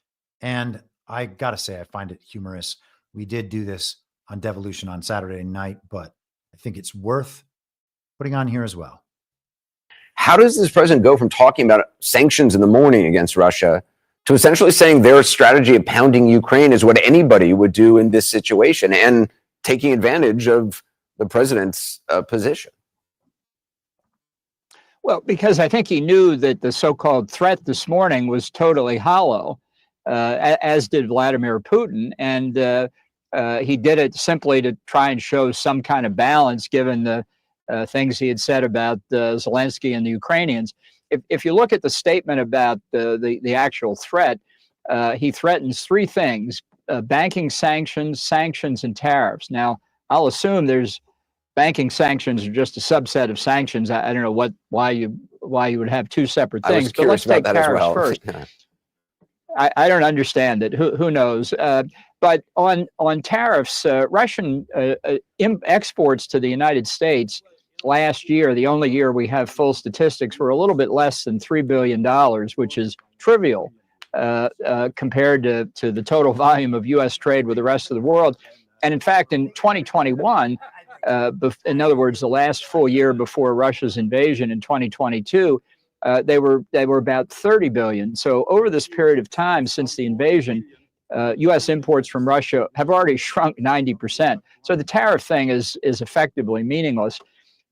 S8: And I got to say, I find it humorous. We did do this on Devolution on Saturday night, but I think it's worth putting on here as well.
S20: How does this president go from talking about sanctions in the morning against Russia to essentially saying their strategy of pounding Ukraine is what anybody would do in this situation and taking advantage of the president's position?
S21: Well, because I think he knew that the so-called threat this morning was totally hollow, as did Vladimir Putin. And he did it simply to try and show some kind of balance given the things he had said about Zelensky and the Ukrainians. If you look at the statement about the actual threat, he threatens three things: banking sanctions, sanctions, and tariffs. Now, I'll assume there's banking sanctions are just a subset of sanctions. I don't know why you would have two separate things. But let's take tariffs first. I don't understand it. Who knows? But on tariffs, Russian exports to the United States last year, the only year we have full statistics, were a little bit less than $3 billion, which is trivial compared to the total volume of U.S. trade with the rest of the world. And in fact, in 2021, in other words, the last full year before Russia's invasion in 2022, they were about 30 billion. So over this period of time since the invasion, U.S. imports from Russia have already shrunk 90%. So the tariff thing is effectively meaningless.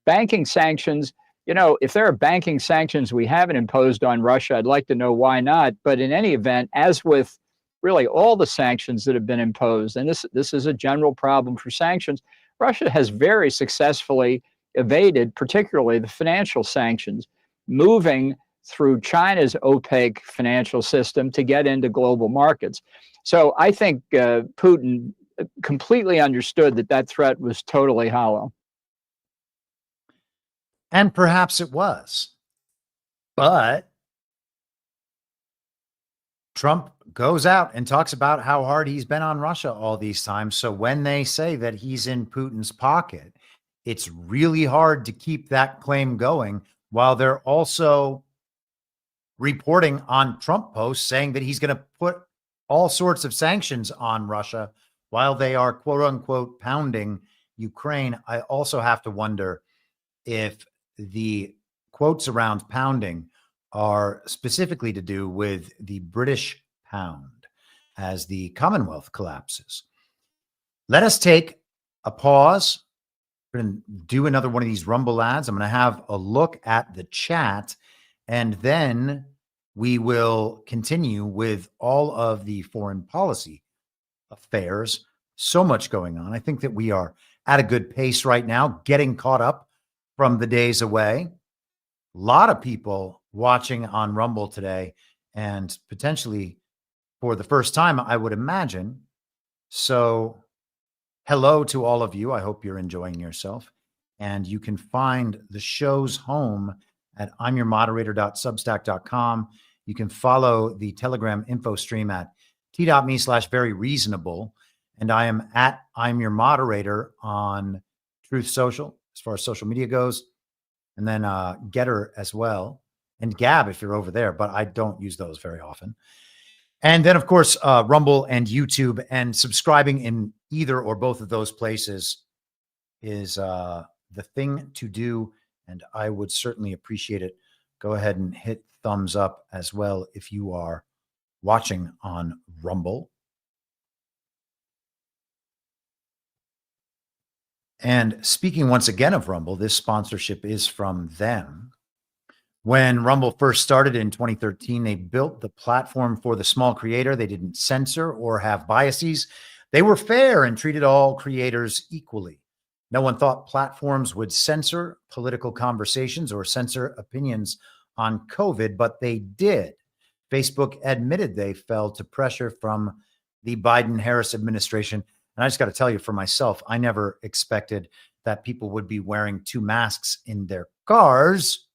S21: Banking sanctions, if there are banking sanctions we haven't imposed on Russia, I'd like to know why not. But in any event, as with really all the sanctions that have been imposed, and this is a general problem for sanctions, Russia has very successfully evaded, particularly the financial sanctions, moving through China's opaque financial system to get into global markets. So I think Putin completely understood that threat was totally hollow.
S8: And perhaps it was. But Trump goes out and talks about how hard he's been on Russia all these times. So when they say that he's in Putin's pocket, it's really hard to keep that claim going while they're also reporting on Trump posts saying that he's going to put all sorts of sanctions on Russia while they are, quote unquote, pounding Ukraine. I also have to wonder if the quotes around pounding are specifically to do with the British pound as the Commonwealth collapses. Let us take a pause. We're going to do another one of these Rumble ads. I'm going to have a look at the chat, and then we will continue with all of the foreign policy affairs. So much going on. I think that we are at a good pace right now, getting caught up from the days away. A lot of people watching on Rumble today, and potentially for the first time, I would imagine. So hello to all of you. I hope you're enjoying yourself. And you can find the show's home at imyourmoderator.substack.com. You can follow the Telegram info stream at t.me/very reasonable. And I'm your moderator on Truth Social, as far as social media goes. And then Getter as well. And Gab, if you're over there, but I don't use those very often. And then, of course, Rumble and YouTube, and subscribing in either or both of those places is the thing to do. And I would certainly appreciate it. Go ahead and hit thumbs up as well if you are watching on Rumble. And speaking once again of Rumble, this sponsorship is from them. When Rumble first started in 2013, they built the platform for the small creator. They didn't censor or have biases. They were fair and treated all creators equally. No one thought platforms would censor political conversations or censor opinions on COVID, but they did. Facebook admitted they fell to pressure from the Biden-Harris administration. And I just got to tell you, for myself, I never expected that people would be wearing 2 masks in their cars.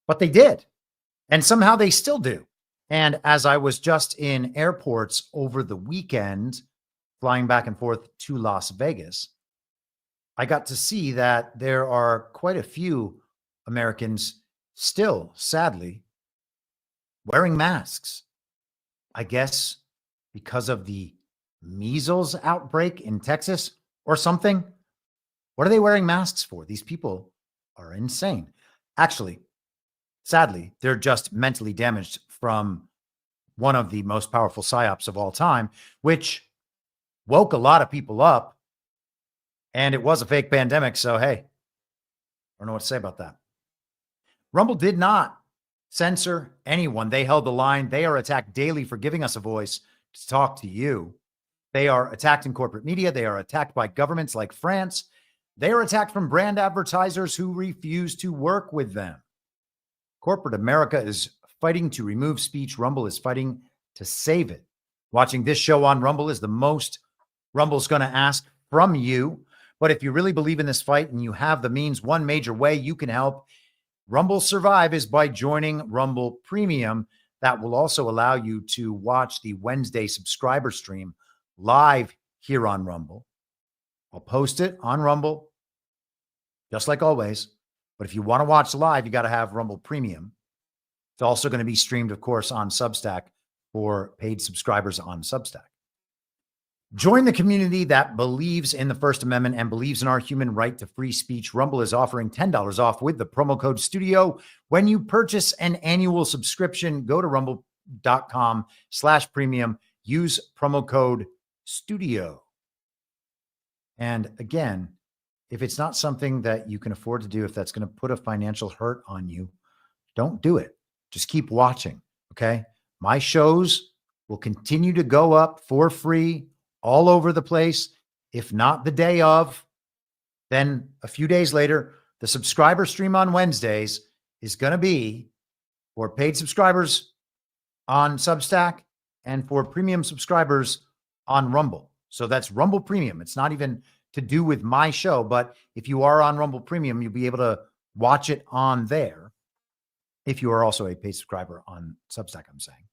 S8: But they did. And somehow they still do. And as I was just in airports over the weekend, flying back and forth to Las Vegas, I got to see that there are quite a few Americans still, sadly, wearing masks. I guess because of the measles outbreak in Texas or something. What are they wearing masks for? These people are insane. Actually, sadly, they're just mentally damaged from one of the most powerful psyops of all time, which woke a lot of people up. And it was a fake pandemic. So, hey, I don't know what to say about that. Rumble did not censor anyone. They held the line. They are attacked daily for giving us a voice to talk to you. They are attacked in corporate media. They are attacked by governments like France. They are attacked from brand advertisers who refuse to work with them. Corporate America is fighting to remove speech. Rumble is fighting to save it. Watching this show on Rumble is the most Rumble's going to ask from you. But if you really believe in this fight and you have the means, one major way you can help Rumble survive is by joining Rumble Premium. That will also allow you to watch the Wednesday subscriber stream live here on Rumble. I'll post it on Rumble, just like always. But if you want to watch live, you got to have Rumble Premium. It's also going to be streamed, of course, on Substack for paid subscribers on Substack. Join the community that believes in the First Amendment and believes in our human right to free speech. Rumble is offering $10 off with the promo code STUDIO. When you purchase an annual subscription, go to rumble.com/premium. Use promo code STUDIO. And again, if it's not something that you can afford to do, if that's going to put a financial hurt on you, don't do it. Just keep watching, okay? My shows will continue to go up for free all over the place. If not the day of, then a few days later, the subscriber stream on Wednesdays is going to be for paid subscribers on Substack and for premium subscribers on Rumble. So that's Rumble Premium. It's not even to do with my show, but if you are on Rumble Premium, you'll be able to watch it on there. If you are also a paid subscriber on Substack, I'm saying.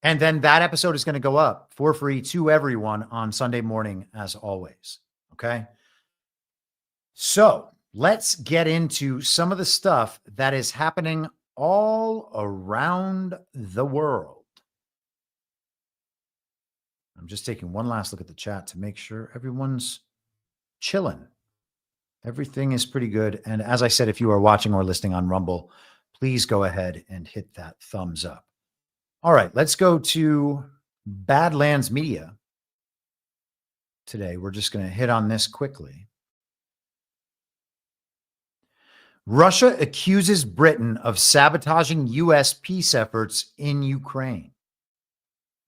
S8: And then that episode is going to go up for free to everyone on Sunday morning, as always. Okay. So let's get into some of the stuff that is happening all around the world. I'm just taking one last look at the chat to make sure everyone's chilling. Everything is pretty good. And as I said, if you are watching or listening on Rumble, please go ahead and hit that thumbs up. All right, let's go to Badlands Media today. We're just going to hit on this quickly. Russia accuses Britain of sabotaging U.S. peace efforts in Ukraine.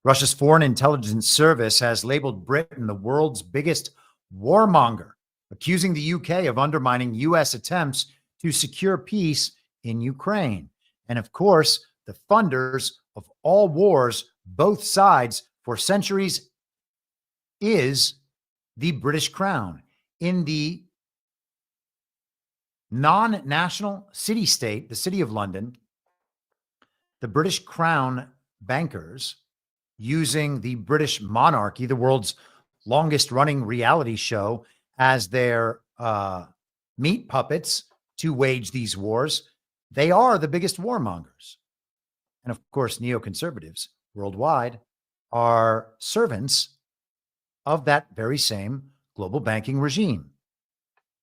S8: Russia's Foreign Intelligence Service has labeled Britain the world's biggest warmonger, accusing the UK of undermining U.S. attempts to secure peace in Ukraine. And of course, the funders of all wars, both sides, for centuries, is the British Crown. In the non-national city-state, the City of London, the British Crown bankers using the British monarchy, the world's longest running reality show, as their meat puppets to wage these wars. They are the biggest warmongers. And of course, neoconservatives worldwide are servants of that very same global banking regime.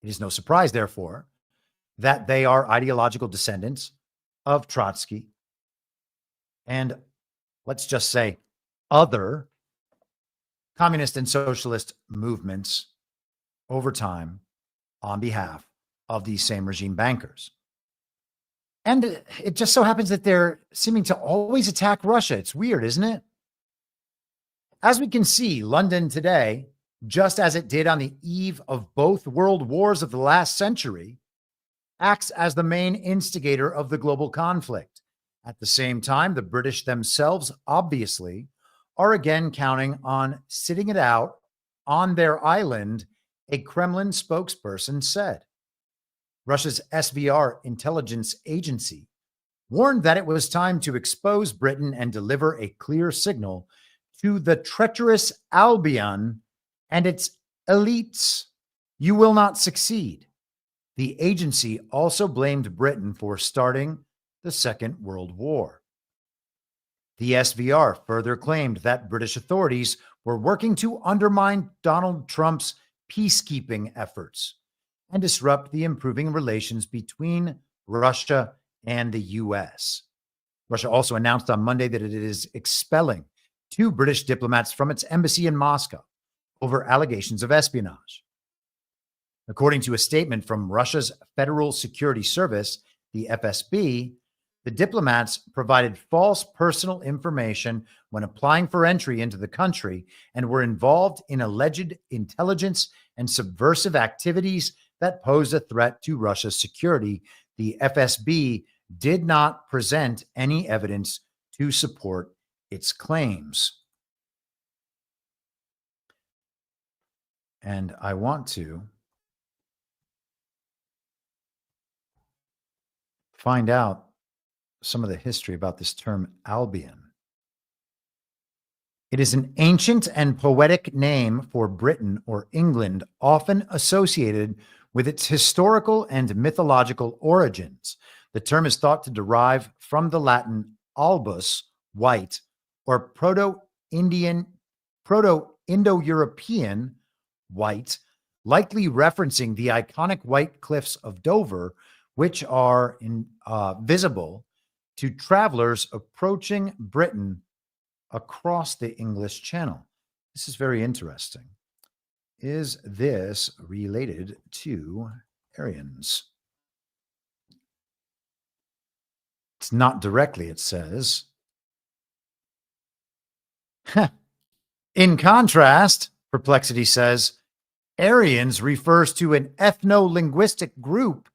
S8: It is no surprise, therefore, that they are ideological descendants of Trotsky and, let's just say, other communist and socialist movements over time on behalf of these same regime bankers. And it just so happens that they're seeming to always attack Russia. It's weird, isn't it? As we can see, London today, just as it did on the eve of both world wars of the last century, acts as the main instigator of the global conflict. At the same time, the British themselves, obviously, are again counting on sitting it out on their island, a Kremlin spokesperson said. Russia's SVR intelligence agency warned that it was time to expose Britain and deliver a clear signal to the treacherous Albion and its elites. You will not succeed. The agency also blamed Britain for starting the Second World War. The SVR further claimed that British authorities were working to undermine Donald Trump's peacekeeping efforts and disrupt the improving relations between Russia and the U.S. Russia also announced on Monday that it is expelling 2 British diplomats from its embassy in Moscow over allegations of espionage. According to a statement from Russia's Federal Security Service, the FSB, the diplomats provided false personal information when applying for entry into the country and were involved in alleged intelligence and subversive activities that pose a threat to Russia's security. The FSB did not present any evidence to support its claims. And I want to find out some of the history about this term Albion. It is an ancient and poetic name for Britain or England, often associated with its historical and mythological origins. The term is thought to derive from the Latin albus, white, or Proto-Indo-European white, likely referencing the iconic white cliffs of Dover, which are visible to travelers approaching Britain across the English Channel. This is very interesting. Is this related to Aryans? It's not directly, it says. In contrast, Perplexity says, Aryans refers to an ethno-linguistic group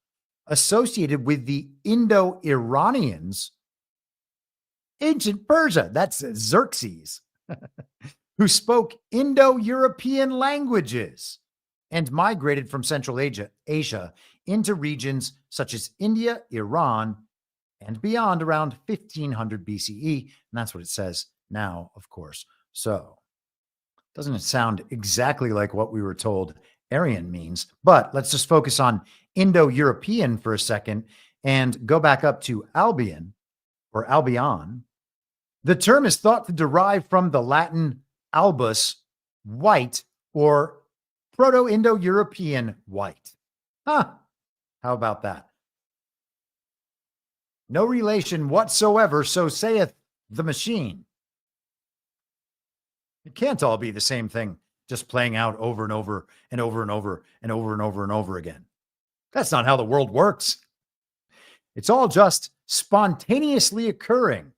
S8: associated with the Indo-Iranians, ancient Persia, that's Xerxes, who spoke Indo-European languages and migrated from Central Asia into regions such as India, Iran, and beyond around 1500 BCE. And that's what it says now, of course. So doesn't it sound exactly like what we were told Aryan means? But let's just focus on Indo-European for a second and go back up to Albion or Albion. The term is thought to derive from the Latin albus, white, or Proto-Indo-European white. Huh. How about that? No relation whatsoever, so saith the machine. It can't all be the same thing, just playing out over and over and over and over and over and over and over again. That's not how the world works. It's all just spontaneously occurring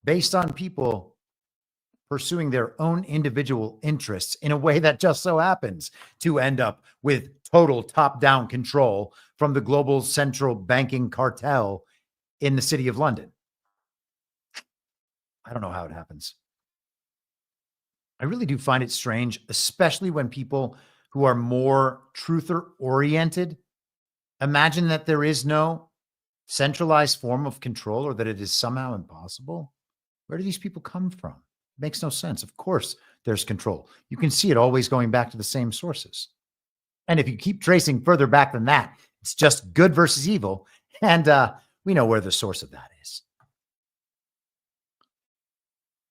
S8: based on people pursuing their own individual interests in a way that just so happens to end up with total top-down control from the global central banking cartel in the city of London. I don't know how it happens. I really do find it strange, especially when people who are more truther-oriented imagine that there is no centralized form of control or that it is somehow impossible. Where do these people come from? Makes no sense. Of course, there's control. You can see it always going back to the same sources. And if you keep tracing further back than that, it's just good versus evil. And we know where the source of that is.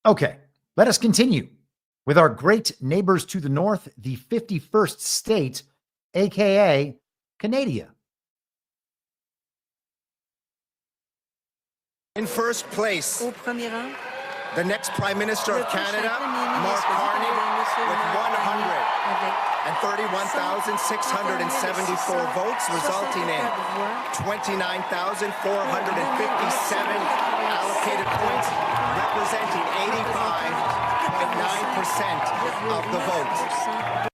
S8: Okay, let us continue with our great neighbors to the north, the 51st state, aka Canada.
S3: In first place, the next Prime Minister of Canada, Mark Carney, with 131,674 votes, resulting in 29,457 allocated points, representing 85.9% of the vote.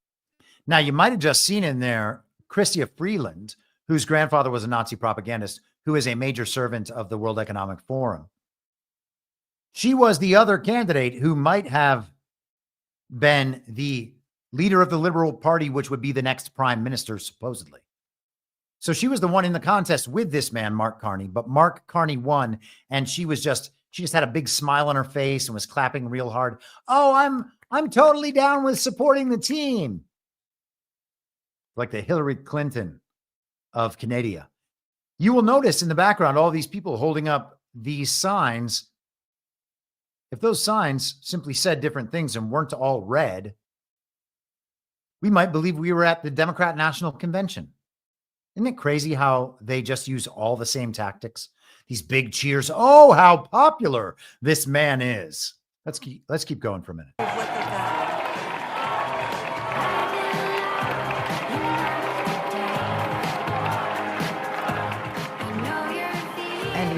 S8: Now, you might have just seen in there Chrystia Freeland, whose grandfather was a Nazi propagandist, who is a major servant of the World Economic Forum. She was the other candidate who might have been the leader of the Liberal Party, which would be the next prime minister, supposedly. So she was the one in the contest with this man, Mark Carney, but Mark Carney won, and she just had a big smile on her face and was clapping real hard. Oh, I'm totally down with supporting the team. Like the Hillary Clinton of Canada. You will notice in the background all these people holding up these signs. If those signs simply said different things and weren't all red, we might believe we were at the Democrat National Convention. Isn't it crazy how they just use all the same tactics? These big cheers. Oh, how popular this man is. Let's keep going for a minute.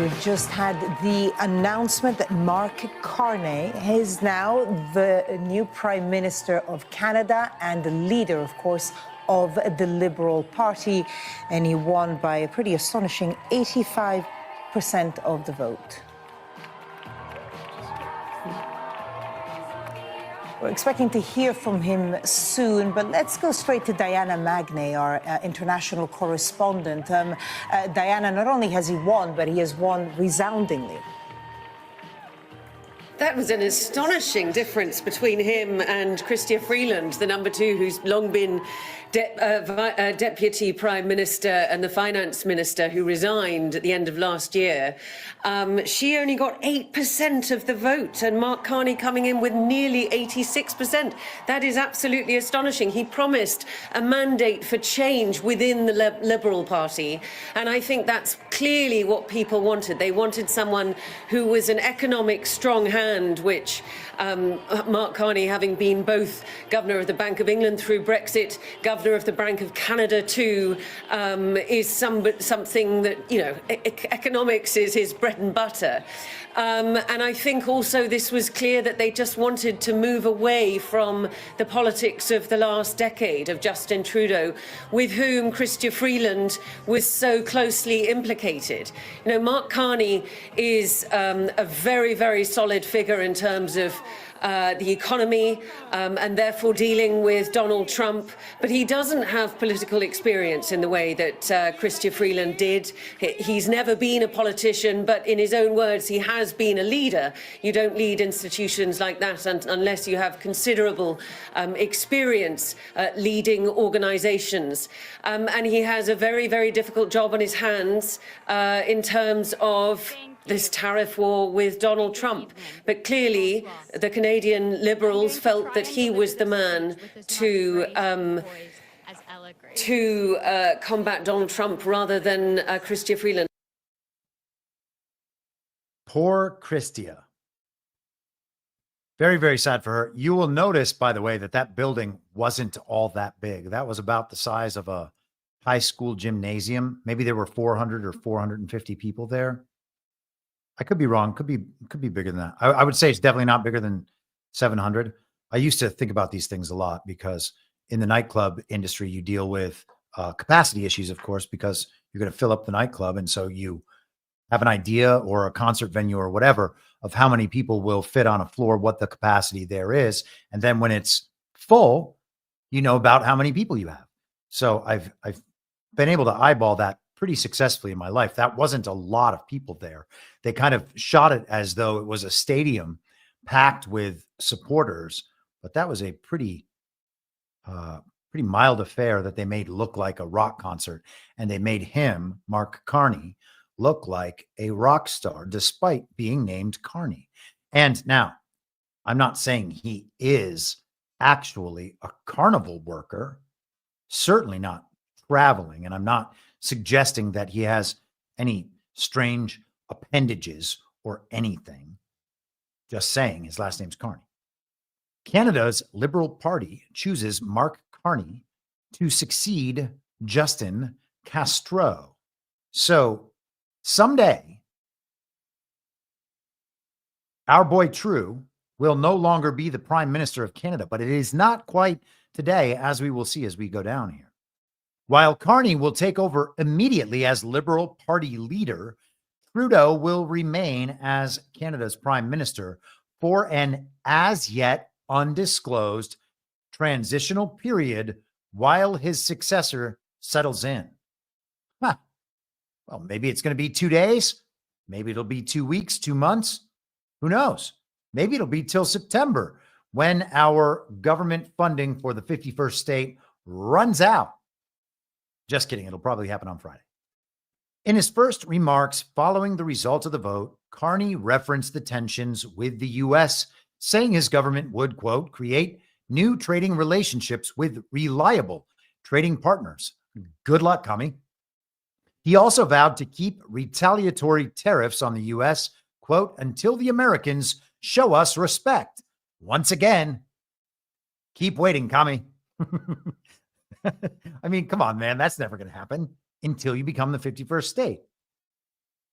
S22: We've just had the announcement that Mark Carney is now the new Prime Minister of Canada and the leader, of course, of the Liberal Party. And he won by a pretty astonishing 85% of the vote. We're expecting to hear from him soon, but let's go straight to Diana Magnay, our international correspondent. Diana, not only has he won, but he has won resoundingly.
S23: That was an astonishing difference between him and Chrystia Freeland, the number two, who's long been Deputy Prime Minister and the Finance Minister, who resigned at the end of last year. She only got 8% of the vote, and Mark Carney coming in with nearly 86%. That is absolutely astonishing. He promised a mandate for change within the Liberal Party, and I think that's clearly what people wanted. They wanted someone who was an economic strong hand, which Mark Carney, having been both Governor of the Bank of England through Brexit, Governor of the Bank of Canada too, is something that, you know, economics is his bread and butter. And I think also this was clear that they just wanted to move away from the politics of the last decade of Justin Trudeau, with whom Chrystia Freeland was so closely implicated. You know, Mark Carney is a very, very solid figure in terms of the economy and therefore dealing with Donald Trump, but he doesn't have political experience in the way that Chrystia Freeland did. He's never been a politician, but in his own words, he has been a leader. You don't lead institutions like that unless you have considerable experience leading organizations. And he has a very, very difficult job on his hands in terms of this tariff war with Donald Trump. But clearly, the Canadian Liberals felt that he was the man to combat Donald Trump rather than Chrystia Freeland.
S8: Poor Chrystia. Very, very sad for her. You will notice, by the way, that building wasn't all that big. That was about the size of a high school gymnasium. Maybe there were 400 or 450 people there. I could be wrong. Could be bigger than that. I would say it's definitely not bigger than 700. I used to think about these things a lot because in the nightclub industry, you deal with capacity issues, of course, because you're going to fill up the nightclub. And so you have an idea, or a concert venue or whatever, of how many people will fit on a floor, what the capacity there is. And then when it's full, you know about how many people you have. So I've been able to eyeball that pretty successfully in my life. That wasn't a lot of people there. They kind of shot it as though it was a stadium packed with supporters, but that was a pretty mild affair that they made look like a rock concert. And they made him, Mark Carney, look like a rock star despite being named Carney. And now, I'm not saying he is actually a carnival worker, certainly not traveling. And I'm not suggesting that he has any strange appendages or anything. Just saying his last name's Carney. Canada's Liberal Party chooses Mark Carney to succeed Justin Castro. So someday, our boy Trudeau will no longer be the Prime Minister of Canada, but it is not quite today, as we will see as we go down here. While Carney will take over immediately as Liberal Party leader, Trudeau will remain as Canada's Prime Minister for an as yet undisclosed transitional period while his successor settles in. Huh. Well, maybe it's going to be 2 days. Maybe it'll be 2 weeks, 2 months. Who knows? Maybe it'll be till September when our government funding for the 51st state runs out. Just kidding. It'll probably happen on Friday. In his first remarks following the result of the vote, Carney referenced the tensions with the U.S., saying his government would, quote, create new trading relationships with reliable trading partners. Good luck, Carney. He also vowed to keep retaliatory tariffs on the U.S., quote, until the Americans show us respect. Once again, keep waiting, Carney. I mean, come on, man. That's never going to happen until you become the 51st state.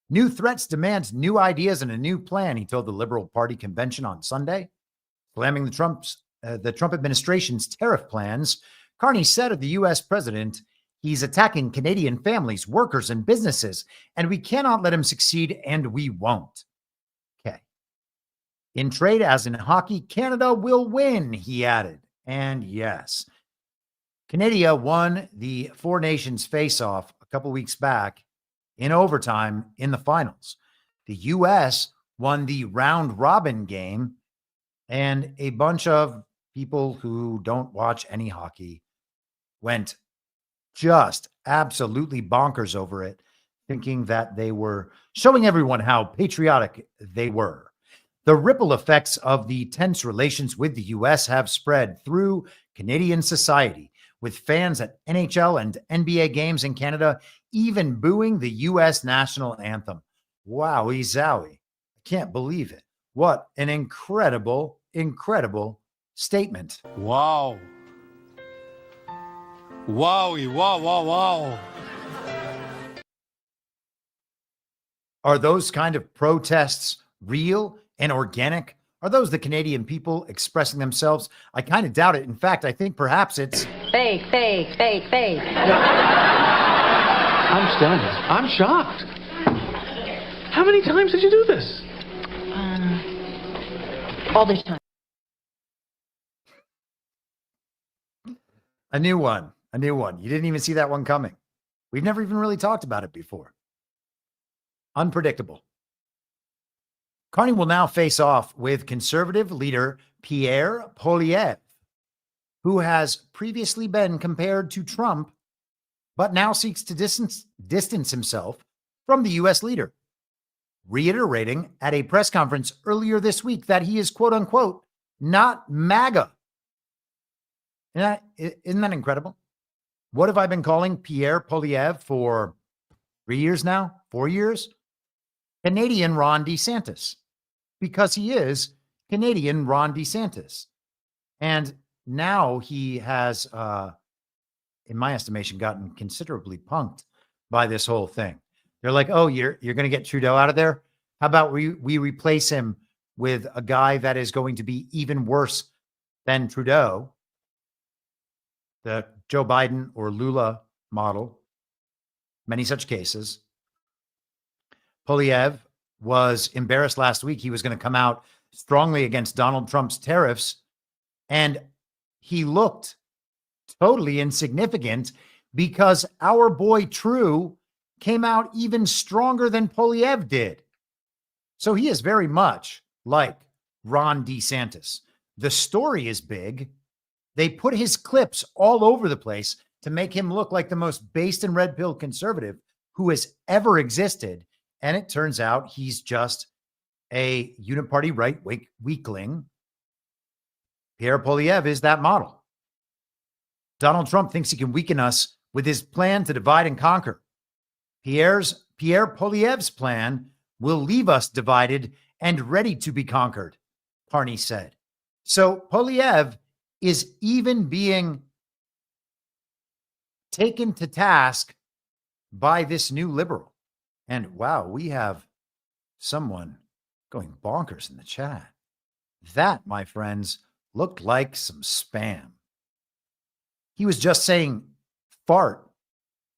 S8: New threats demand new ideas and a new plan, he told the Liberal Party convention on Sunday. Slamming the Trump administration's tariff plans, Carney said of the U.S. president, he's attacking Canadian families, workers, and businesses, and we cannot let him succeed, and we won't. Okay. In trade, as in hockey, Canada will win, he added. And yes, Canada won the Four Nations face-off a couple weeks back in overtime in the finals. The U.S. won the round-robin game, and a bunch of people who don't watch any hockey went just absolutely bonkers over it, thinking that they were showing everyone how patriotic they were. The ripple effects of the tense relations with the U.S. have spread through Canadian society, with fans at NHL and NBA games in Canada even booing the U.S. national anthem. Wowie zowie. I can't believe it. What an incredible, incredible statement.
S1: Wow. Wowie, wow, wow, wow.
S8: Are those kind of protests real and organic? Are those the Canadian people expressing themselves? I kind of doubt it. In fact, I think perhaps it's
S12: fake.
S1: I'm stunned. I'm shocked. How many times did you do this?
S12: All the time.
S8: a new one. You didn't even see that one coming. We've never even really talked about it before. Unpredictable. Carney will now face off with conservative leader Pierre Poilievre, who has previously been compared to Trump, but now seeks to distance himself from the U.S. leader, reiterating at a press conference earlier this week that he is, quote unquote, not MAGA. Isn't that incredible? What have I been calling Pierre Poilievre for 3 years now? 4 years? Canadian Ron DeSantis, because he is Canadian Ron DeSantis. And now he has, in my estimation, gotten considerably punked by this whole thing. They're like, oh, you're going to get Trudeau out of there? How about we replace him with a guy that is going to be even worse than Trudeau, the Joe Biden or Lula model, many such cases. Poilievre was embarrassed last week. He was going to come out strongly against Donald Trump's tariffs, and he looked totally insignificant because our boy True came out even stronger than Poilievre did. So he is very much like Ron DeSantis. The story is big. They put his clips all over the place to make him look like the most based and red pill conservative who has ever existed. And it turns out he's just a uniparty right weakling. Pierre Poilievre is that model. Donald Trump thinks he can weaken us with his plan to divide and conquer. Pierre Poilievre's plan will leave us divided and ready to be conquered, Carney said. So Poilievre is even being taken to task by this new liberal. And wow, we have someone going bonkers in the chat. That, my friends, looked like some spam. He was just saying fart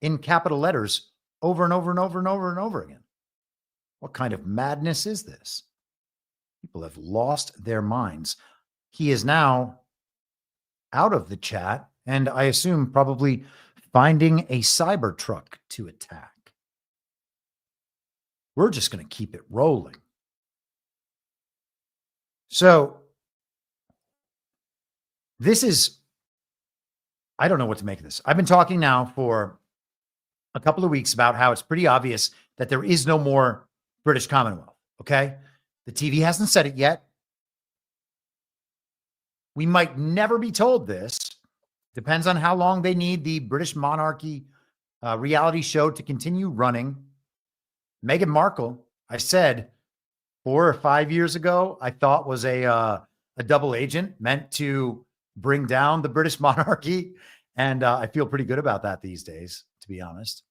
S8: in capital letters over and over and over and over and over again. What kind of madness is this? People have lost their minds. He is now out of the chat, and I assume probably finding a cyber truck to attack. We're just going to keep it rolling. So this is, I don't know what to make of this. I've been talking now for a couple of weeks about how it's pretty obvious that there is no more British Commonwealth, okay? The TV hasn't said it yet. We might never be told this. Depends on how long they need the British monarchy reality show to continue running. Meghan Markle, I said 4 or 5 years ago, I thought was a double agent meant to bring down the British monarchy. And I feel pretty good about that these days, to be honest.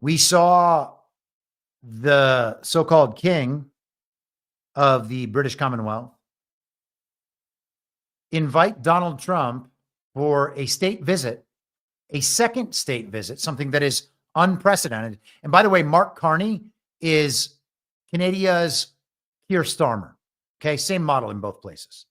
S8: We saw the so-called king of the British Commonwealth invite Donald Trump for a state visit, a second state visit, something that is unprecedented. And by the way, Mark Carney is Canada's Keir Starmer. Okay, same model in both places.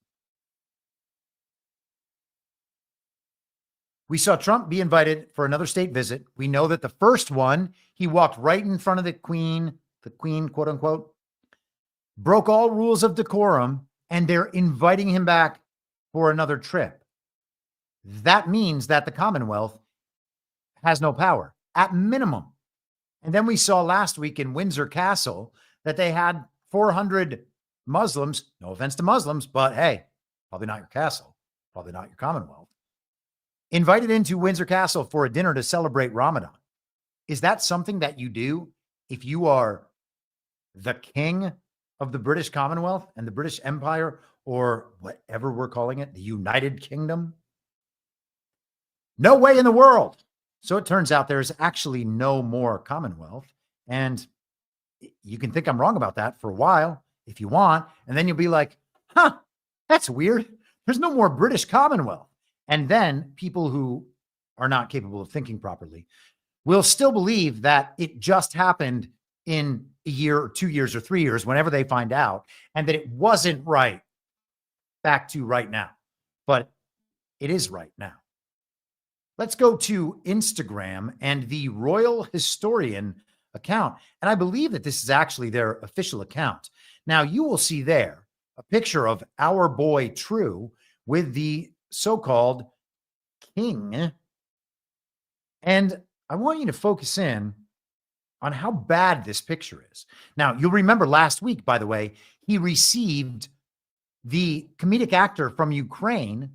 S8: We saw Trump be invited for another state visit. We know that the first one, he walked right in front of the Queen, quote unquote, broke all rules of decorum, and they're inviting him back for another trip. That means that the Commonwealth has no power, at minimum. And then we saw last week in Windsor Castle that they had 400 Muslims, no offense to Muslims, but hey, probably not your castle, probably not your Commonwealth, invited into Windsor Castle for a dinner to celebrate Ramadan. Is that something that you do if you are the king of the British Commonwealth and the British Empire, or whatever we're calling it, the United Kingdom? No way in the world. So it turns out there's actually no more Commonwealth. And you can think I'm wrong about that for a while if you want. And then you'll be like, huh, that's weird. There's no more British Commonwealth. And then people who are not capable of thinking properly will still believe that it just happened in a year or 2 years or 3 years, whenever they find out, and that it wasn't right back to right now. But it is right now. Let's go to Instagram and the Royal Historian account. And I believe that this is actually their official account. Now, you will see there a picture of our boy True with the so-called king. And I want you to focus in on how bad this picture is. Now, you'll remember last week, by the way, he received the comedic actor from Ukraine,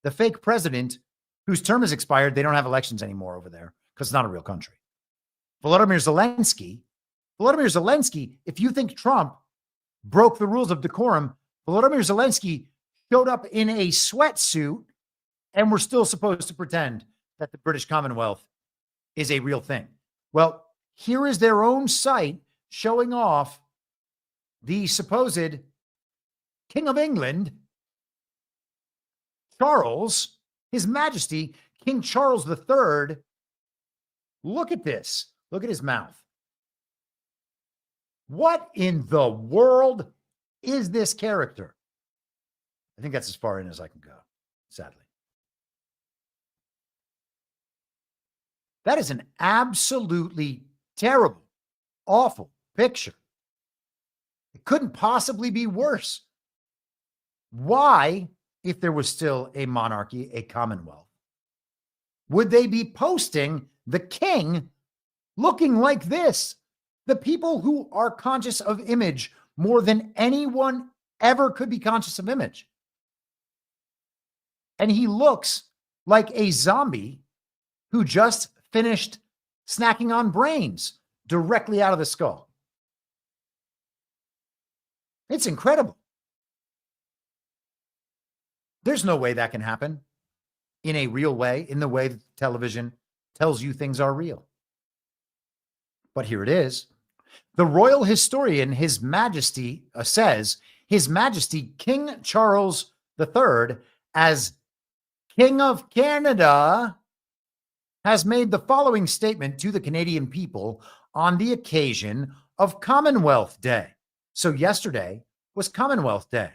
S8: the fake president whose term has expired. They don't have elections anymore over there because it's not a real country. Volodymyr Zelensky, if you think Trump broke the rules of decorum, Volodymyr Zelensky showed up in a sweatsuit, and we're still supposed to pretend that the British Commonwealth is a real thing. Well, here is their own site showing off the supposed King of England, Charles, His Majesty, King Charles III. Look at this. Look at his mouth. What in the world is this character? I think that's as far in as I can go, sadly. That is an absolutely terrible, awful picture. It couldn't possibly be worse. Why, if there was still a monarchy, a commonwealth, would they be posting the king looking like this? The people who are conscious of image more than anyone ever could be conscious of image. And he looks like a zombie who just finished snacking on brains directly out of the skull. It's incredible. There's no way that can happen in a real way, in the way that television tells you things are real. But here it is. The royal historian, His Majesty, says His Majesty King Charles III, as King of Canada, has made the following statement to the Canadian people on the occasion of Commonwealth Day. So yesterday was Commonwealth Day.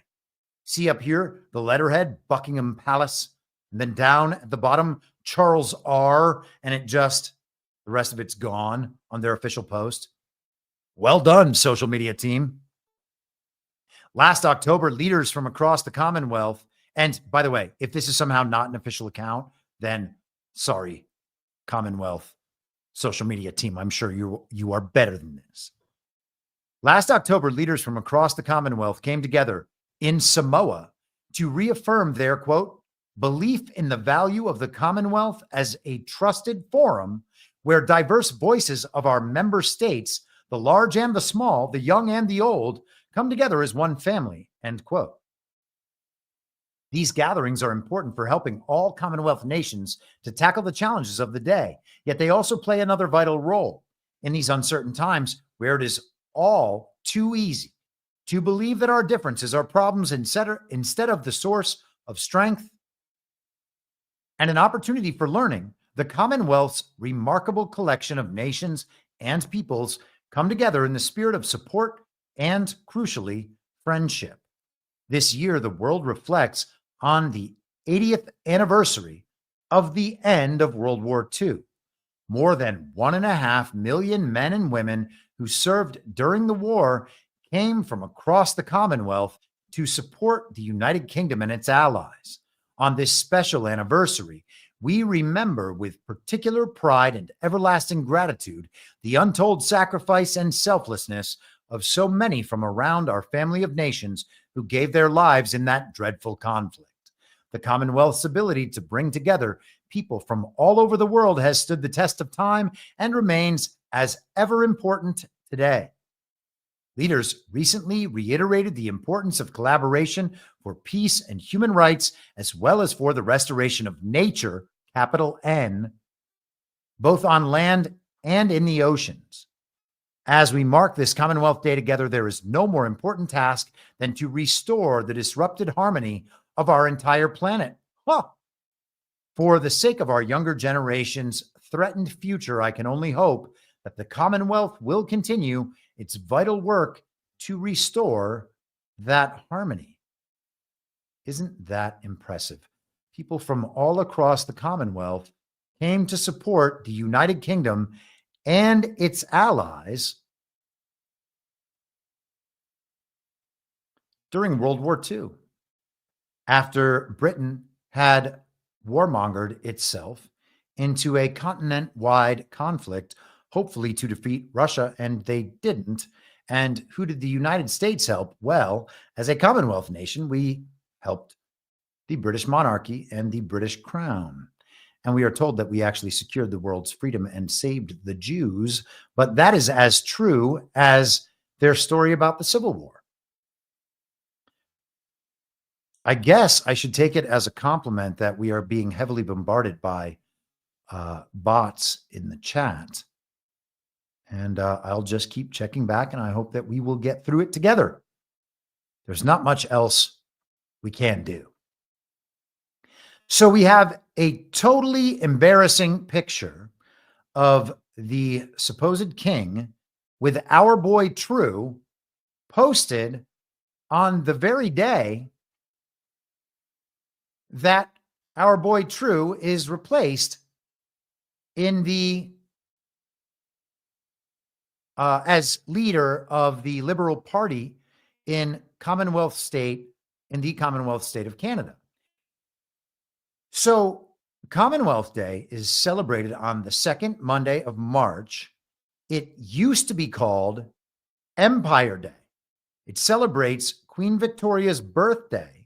S8: See up here, the letterhead, Buckingham Palace, and then down at the bottom, Charles R, and the rest of it's gone on their official post. Well done, social media team. Last October, leaders from across the Commonwealth, and by the way, if this is somehow not an official account, then sorry, Commonwealth social media team. I'm sure you are better than this. Last October, leaders from across the Commonwealth came together in Samoa to reaffirm their, quote, belief in the value of the Commonwealth as a trusted forum where diverse voices of our member states, the large and the small, the young and the old, come together as one family, end quote. These gatherings are important for helping all Commonwealth nations to tackle the challenges of the day, yet they also play another vital role in these uncertain times where it is all too easy to believe that our differences are problems instead of the source of strength and an opportunity for learning. The Commonwealth's remarkable collection of nations and peoples come together in the spirit of support and, crucially, friendship. This year, the world reflects on the 80th anniversary of the end of World War II. More than 1.5 million men and women who served during the war came from across the Commonwealth to support the United Kingdom and its allies. On this special anniversary, we remember with particular pride and everlasting gratitude the untold sacrifice and selflessness of so many from around our family of nations who gave their lives in that dreadful conflict. The Commonwealth's ability to bring together people from all over the world has stood the test of time and remains as ever important today. Leaders recently reiterated the importance of collaboration for peace and human rights, as well as for the restoration of nature, capital N, both on land and in the oceans. As we mark this Commonwealth Day together, there is no more important task than to restore the disrupted harmony of our entire planet. For the sake of our younger generation's threatened future, I can only hope that the Commonwealth will continue its vital work to restore that harmony. Isn't that impressive? People from all across the Commonwealth came to support the United Kingdom and its allies during World War II, after Britain had warmongered itself into a continent-wide conflict, hopefully to defeat Russia, and they didn't. And who did the United States help? Well, as a Commonwealth nation, we helped the British monarchy and the British crown. And we are told that we actually secured the world's freedom and saved the Jews, but that is as true as their story about the Civil War. I guess I should take it as a compliment that we are being heavily bombarded by bots in the chat. And I'll just keep checking back, and I hope that we will get through it together. There's not much else we can do. So we have a totally embarrassing picture of the supposed king with our boy True posted on the very day that our boy True is replaced in the as leader of the Liberal Party in the Commonwealth State of Canada. So Commonwealth Day is celebrated on the second Monday of March. It used to be called Empire Day. It celebrates Queen Victoria's birthday,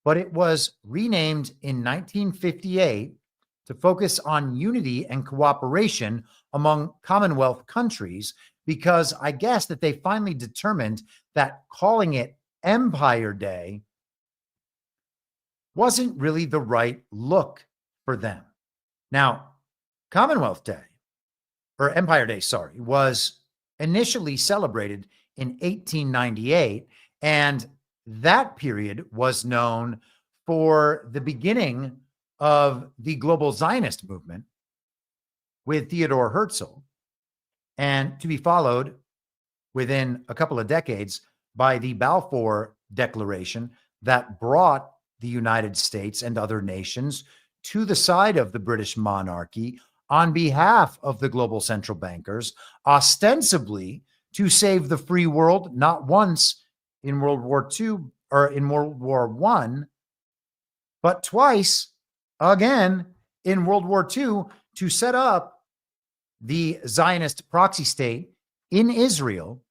S8: but it was renamed in 1958 to focus on unity and cooperation among Commonwealth countries, because I guess that they finally determined that calling it Empire Day wasn't really the right look for them. Now, Commonwealth Day, or Empire Day, sorry, was initially celebrated in 1898, and that period was known for the beginning of the global Zionist movement with Theodore Herzl, and to be followed within a couple of decades by the Balfour Declaration that brought the United States and other nations to the side of the British monarchy on behalf of the global central bankers, ostensibly to save the free world, not once in World War II or in World War I, but twice again in World War II to set up the Zionist proxy state in Israel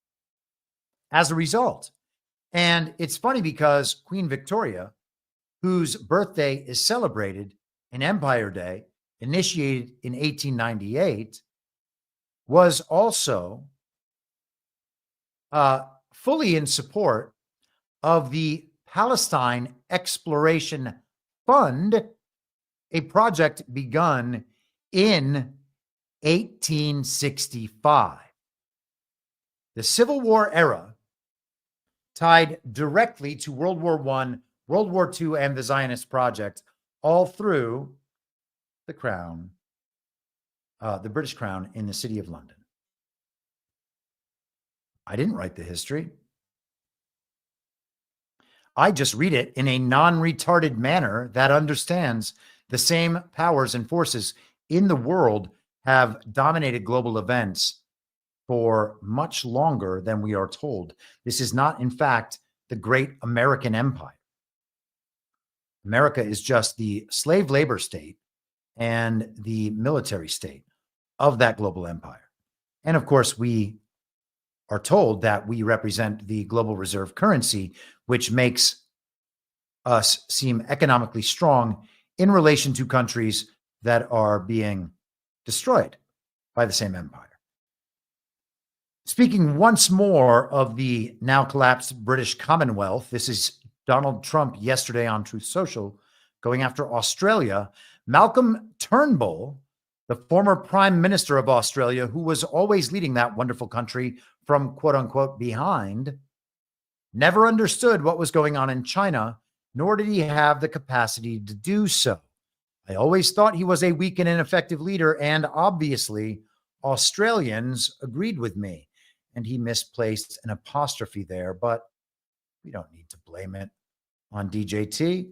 S8: as a result. And it's funny because Queen Victoria, whose birthday is celebrated in Empire Day, initiated in 1898, was also fully in support of the Palestine Exploration Fund, a project begun in 1865. The Civil War era, tied directly to World War I, World War II, and the Zionist project, all through the crown, the British crown in the city of London. I didn't write the history. I just read it in a non-retarded manner that understands the same powers and forces in the world have dominated global events for much longer than we are told. This is not, in fact, the great American empire. America is just the slave labor state and the military state of that global empire. And of course, we are told that we represent the global reserve currency, which makes us seem economically strong in relation to countries that are being destroyed by the same empire. Speaking once more of the now collapsed British Commonwealth, this is Donald Trump yesterday on Truth Social going after Australia. Malcolm Turnbull, the former Prime Minister of Australia, who was always leading that wonderful country from quote unquote behind, never understood what was going on in China, nor did he have the capacity to do so. I always thought he was a weak and ineffective leader, and obviously Australians agreed with me. And he misplaced an apostrophe there, but we don't need to blame it on DJT,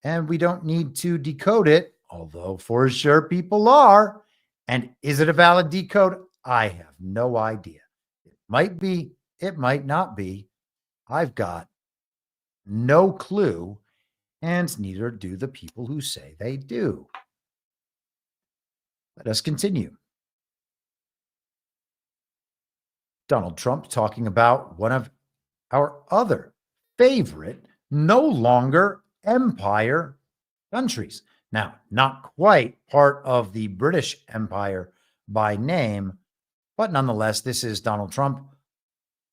S8: and we don't need to decode it, although for sure people are. And is it a valid decode? I have no idea. It might be, it might not be. I've got no clue, and neither do the people who say they do. Let us continue. Donald Trump talking about one of our other favorite, no longer empire countries. Now, not quite part of the British Empire by name, but nonetheless, this is Donald Trump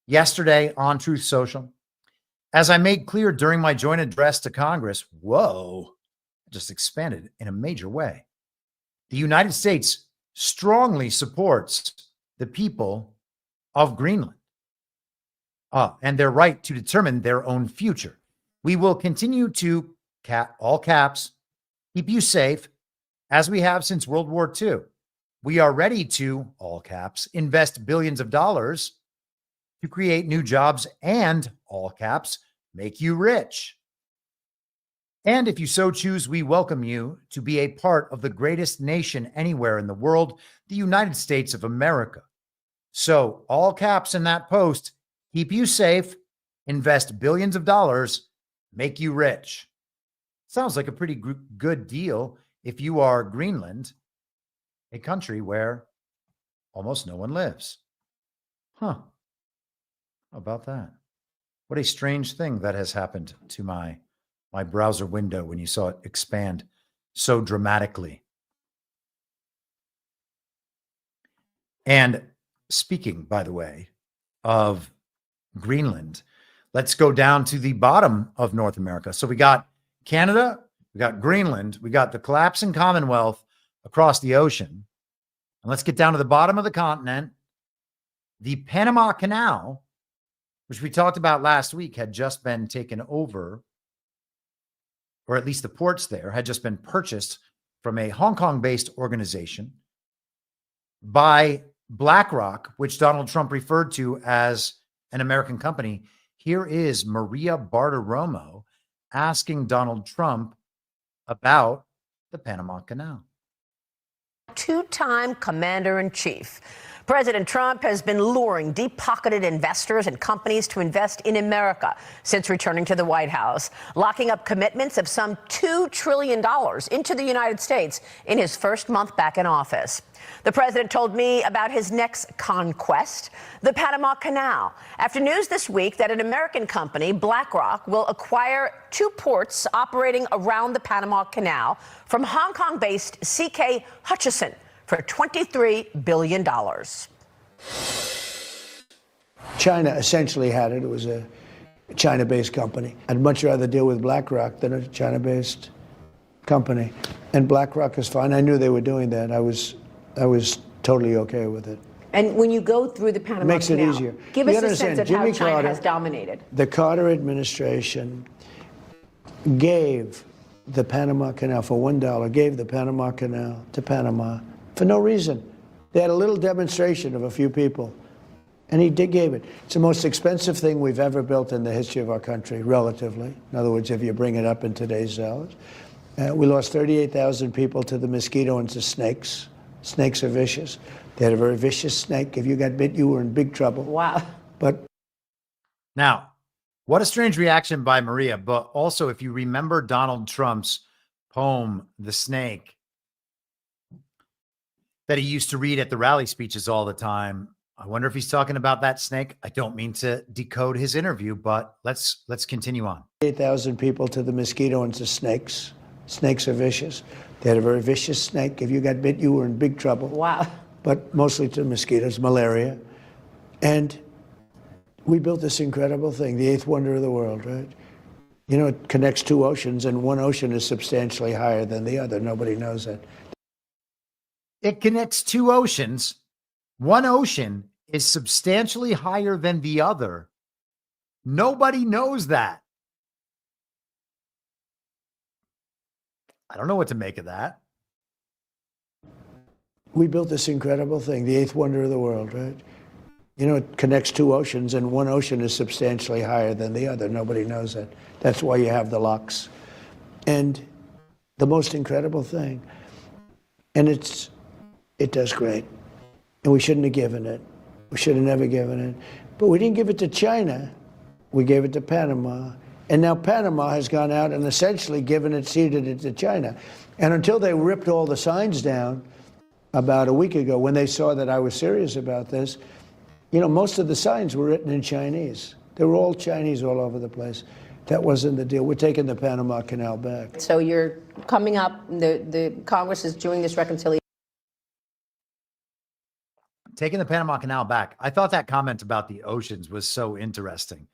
S8: yesterday on Truth Social. As I made clear during my joint address to Congress, whoa, just expanded in a major way. The United States strongly supports the people of Greenland and their right to determine their own future. We will continue to, all caps, keep you safe as we have since World War II. We are ready to, all caps, invest billions of dollars to create new jobs and, all caps, make you rich. And if you so choose, we welcome you to be a part of the greatest nation anywhere in the world, the United States of America. So, all caps in that post, keep you safe, invest billions of dollars, make you rich. Sounds like a pretty good deal if you are Greenland, a country where almost no one lives. Huh. How about that? What a strange thing that has happened to my browser window when you saw it expand so dramatically. And speaking, by the way, of Greenland, let's go down to the bottom of North America. So we got Canada, we got Greenland, we got the collapsing Commonwealth across the ocean. And let's get down to the bottom of the continent. The Panama Canal, which we talked about last week, had just been taken over, or at least the ports there had just been purchased from a Hong Kong-based organization by BlackRock, which Donald Trump referred to as an American company. Here is Maria Bartiromo asking Donald Trump about the Panama Canal.
S4: Two-time commander-in-chief. President Trump has been luring deep-pocketed investors and companies to invest in America since returning to the White House, locking up commitments of some $2 trillion into the United States in his first month back in office. The president told me about his next conquest, the Panama Canal, after news this week that an American company, BlackRock, will acquire 2 ports operating around the Panama Canal from Hong Kong-based CK Hutchison for $23 billion.
S11: China essentially had it. It was a China-based company. I'd much rather deal with BlackRock than a China-based company. And BlackRock is fine. I knew they were doing that. I was totally okay with it.
S4: And when you go through the Panama
S11: Makes it
S4: Canal,
S11: easier.
S4: give
S11: You
S4: us a
S11: understand,
S4: sense of
S11: Jimmy
S4: how China
S11: Carter-
S4: has dominated.
S11: The Carter administration gave the Panama Canal for $1, gave the Panama Canal to Panama for no reason. They had a little demonstration of a few people, and he gave it. It's the most expensive thing we've ever built in the history of our country, relatively. In other words, if you bring it up in today's dollars. We lost 38,000 people to the mosquito and to snakes. Snakes are vicious. They had a very vicious snake. If you got bit, you were in big trouble.
S4: Wow.
S11: But
S8: now, what a strange reaction by Maria. But also, if you remember Donald Trump's poem, The Snake, that he used to read at the rally speeches all the time, I wonder if he's talking about that snake. I don't mean to decode his interview, but let's continue on.
S11: 8,000 people to the mosquito and to snakes. Snakes are vicious. They had a very vicious snake. If you got bit, you were in big trouble.
S4: Wow.
S11: But mostly to mosquitoes, malaria. And we built this incredible thing, the 8th wonder of the world, right? You know, it connects 2 oceans, and one ocean is substantially higher than the other. Nobody knows that.
S8: It connects 2 oceans. One ocean is substantially higher than the other. Nobody knows that. I don't know what to make of that.
S11: We built this incredible thing, the 8th wonder of the world, right? You know, it connects 2 oceans, and one ocean is substantially higher than the other. Nobody knows that. That's why you have the locks. And the most incredible thing, and it does great. And we shouldn't have given it. We should have never given it. But we didn't give it to China. We gave it to Panama. And now Panama has gone out and essentially ceded it to China. And until they ripped all the signs down about a week ago, when they saw that I was serious about this, you know, most of the signs were written in Chinese. They were all Chinese all over the place. That wasn't the deal. We're taking the Panama Canal back.
S4: So you're coming up, the Congress is doing this reconciliation.
S8: Taking the Panama Canal back. I thought that comment about the oceans was so interesting.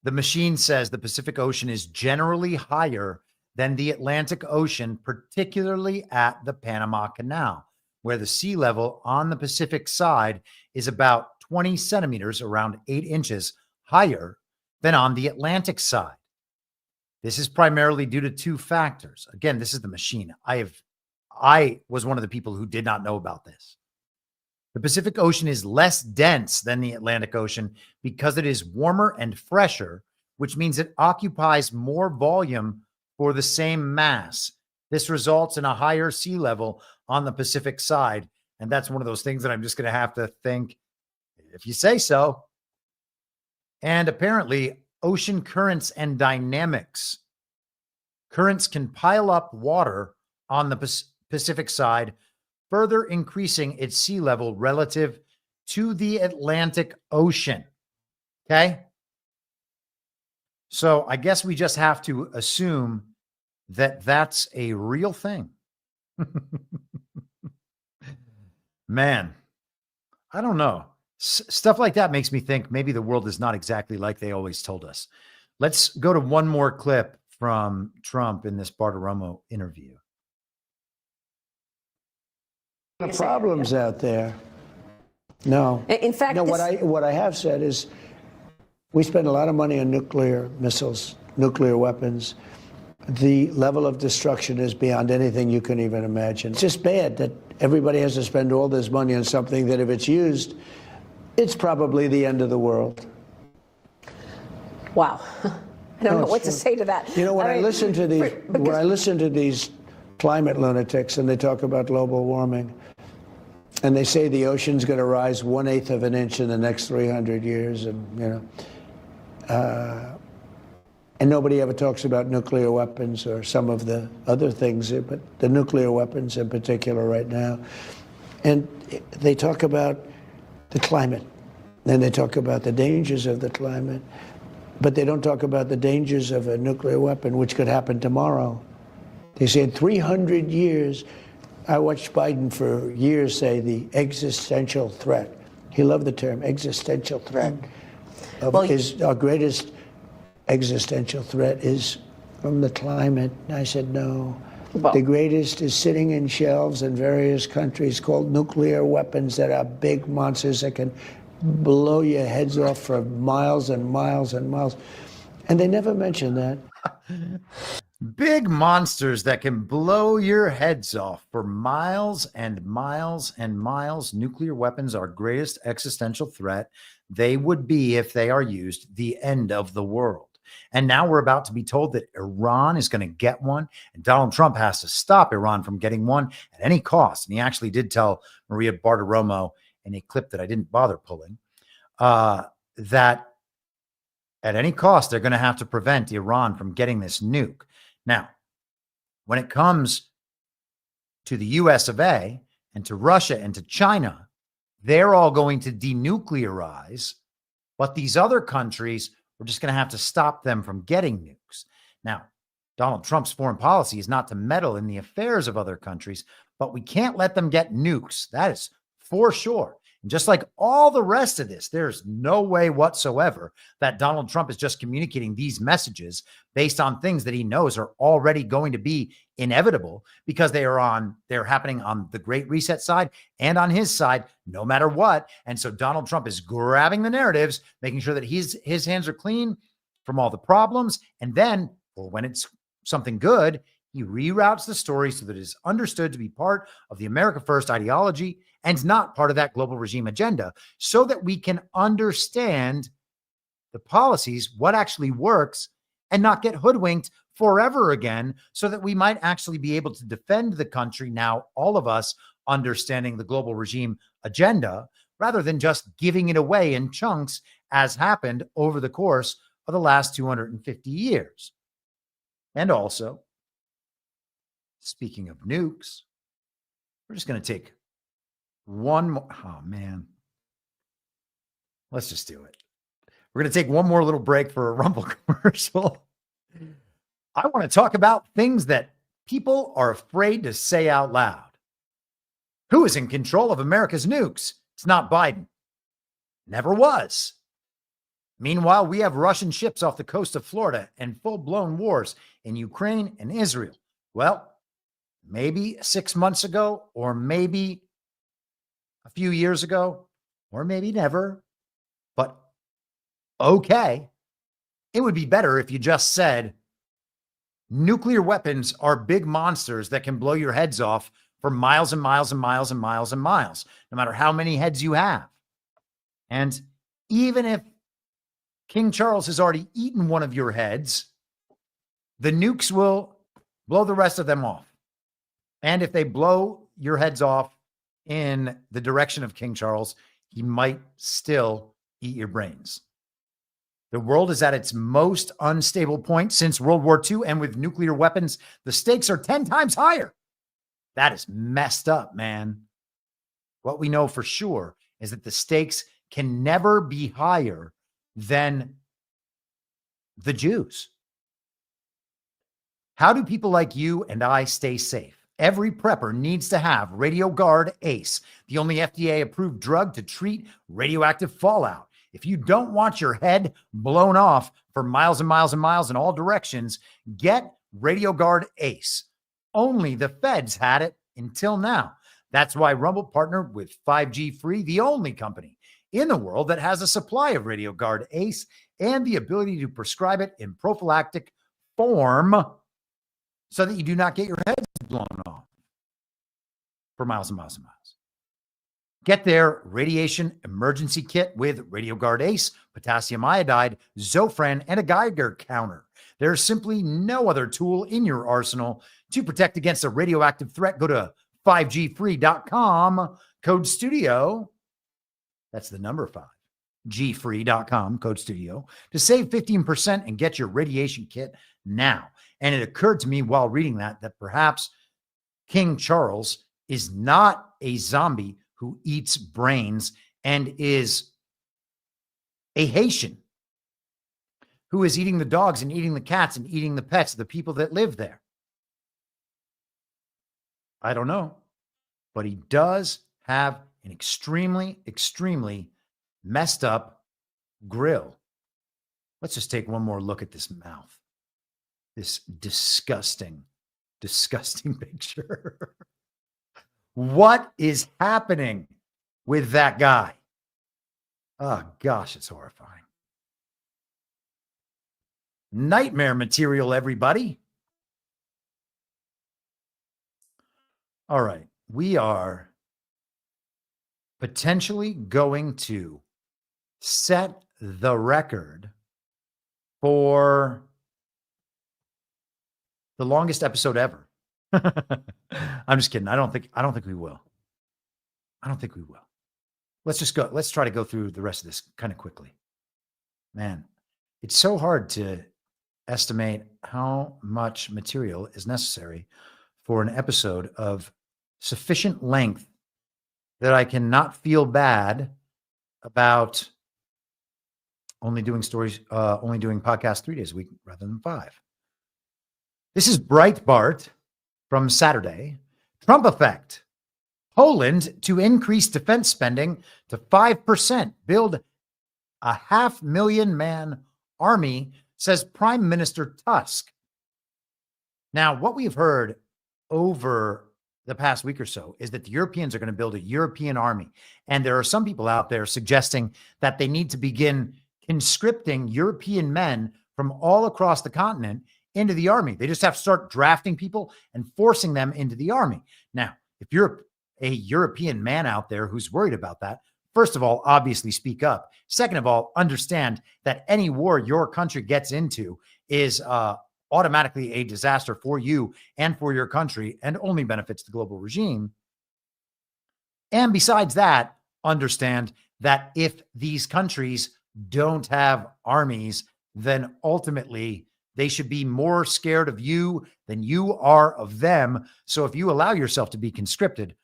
S8: The machine says the Pacific Ocean is generally higher than the Atlantic Ocean, particularly at the Panama Canal, where the sea level on the Pacific side is about 20 centimeters, around 8 inches higher than on the Atlantic side. This is primarily due to 2 factors. Again, this is the machine. I was one of the people who did not know about this. The Pacific Ocean is less dense than the Atlantic Ocean because it is warmer and fresher, which means it occupies more volume for the same mass. This results in a higher sea level on the Pacific side. And that's one of those things that I'm just going to have to think, if you say so. And apparently, ocean currents and dynamics. Currents can pile up water on the Pacific side, further increasing its sea level relative to the Atlantic Ocean. Okay? So I guess we just have to assume that that's a real thing. Man, I don't know. Stuff like that makes me think maybe the world is not exactly like they always told us. Let's go to one more clip from Trump in this Bartiromo interview.
S11: The problems out there. No.
S12: In fact,
S11: no. What I have said is, we spend a lot of money on nuclear missiles, nuclear weapons. The level of destruction is beyond anything you can even imagine. It's just bad that everybody has to spend all this money on something that, if it's used, it's probably the end of the world.
S12: Wow. I don't know what to say to that.
S11: You know, when I listen to these climate lunatics and they talk about global warming, and they say the ocean's going to rise 1/8 of an inch in the next 300 years, and and nobody ever talks about nuclear weapons or some of the other things, but the nuclear weapons in particular right now. And they talk about the climate, and they talk about the dangers of the climate, but they don't talk about the dangers of a nuclear weapon, which could happen tomorrow. They say in 300 years, I watched Biden for years say the existential threat. He loved the term existential threat. Our greatest existential threat is from the climate. And I said, no. The greatest is sitting in shelves in various countries called nuclear weapons that are big monsters that can blow your heads off for miles and miles and miles. And they never mention that.
S8: Big monsters that can blow your heads off for miles and miles and miles. Nuclear weapons are greatest existential threat. They would be, if they are used, the end of the world. And now we're about to be told that Iran is going to get one, and Donald Trump has to stop Iran from getting one at any cost. And he actually did tell Maria Bartiromo in a clip that I didn't bother pulling, that at any cost, they're going to have to prevent Iran from getting this nuke. Now, when it comes to the US of A and to Russia and to China, they're all going to denuclearize, but these other countries, we're just going to have to stop them from getting nukes. Now, Donald Trump's foreign policy is not to meddle in the affairs of other countries, but we can't let them get nukes. That is for sure. And just like all the rest of this, there's no way whatsoever that Donald Trump is just communicating these messages based on things that he knows are already going to be inevitable, because they're happening on the Great Reset side and on his side, no matter what. And so Donald Trump is grabbing the narratives, making sure that his hands are clean from all the problems. And then, or when it's something good, he reroutes the story so that it is understood to be part of the America First ideology and not part of that global regime agenda, so that we can understand the policies, what actually works, and not get hoodwinked forever again, so that we might actually be able to defend the country now, all of us understanding the global regime agenda, rather than just giving it away in chunks, as happened over the course of the last 250 years. And also, speaking of nukes, we're just going to take one more. Oh, man. Let's just do it. We're going to take one more little break for a Rumble commercial. I want to talk about things that people are afraid to say out loud. Who is in control of America's nukes? It's not Biden. Never was. Meanwhile, we have Russian ships off the coast of Florida and full-blown wars in Ukraine and Israel. Well, maybe 6 months ago, or maybe a few years ago, or maybe never, but okay. It would be better if you just said nuclear weapons are big monsters that can blow your heads off for miles and miles and miles and miles and miles, no matter how many heads you have. And even if King Charles has already eaten one of your heads, the nukes will blow the rest of them off. And if they blow your heads off in the direction of King Charles, he might still eat your brains. The world is at its most unstable point since World War II, and with nuclear weapons, the stakes are 10 times higher. That is messed up, man. What we know for sure is that the stakes can never be higher than the Jews. How do people like you and I stay safe? Every prepper needs to have RadioGuard ACE, the only FDA-approved drug to treat radioactive fallout. If you don't want your head blown off for miles and miles and miles in all directions, get RadioGuard ACE. Only the feds had it until now. That's why Rumble partnered with 5G Free, the only company in the world that has a supply of RadioGuard ACE and the ability to prescribe it in prophylactic form so that you do not get your heads blown off for miles and miles and miles. Get their radiation emergency kit with RadioGuard ACE, potassium iodide, Zofran, and a Geiger counter. There's simply no other tool in your arsenal to protect against a radioactive threat. Go to 5gfree.com, code studio. That's the number 5. gfree.com, code studio, to save 15% and get your radiation kit now. And it occurred to me while reading that perhaps King Charles is not a zombie who eats brains and is a Haitian who is eating the dogs and eating the cats and eating the pets of the people that live there. I don't know, but he does have an extremely, extremely messed up grill. Let's just take one more look at this mouth. This disgusting, disgusting picture. What is happening with that guy? Oh, gosh, it's horrifying. Nightmare material, everybody. All right, we are potentially going to set the record for the longest episode ever. I'm just kidding. I don't think we will. I don't think we will. Let's just go. Let's try to go through the rest of this kind of quickly. Man, it's so hard to estimate how much material is necessary for an episode of sufficient length that I cannot feel bad about only doing podcasts 3 days a week rather than 5. This is Breitbart from Saturday. Trump effect. Poland to increase defense spending to 5%, build a 500,000-man army, says Prime Minister Tusk. Now, what we've heard over the past week or so is that the Europeans are going to build a European army. And there are some people out there suggesting that they need to begin conscripting European men from all across the continent into the army. They just have to start drafting people and forcing them into the army. Now, if you're a European man out there who's worried about that, first of all, obviously speak up. Second of all, understand that any war your country gets into is automatically a disaster for you and for your country and only benefits the global regime. And besides that, understand that if these countries don't have armies, then ultimately they should be more scared of you than you are of them. So if you allow yourself to be conscripted,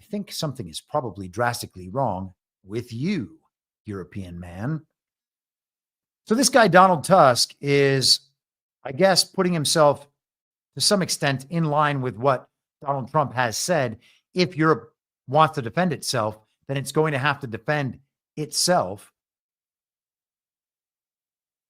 S8: I think something is probably drastically wrong with you, European man. So this guy, Donald Tusk, is, I guess, putting himself to some extent in line with what Donald Trump has said. If Europe wants to defend itself, then it's going to have to defend itself.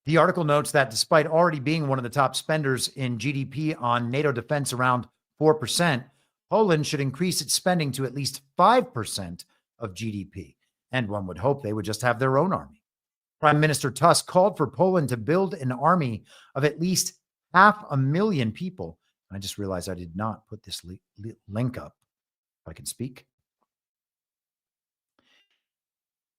S8: The article notes that despite already being one of the top spenders in GDP on NATO defense, around 4%, Poland should increase its spending to at least 5% of GDP. And one would hope they would just have their own army. Prime Minister Tusk called for Poland to build an army of at least 500,000 people. I just realized I did not put this link up, if I can speak.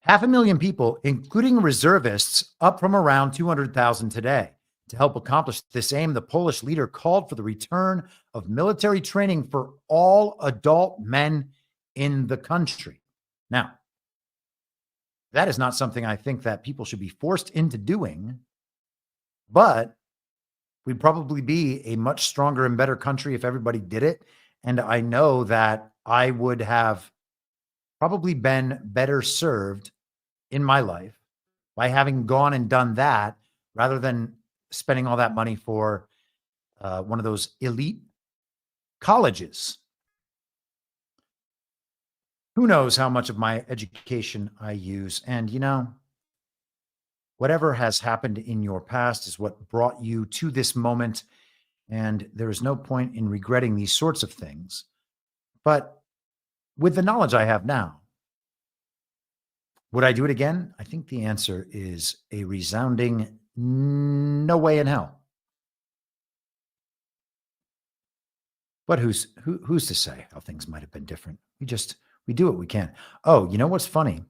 S8: 500,000 people, including reservists, up from around 200,000 today. To help accomplish this aim, the Polish leader called for the return of military training for all adult men in the country. Now, that is not something I think that people should be forced into doing, but we'd probably be a much stronger and better country if everybody did it. And I know that I would have probably been better served in my life by having gone and done that rather than spending all that money for one of those elite colleges. Who knows how much of my education I use? And, whatever has happened in your past is what brought you to this moment. And there is no point in regretting these sorts of things. But with the knowledge I have now, would I do it again? I think the answer is a resounding no way in hell. But who's to say how things might have been different? We do what we can. Oh, you know what's funny?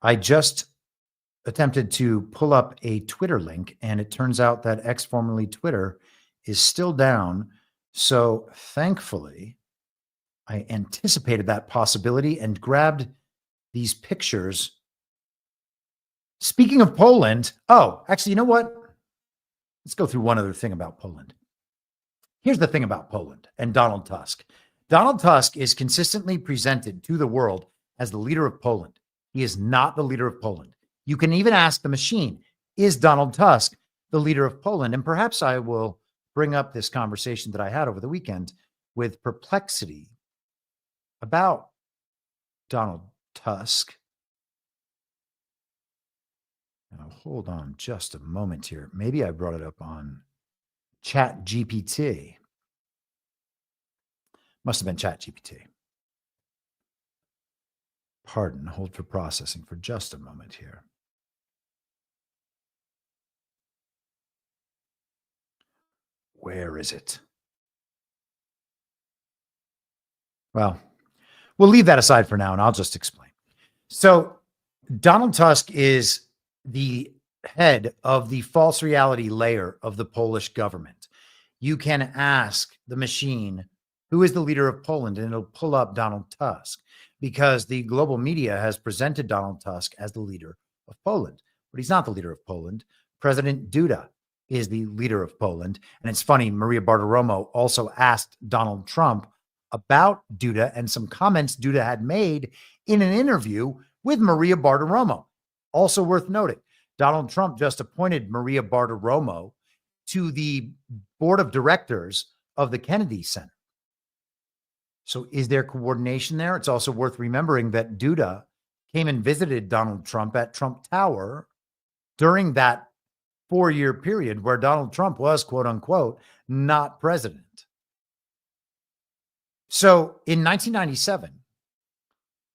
S8: I just attempted to pull up a Twitter link, and it turns out that X, formerly Twitter, is still down. So thankfully, I anticipated that possibility and grabbed these pictures. Speaking of Poland, actually, you know what? Let's go through one other thing about Poland. Here's the thing about Poland and Donald Tusk. Donald Tusk is consistently presented to the world as the leader of Poland. He is not the leader of Poland. You can even ask the machine, is Donald Tusk the leader of Poland? And perhaps I will bring up this conversation that I had over the weekend with Perplexity about Donald Tusk. Now, hold on just a moment here. Maybe I brought it up on Chat GPT. Must have been Chat GPT. Pardon, hold for processing for just a moment here. Where is it? Well, we'll leave that aside for now, and I'll just explain. So Donald Tusk is the head of the false reality layer of the Polish government. You can ask the machine, who is the leader of Poland, and it'll pull up Donald Tusk, because the global media has presented Donald Tusk as the leader of Poland. But he's not the leader of Poland. President Duda is the leader of Poland. And it's funny, Maria Bartiromo also asked Donald Trump about Duda and some comments Duda had made in an interview with Maria Bartiromo. Also worth noting, Donald Trump just appointed Maria Bartiromo to the board of directors of the Kennedy Center. So is there coordination there? It's also worth remembering that Duda came and visited Donald Trump at Trump Tower during that 4-year period where Donald Trump was, quote unquote, not president. So in 1997,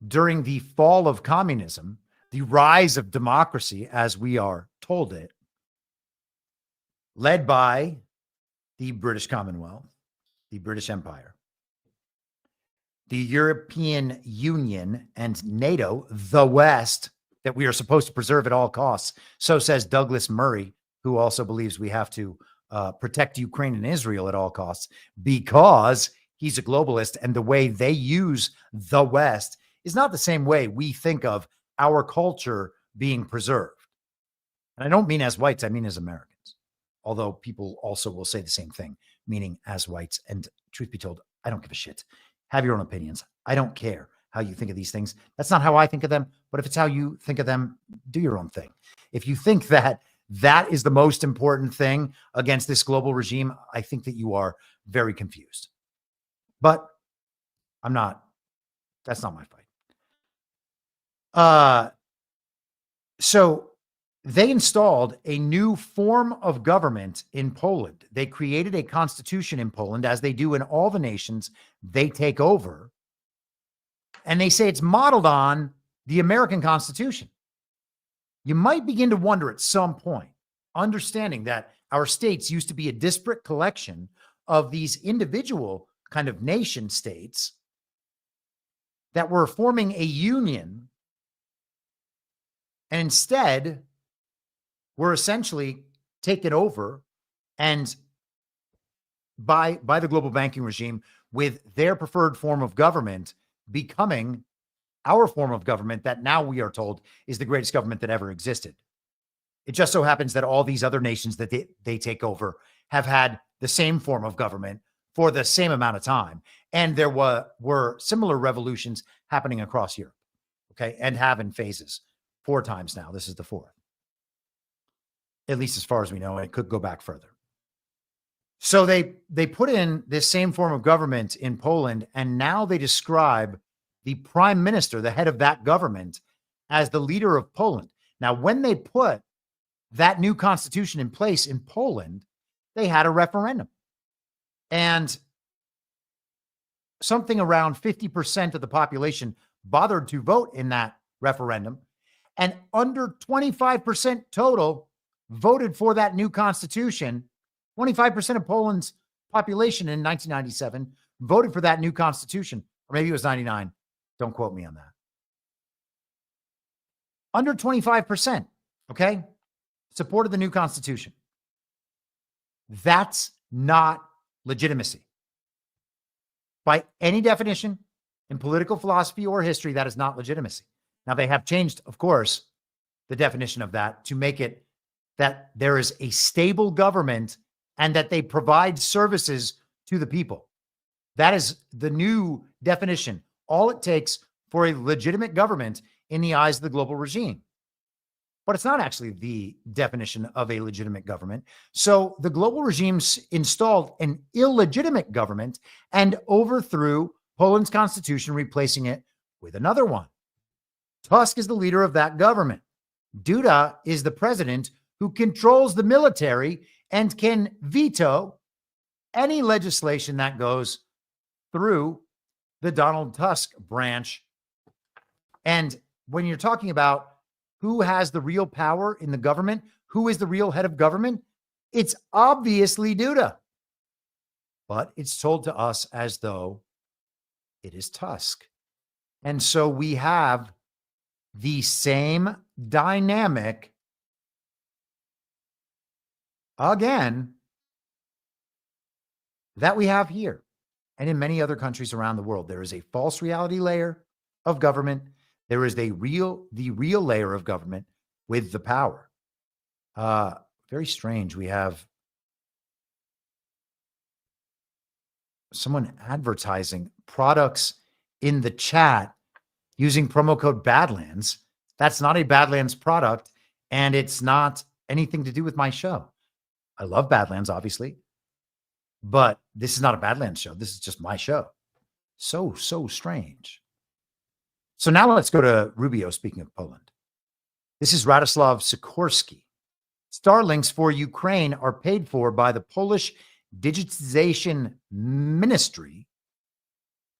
S8: during the fall of communism, the rise of democracy, as we are told it, led by the British Commonwealth, the British Empire, the European Union, and NATO, the West, that we are supposed to preserve at all costs. So says Douglas Murray, who also believes we have to protect Ukraine and Israel at all costs, because he's a globalist, and the way they use the West is not the same way we think of our culture being preserved. And I don't mean as whites, I mean as Americans. Although people also will say the same thing, meaning as whites. And truth be told, I don't give a shit. Have your own opinions. I don't care how you think of these things. That's not how I think of them. But if it's how you think of them, do your own thing. If you think that that is the most important thing against this global regime, I think that you are very confused. But I'm not. That's not my fight. So they installed a new form of government in Poland. They created a constitution in Poland, as they do in all the nations they take over. And they say it's modeled on the American Constitution. You might begin to wonder at some point, understanding that our states used to be a disparate collection of these individual kind of nation states that were forming a union, and instead were essentially taken over and by the global banking regime, with their preferred form of government becoming our form of government that now we are told is the greatest government that ever existed. It just so happens that all these other nations that they take over have had the same form of government for the same amount of time. And there were similar revolutions happening across Europe, okay, and have in phases 4 times now. This is the 4th, at least as far as we know, and it could go back further. So they put in this same form of government in Poland, and now they describe the prime minister, the head of that government, as the leader of Poland. Now, when they put that new constitution in place in Poland, they had a referendum. And something around 50% of the population bothered to vote in that referendum. And under 25% total voted for that new constitution. 25% of Poland's population in 1997 voted for that new constitution. Or maybe it was 99. Don't quote me on that. Under 25%, okay, supported the new constitution. That's not legitimacy. By any definition in political philosophy or history, that is not legitimacy. Now, they have changed, of course, the definition of that to make it that there is a stable government and that they provide services to the people. That is the new definition. All it takes for a legitimate government in the eyes of the global regime. But it's not actually the definition of a legitimate government. So the global regimes installed an illegitimate government and overthrew Poland's constitution, replacing it with another one. Tusk is the leader of that government. Duda is the president who controls the military and can veto any legislation that goes through the Donald Tusk branch. And when you're talking about who has the real power in the government, who is the real head of government, it's obviously Duda. But it's told to us as though it is Tusk. And so we have the same dynamic again that we have here and in many other countries around the world. There is a false reality layer of government. There is the real layer of government with the power. Very strange. We have someone advertising products in the chat using promo code Badlands. That's not a Badlands product, and it's not anything to do with my show. I love Badlands, obviously, but this is not a Badlands show. This is just my show. So strange. So now let's go to Rubio, speaking of Poland. This is Radoslaw Sikorski. Starlinks for Ukraine are paid for by the Polish Digitization Ministry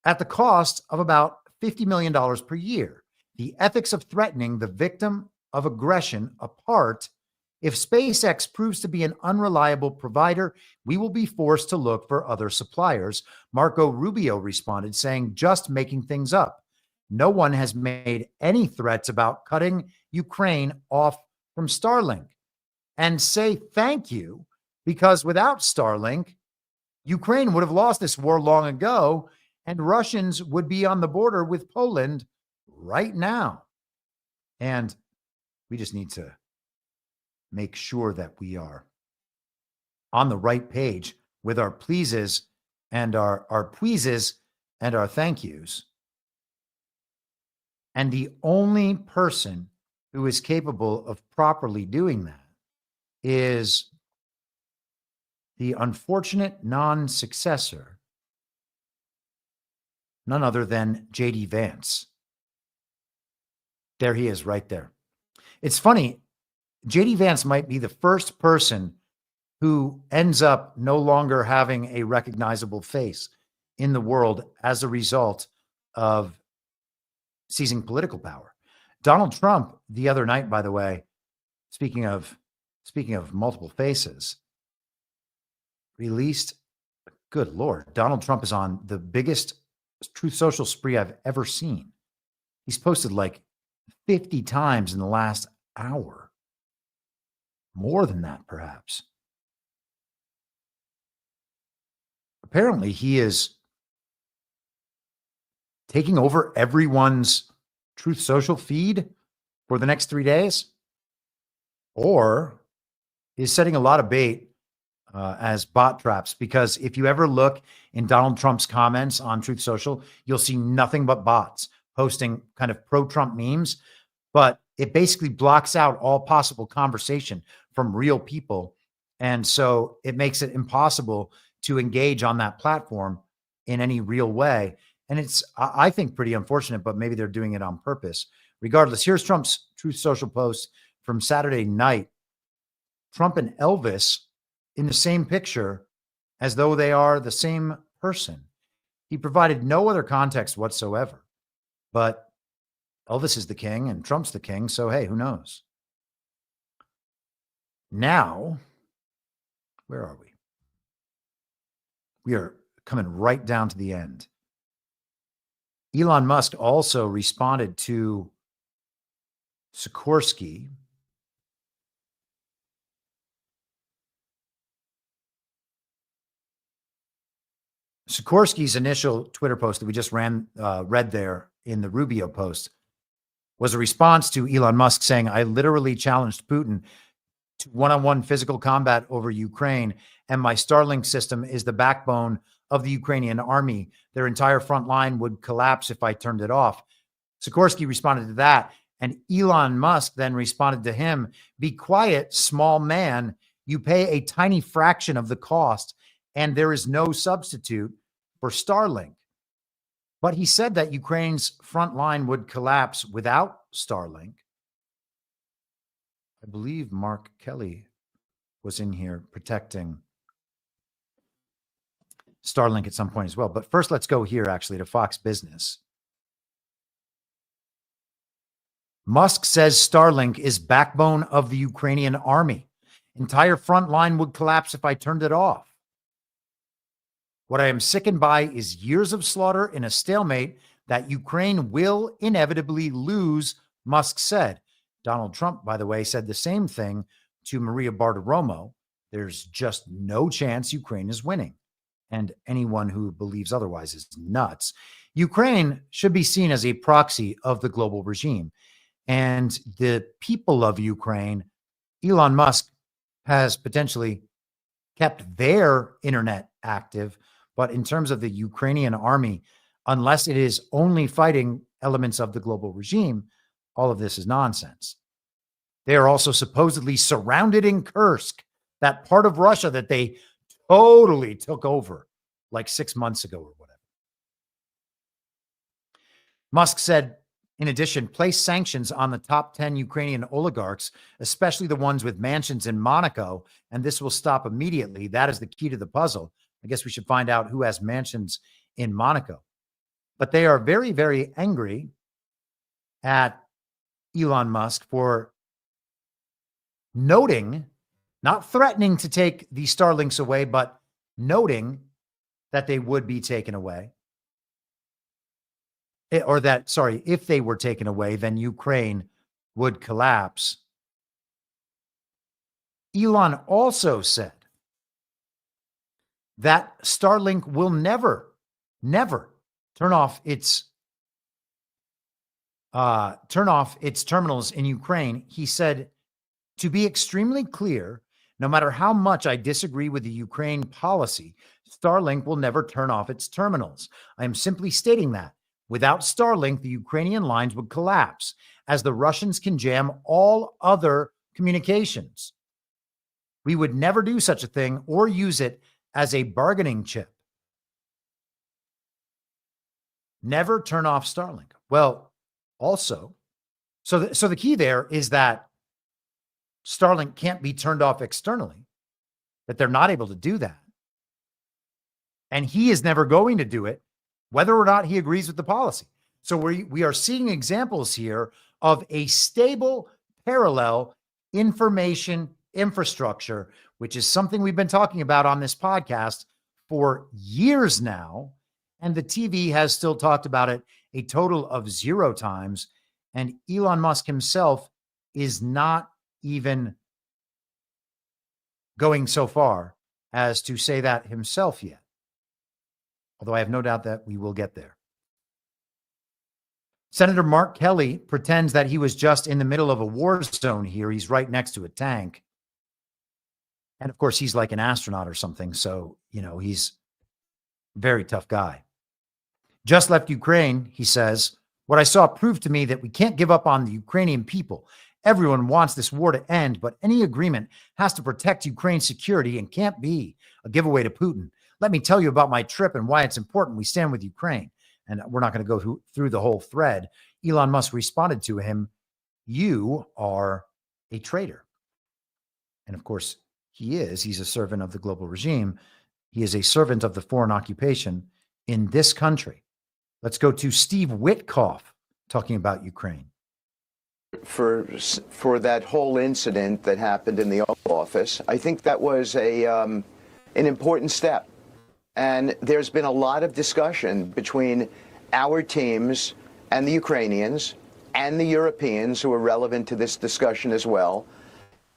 S8: at the cost of about $50 million per year. The ethics of threatening the victim of aggression apart, if SpaceX proves to be an unreliable provider, we will be forced to look for other suppliers. Marco Rubio responded, saying, just making things up. No one has made any threats about cutting Ukraine off from Starlink. And say thank you, because without Starlink, Ukraine would have lost this war long ago, and Russians would be on the border with Poland right now. And we just need to make sure that we are on the right page with our pleases and our pleases and our thank yous. And the only person who is capable of properly doing that is the unfortunate non-successor, none other than J.D. Vance. There he is right there. It's funny, J.D. Vance might be the first person who ends up no longer having a recognizable face in the world as a result of seizing political power. Donald Trump, the other night, by the way, speaking of multiple faces, released, good Lord, Donald Trump is on the biggest Truth Social spree I've ever seen. He's posted like 50 times in the last hour. More than that, perhaps. apparently he is taking over everyone's Truth Social feed for the next 3 days, or is setting a lot of bait as bot traps. Because if you ever look in Donald Trump's comments on Truth Social, you'll see nothing but bots posting kind of pro-Trump memes, but it basically blocks out all possible conversation from real people. And so it makes it impossible to engage on that platform in any real way. And it's, I think, pretty unfortunate, but maybe they're doing it on purpose. Regardless, here's Trump's Truth Social post from Saturday night. Trump and Elvis in the same picture as though they are the same person. He provided no other context whatsoever, but Elvis is the king and Trump's the king. So, hey, who knows? Now, where are we? We are coming right down to the end. Elon Musk also responded to Sikorsky. Sikorsky's initial Twitter post that we just read there in the Rubio post was a response to Elon Musk saying, I literally challenged Putin to one-on-one physical combat over Ukraine, and my Starlink system is the backbone of the Ukrainian army. Their entire front line would collapse if I turned it off. Sikorsky responded to that, and Elon Musk then responded to him, be quiet, small man. You pay a tiny fraction of the cost, and there is no substitute for Starlink. But he said that Ukraine's front line would collapse without Starlink. I believe Mark Kelly was in here protecting Starlink at some point as well. But first, let's go here actually to Fox Business. Musk says Starlink is backbone of the Ukrainian army. Entire front line would collapse if I turned it off. What I am sickened by is years of slaughter in a stalemate that Ukraine will inevitably lose, Musk said. Donald Trump, by the way, said the same thing to Maria Bartiromo. There's just no chance Ukraine is winning. And anyone who believes otherwise is nuts. Ukraine should be seen as a proxy of the global regime. And the people of Ukraine, Elon Musk has potentially kept their internet active. But in terms of the Ukrainian army, unless it is only fighting elements of the global regime, all of this is nonsense. They are also supposedly surrounded in Kursk, that part of Russia that they totally took over like 6 months ago or whatever. Musk said, in addition, place sanctions on the top 10 Ukrainian oligarchs, especially the ones with mansions in Monaco, and this will stop immediately. That is the key to the puzzle. I guess we should find out who has mansions in Monaco. But they are very, very angry at Elon Musk for noting, not threatening to take the Starlinks away, but noting that they would be taken away. Or that, sorry, if they were taken away, then Ukraine would collapse. Elon also said that Starlink will never turn off its terminals in Ukraine. He said, to be extremely clear, no matter how much I disagree with the Ukraine policy, Starlink will never turn off its terminals. I am simply stating that. Without Starlink, the Ukrainian lines would collapse, as the Russians can jam all other communications. We would never do such a thing or use it as a bargaining chip. Never turn off Starlink. Well, also, so the key there is that Starlink can't be turned off externally, that they're not able to do that. And he is never going to do it, whether or not he agrees with the policy. So we are seeing examples here of a stable, parallel information infrastructure, which is something we've been talking about on this podcast for years now. And the TV has still talked about it a total of 0 times. And Elon Musk himself is not even going so far as to say that himself yet. although I have no doubt that we will get there. Senator Mark Kelly pretends that he was just in the middle of a war zone here. He's right next to a tank. And of course, he's like an astronaut or something. So, he's a very tough guy. Just left Ukraine, he says. What I saw proved to me that we can't give up on the Ukrainian people. Everyone wants this war to end, but any agreement has to protect Ukraine's security and can't be a giveaway to Putin. Let me tell you about my trip and why it's important we stand with Ukraine. And we're not going to go through the whole thread. Elon Musk responded to him, "You are a traitor." And of course, he is. He's a servant of the global regime. He is a servant of the foreign occupation in this country. Let's go to Steve Witkoff talking about Ukraine.
S2: For that whole incident that happened in the Oval Office, I think that was an important step. And there's been a lot of discussion between our teams and the Ukrainians and the Europeans who are relevant to this discussion as well.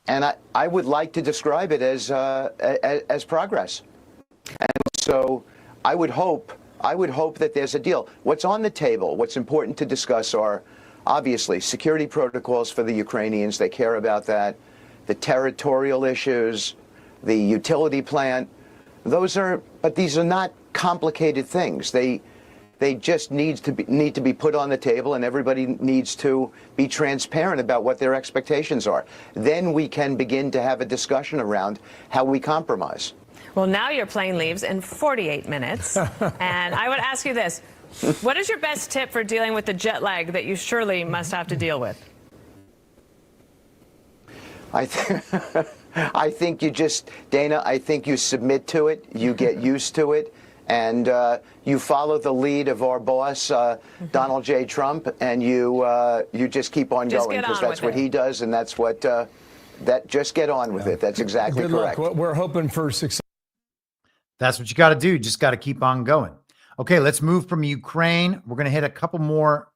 S2: And I would like to describe it as progress. And so I would hope that there's a deal. What's on the table, what's important to discuss are obviously security protocols for the Ukrainians. They care about that. The territorial issues, the utility plant. But these are not complicated things. They just need to be put on the table, and everybody needs to be transparent about what their expectations are. Then we can begin to have a discussion around how we compromise.
S6: Well, now your plane leaves in 48 minutes. And I would ask you this. What is your best tip for dealing with the jet lag that you surely must have to deal with?
S2: I think you just, Dana, I think you submit to it, you get used to it, and you follow the lead of our boss, Donald J. Trump, and you just keep on going, because that's what he does, and that's what, just get on with it. That's exactly correct.
S7: Good luck. We're hoping for success.
S8: That's what you got to do. Just got to keep on going. Okay, let's move from Ukraine. We're going to hit a couple more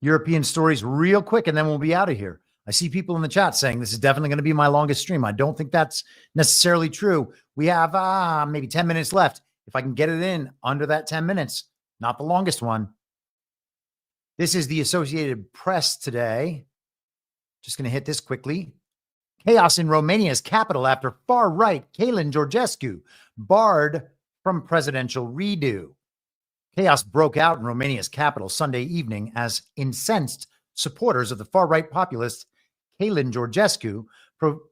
S8: European stories real quick, and then we'll be out of here. I see people in the chat saying this is definitely going to be my longest stream. I don't think that's necessarily true. We have maybe 10 minutes left. If I can get it in under that 10 minutes, not the longest one. This is the Associated Press today. Just going to hit this quickly. Chaos in Romania's capital after far-right Călin Georgescu barred from presidential redo. Chaos broke out in Romania's capital Sunday evening as incensed supporters of the far-right populist Călin Georgescu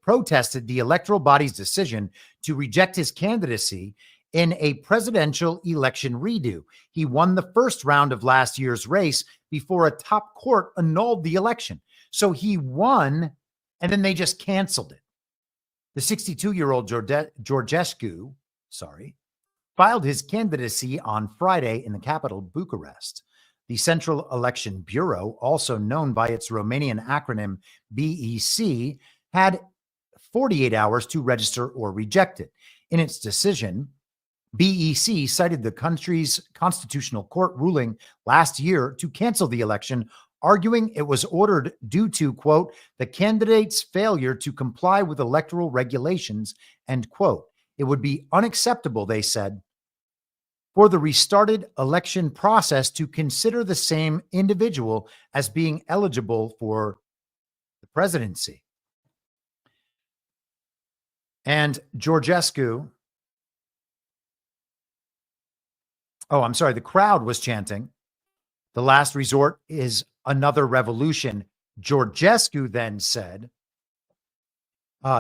S8: protested the electoral body's decision to reject his candidacy in a presidential election redo. He won the first round of last year's race before a top court annulled the election. So he won, and then they just canceled it. The 62-year-old Georgescu, filed his candidacy on Friday in the capital, Bucharest. The Central Election Bureau, also known by its Romanian acronym BEC, had 48 hours to register or reject it. In its decision, BEC cited the country's constitutional court ruling last year to cancel the election, arguing it was ordered due to, quote, the candidate's failure to comply with electoral regulations, end quote. It would be unacceptable, they said, for the restarted election process to consider the same individual as being eligible for the presidency. And Georgescu, the crowd was chanting, the last resort is another revolution. Georgescu then said,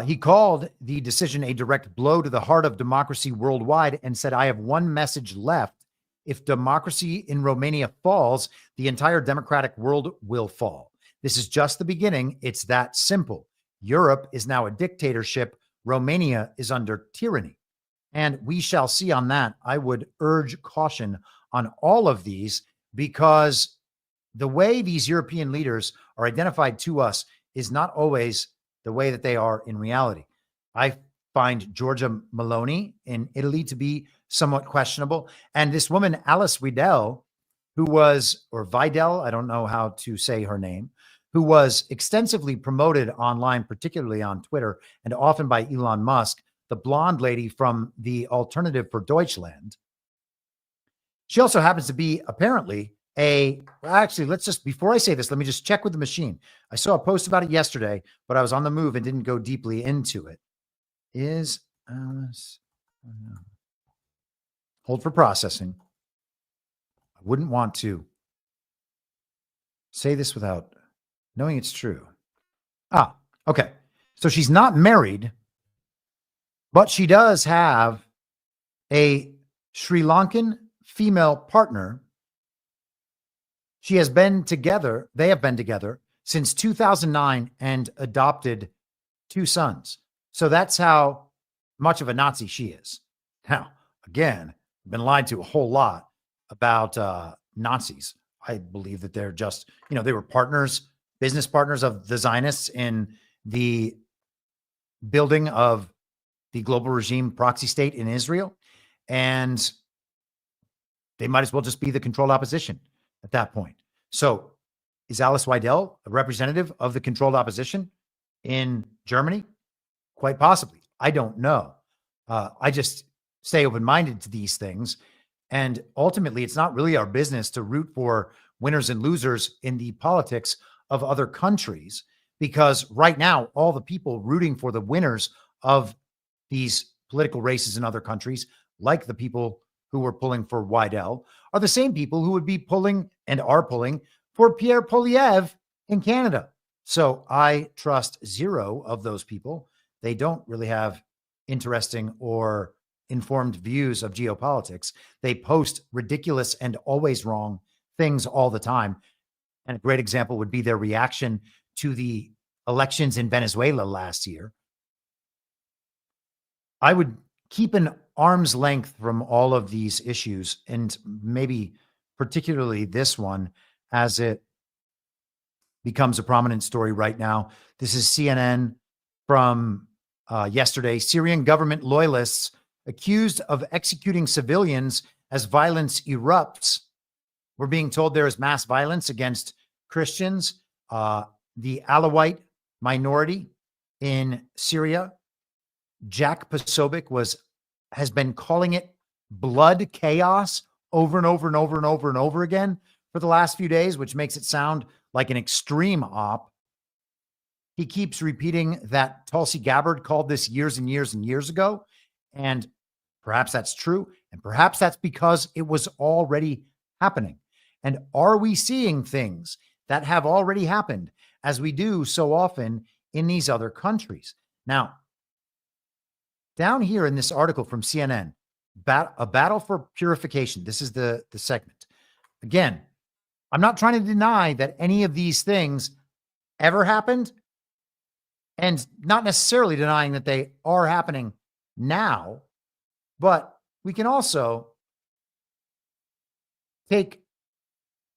S8: he called the decision a direct blow to the heart of democracy worldwide and said, I have one message left. If democracy in Romania falls, the entire democratic world will fall. This is just the beginning. It's that simple. Europe is now a dictatorship. Romania is under tyranny. And we shall see on that. I would urge caution on all of these, because the way these European leaders are identified to us is not always the way that they are in reality. I find Giorgia Meloni in Italy to be somewhat questionable. And this woman, Alice Weidel, Vidal, I don't know how to say her name, who was extensively promoted online, particularly on Twitter, and often by Elon Musk, the blonde lady from the Alternative for Deutschland. She also happens to be apparently actually, let's just, before I say this, let me just check with the machine. I saw a post about it yesterday, but I was on the move and didn't go deeply into it. Is Alice, hold for processing. I wouldn't want to say this without knowing it's true. Okay. So she's not married, but she does have a Sri Lankan female partner. They have been together since 2009 and adopted 2 sons. So that's how much of a Nazi she is. Now, again, I've been lied to a whole lot about Nazis. I believe that they're just, they were partners, business partners of the Zionists in the building of the global regime proxy state in Israel. And they might as well just be the controlled opposition at that point. So is Alice Weidel a representative of the controlled opposition in Germany? Quite possibly. I don't know. I just stay open-minded to these things. And ultimately, it's not really our business to root for winners and losers in the politics of other countries, because right now, all the people rooting for the winners of these political races in other countries, like the people who were pulling for Weidel, are the same people who would be pulling and are pulling for Pierre Poilievre in Canada. So I trust zero of those people. They don't really have interesting or informed views of geopolitics. They post ridiculous and always wrong things all the time. And a great example would be their reaction to the elections in Venezuela last year. I would keep an arm's length from all of these issues, and maybe particularly this one, as it becomes a prominent story right now. This is CNN from yesterday. Syrian government loyalists accused of executing civilians as violence erupts. We're being told there is mass violence against Christians, the Alawite minority in Syria. Jack Posobiec has been calling it blood chaos over and over and over and over and over again for the last few days, which makes it sound like an extreme op. He keeps repeating that Tulsi Gabbard called this years and years and years ago. And perhaps that's true. And perhaps that's because it was already happening. And are we seeing things that have already happened, as we do so often in these other countries? Now, down here in this article from CNN, a battle for purification. This is the segment. Again, I'm not trying to deny that any of these things ever happened, and not necessarily denying that they are happening now, but we can also take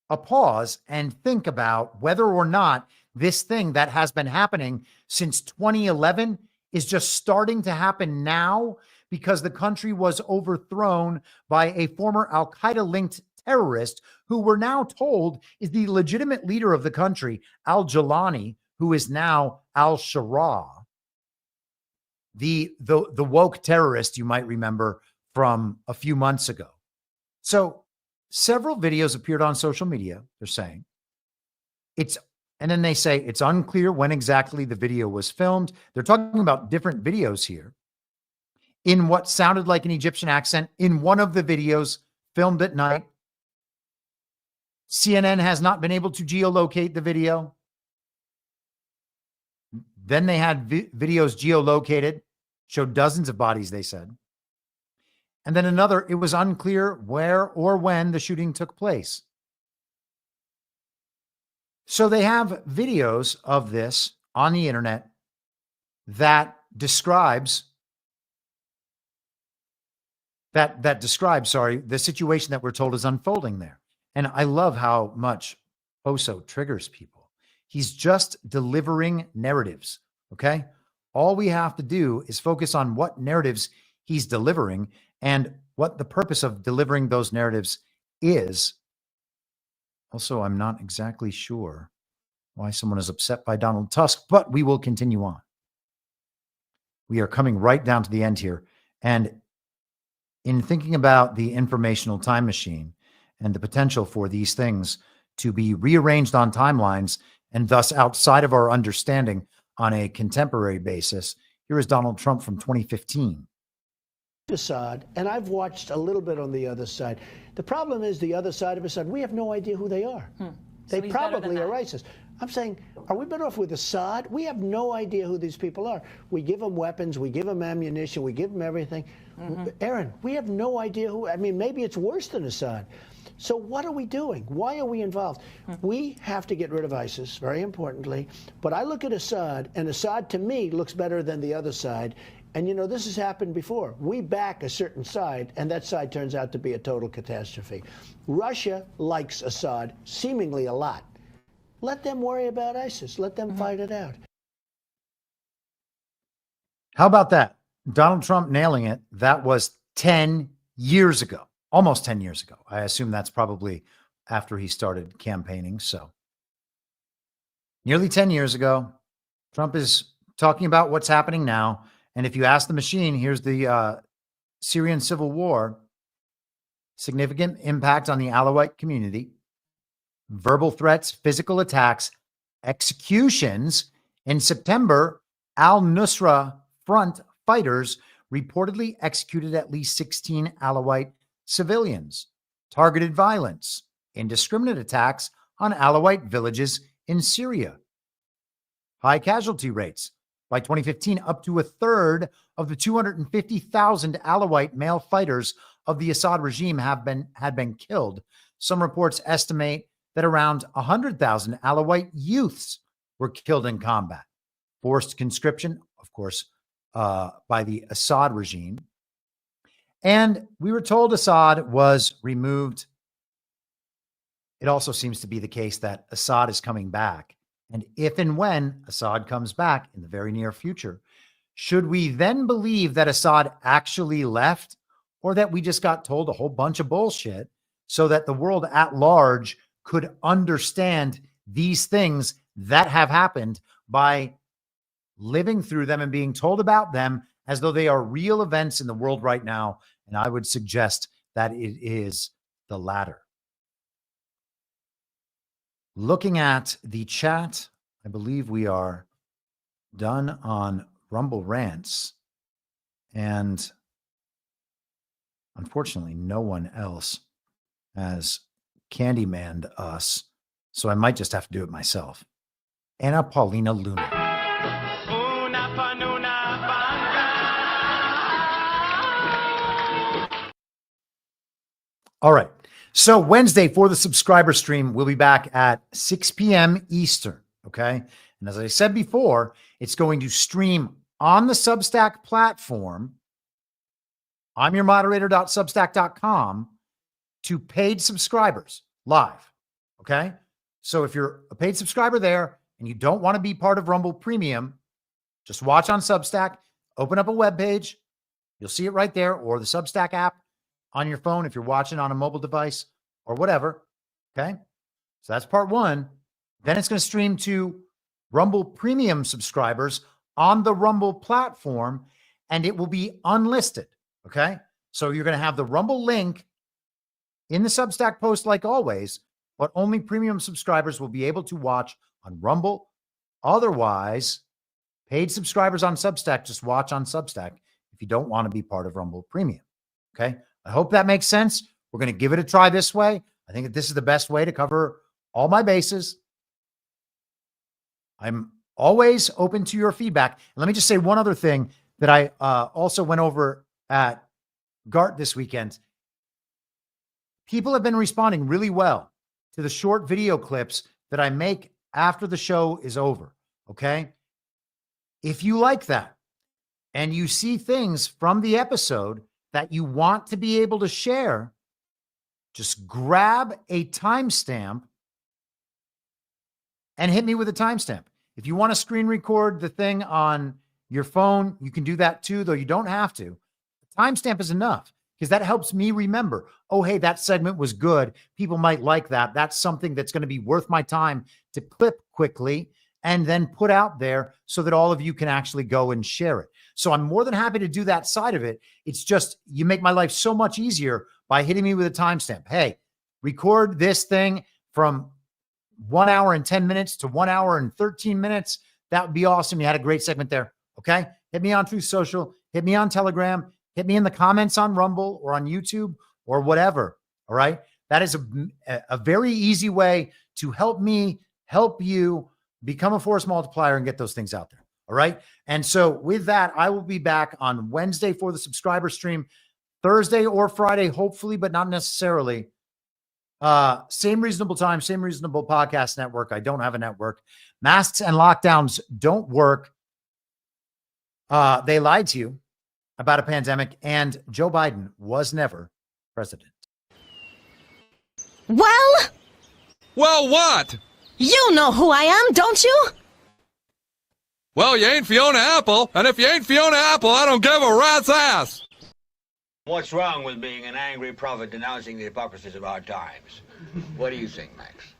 S8: a pause and think about whether or not this thing that has been happening since 2011 is just starting to happen now because the country was overthrown by a former Al-Qaeda linked terrorist who we're now told is the legitimate leader of the country, al-Jawlani, who is now al-Sharaa, the woke terrorist you might remember from a few months ago. So several videos appeared on social media. They're saying and then they say it's unclear when exactly the video was filmed. They're talking about different videos here in what sounded like an Egyptian accent in one of the videos filmed at night. CNN has not been able to geolocate the video. Then they had videos geolocated, showed dozens of bodies, they said. And then another, it was unclear where or when the shooting took place. So they have videos of this on the internet that describes the situation that we're told is unfolding there. And I love how much Poso triggers people. He's just delivering narratives, okay? All we have to do is focus on what narratives he's delivering and what the purpose of delivering those narratives is. Also, I'm not exactly sure why someone is upset by Donald Tusk, but we will continue on. We are coming right down to the end here. And in thinking about the informational time machine, and the potential for these things to be rearranged on timelines and thus outside of our understanding on a contemporary basis. Here is Donald Trump from 2015.
S7: Assad, and I've watched a little bit on the other side. The problem is the other side of Assad, we have no idea who they are. They probably are ISIS. I'm saying, are we better off with Assad? We have no idea who these people are. We give them weapons, we give them ammunition, we give them everything. Aaron, we have no idea who, I mean, maybe it's worse than Assad. So what are we doing? Why are we involved? We have to get rid of ISIS, very importantly. But I look at Assad, and Assad to me looks better than the other side. And you know, this has happened before. We back a certain side, and that side turns out to be a total catastrophe. Russia likes Assad seemingly a lot. Let them worry about ISIS. Let them fight it out.
S8: How about that? Donald Trump nailing it. That was 10 years ago, almost 10 years ago. I assume that's probably after he started campaigning. So nearly 10 years ago, Trump is talking about what's happening now. And if you ask the machine, here's the Syrian civil war, significant impact on the Alawite community, verbal threats, physical attacks, executions. In September, al-Nusra Front fighters reportedly executed at least 16 Alawite civilians, targeted violence, indiscriminate attacks on Alawite villages in Syria, high casualty rates. By 2015, up to a third of the 250,000 Alawite male fighters of the Assad regime had been killed. Some reports estimate that around 100,000 Alawite youths were killed in combat. Forced conscription, of course, by the Assad regime. And we were told Assad was removed. It also seems to be the case that Assad is coming back. And if and when Assad comes back in the very near future, should we then believe that Assad actually left, or that we just got told a whole bunch of bullshit so that the world at large could understand these things that have happened by living through them and being told about them as though they are real events in the world right now? And I would suggest that it is the latter. Looking at the chat, I believe we are done on Rumble Rants. And unfortunately, no one else has Candymanned us. So I might just have to do it myself. Anna Paulina Luna.
S9: Panoonah Banka.
S8: All right. So Wednesday for the subscriber stream, we'll be back at 6 p.m. Eastern. Okay. And as I said before, it's going to stream on the Substack platform. I'm your moderator.substack.com to paid subscribers live. Okay. So if you're a paid subscriber there and you don't want to be part of Rumble Premium, just watch on Substack, open up a web page. You'll see it right there, or the Substack app on your phone if you're watching on a mobile device or whatever. Okay. So that's part one. Then it's going to stream to Rumble Premium subscribers on the Rumble platform, and it will be unlisted. Okay. So you're going to have the Rumble link in the Substack post like always, but only premium subscribers will be able to watch on Rumble. Otherwise, paid subscribers on Substack, just watch on Substack if you don't want to be part of Rumble Premium. Okay. I hope that makes sense. We're going to give it a try this way. I think that this is the best way to cover all my bases. I'm always open to your feedback. And let me just say one other thing that I also went over at GART this weekend. People have been responding really well to the short video clips that I make after the show is over. Okay. If you like that and you see things from the episode that you want to be able to share, just grab a timestamp and hit me with a timestamp. If you want to screen record the thing on your phone, you can do that too, though you don't have to. The timestamp is enough because that helps me remember, oh, hey, that segment was good. People might like that. That's something that's going to be worth my time to clip quickly and then put out there so that all of you can actually go and share it. So I'm more than happy to do that side of it. It's just you make my life so much easier by hitting me with a timestamp. Hey, record this thing from 1 hour and 10 minutes to 1 hour and 13 minutes. That would be awesome. You had a great segment there. Okay. Hit me on through social, hit me on Telegram, hit me in the comments on Rumble or on YouTube or whatever. All right. That is a very easy way to help me help you become a force multiplier and get those things out there. All right. And so with that, I will be back on Wednesday for the subscriber stream, Thursday or Friday, hopefully, but not necessarily. Same reasonable time, same reasonable podcast network. I don't have a network. Masks and lockdowns don't work. They lied to you about a pandemic, and Joe Biden was never president.
S9: Well,
S10: what?
S9: You know who I am, don't you?
S10: Well, you ain't Fiona Apple, and if you ain't Fiona Apple, I don't give a rat's ass.
S13: What's wrong with being an angry prophet denouncing the hypocrisies of our times? What do you think, Max?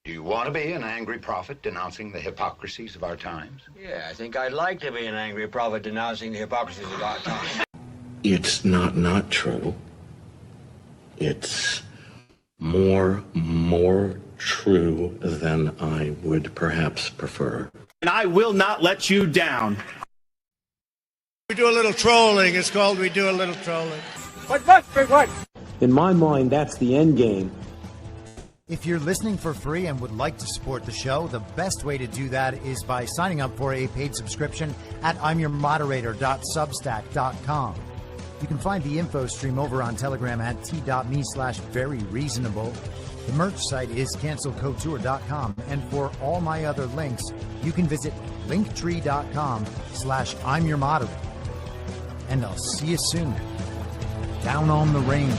S14: Do you want to be an angry prophet denouncing the hypocrisies of our times?
S13: Yeah, I think I'd like to be an angry prophet denouncing the hypocrisies of our times.
S16: It's not true. It's more true than I would perhaps prefer.
S24: And I will not let you down.
S11: We do a little trolling. It's called We Do a Little Trolling.
S24: What? In my mind, that's the end game.
S8: If you're listening for free and would like to support the show, the best way to do that is by signing up for a paid subscription at imyourmoderator.substack.com. You can find the info stream over on Telegram at t.me/veryreasonable. The merch site is cancelcouture.com. And for all my other links, you can visit linktree.com/imyourmoderator. And I'll see you soon. Down on the range.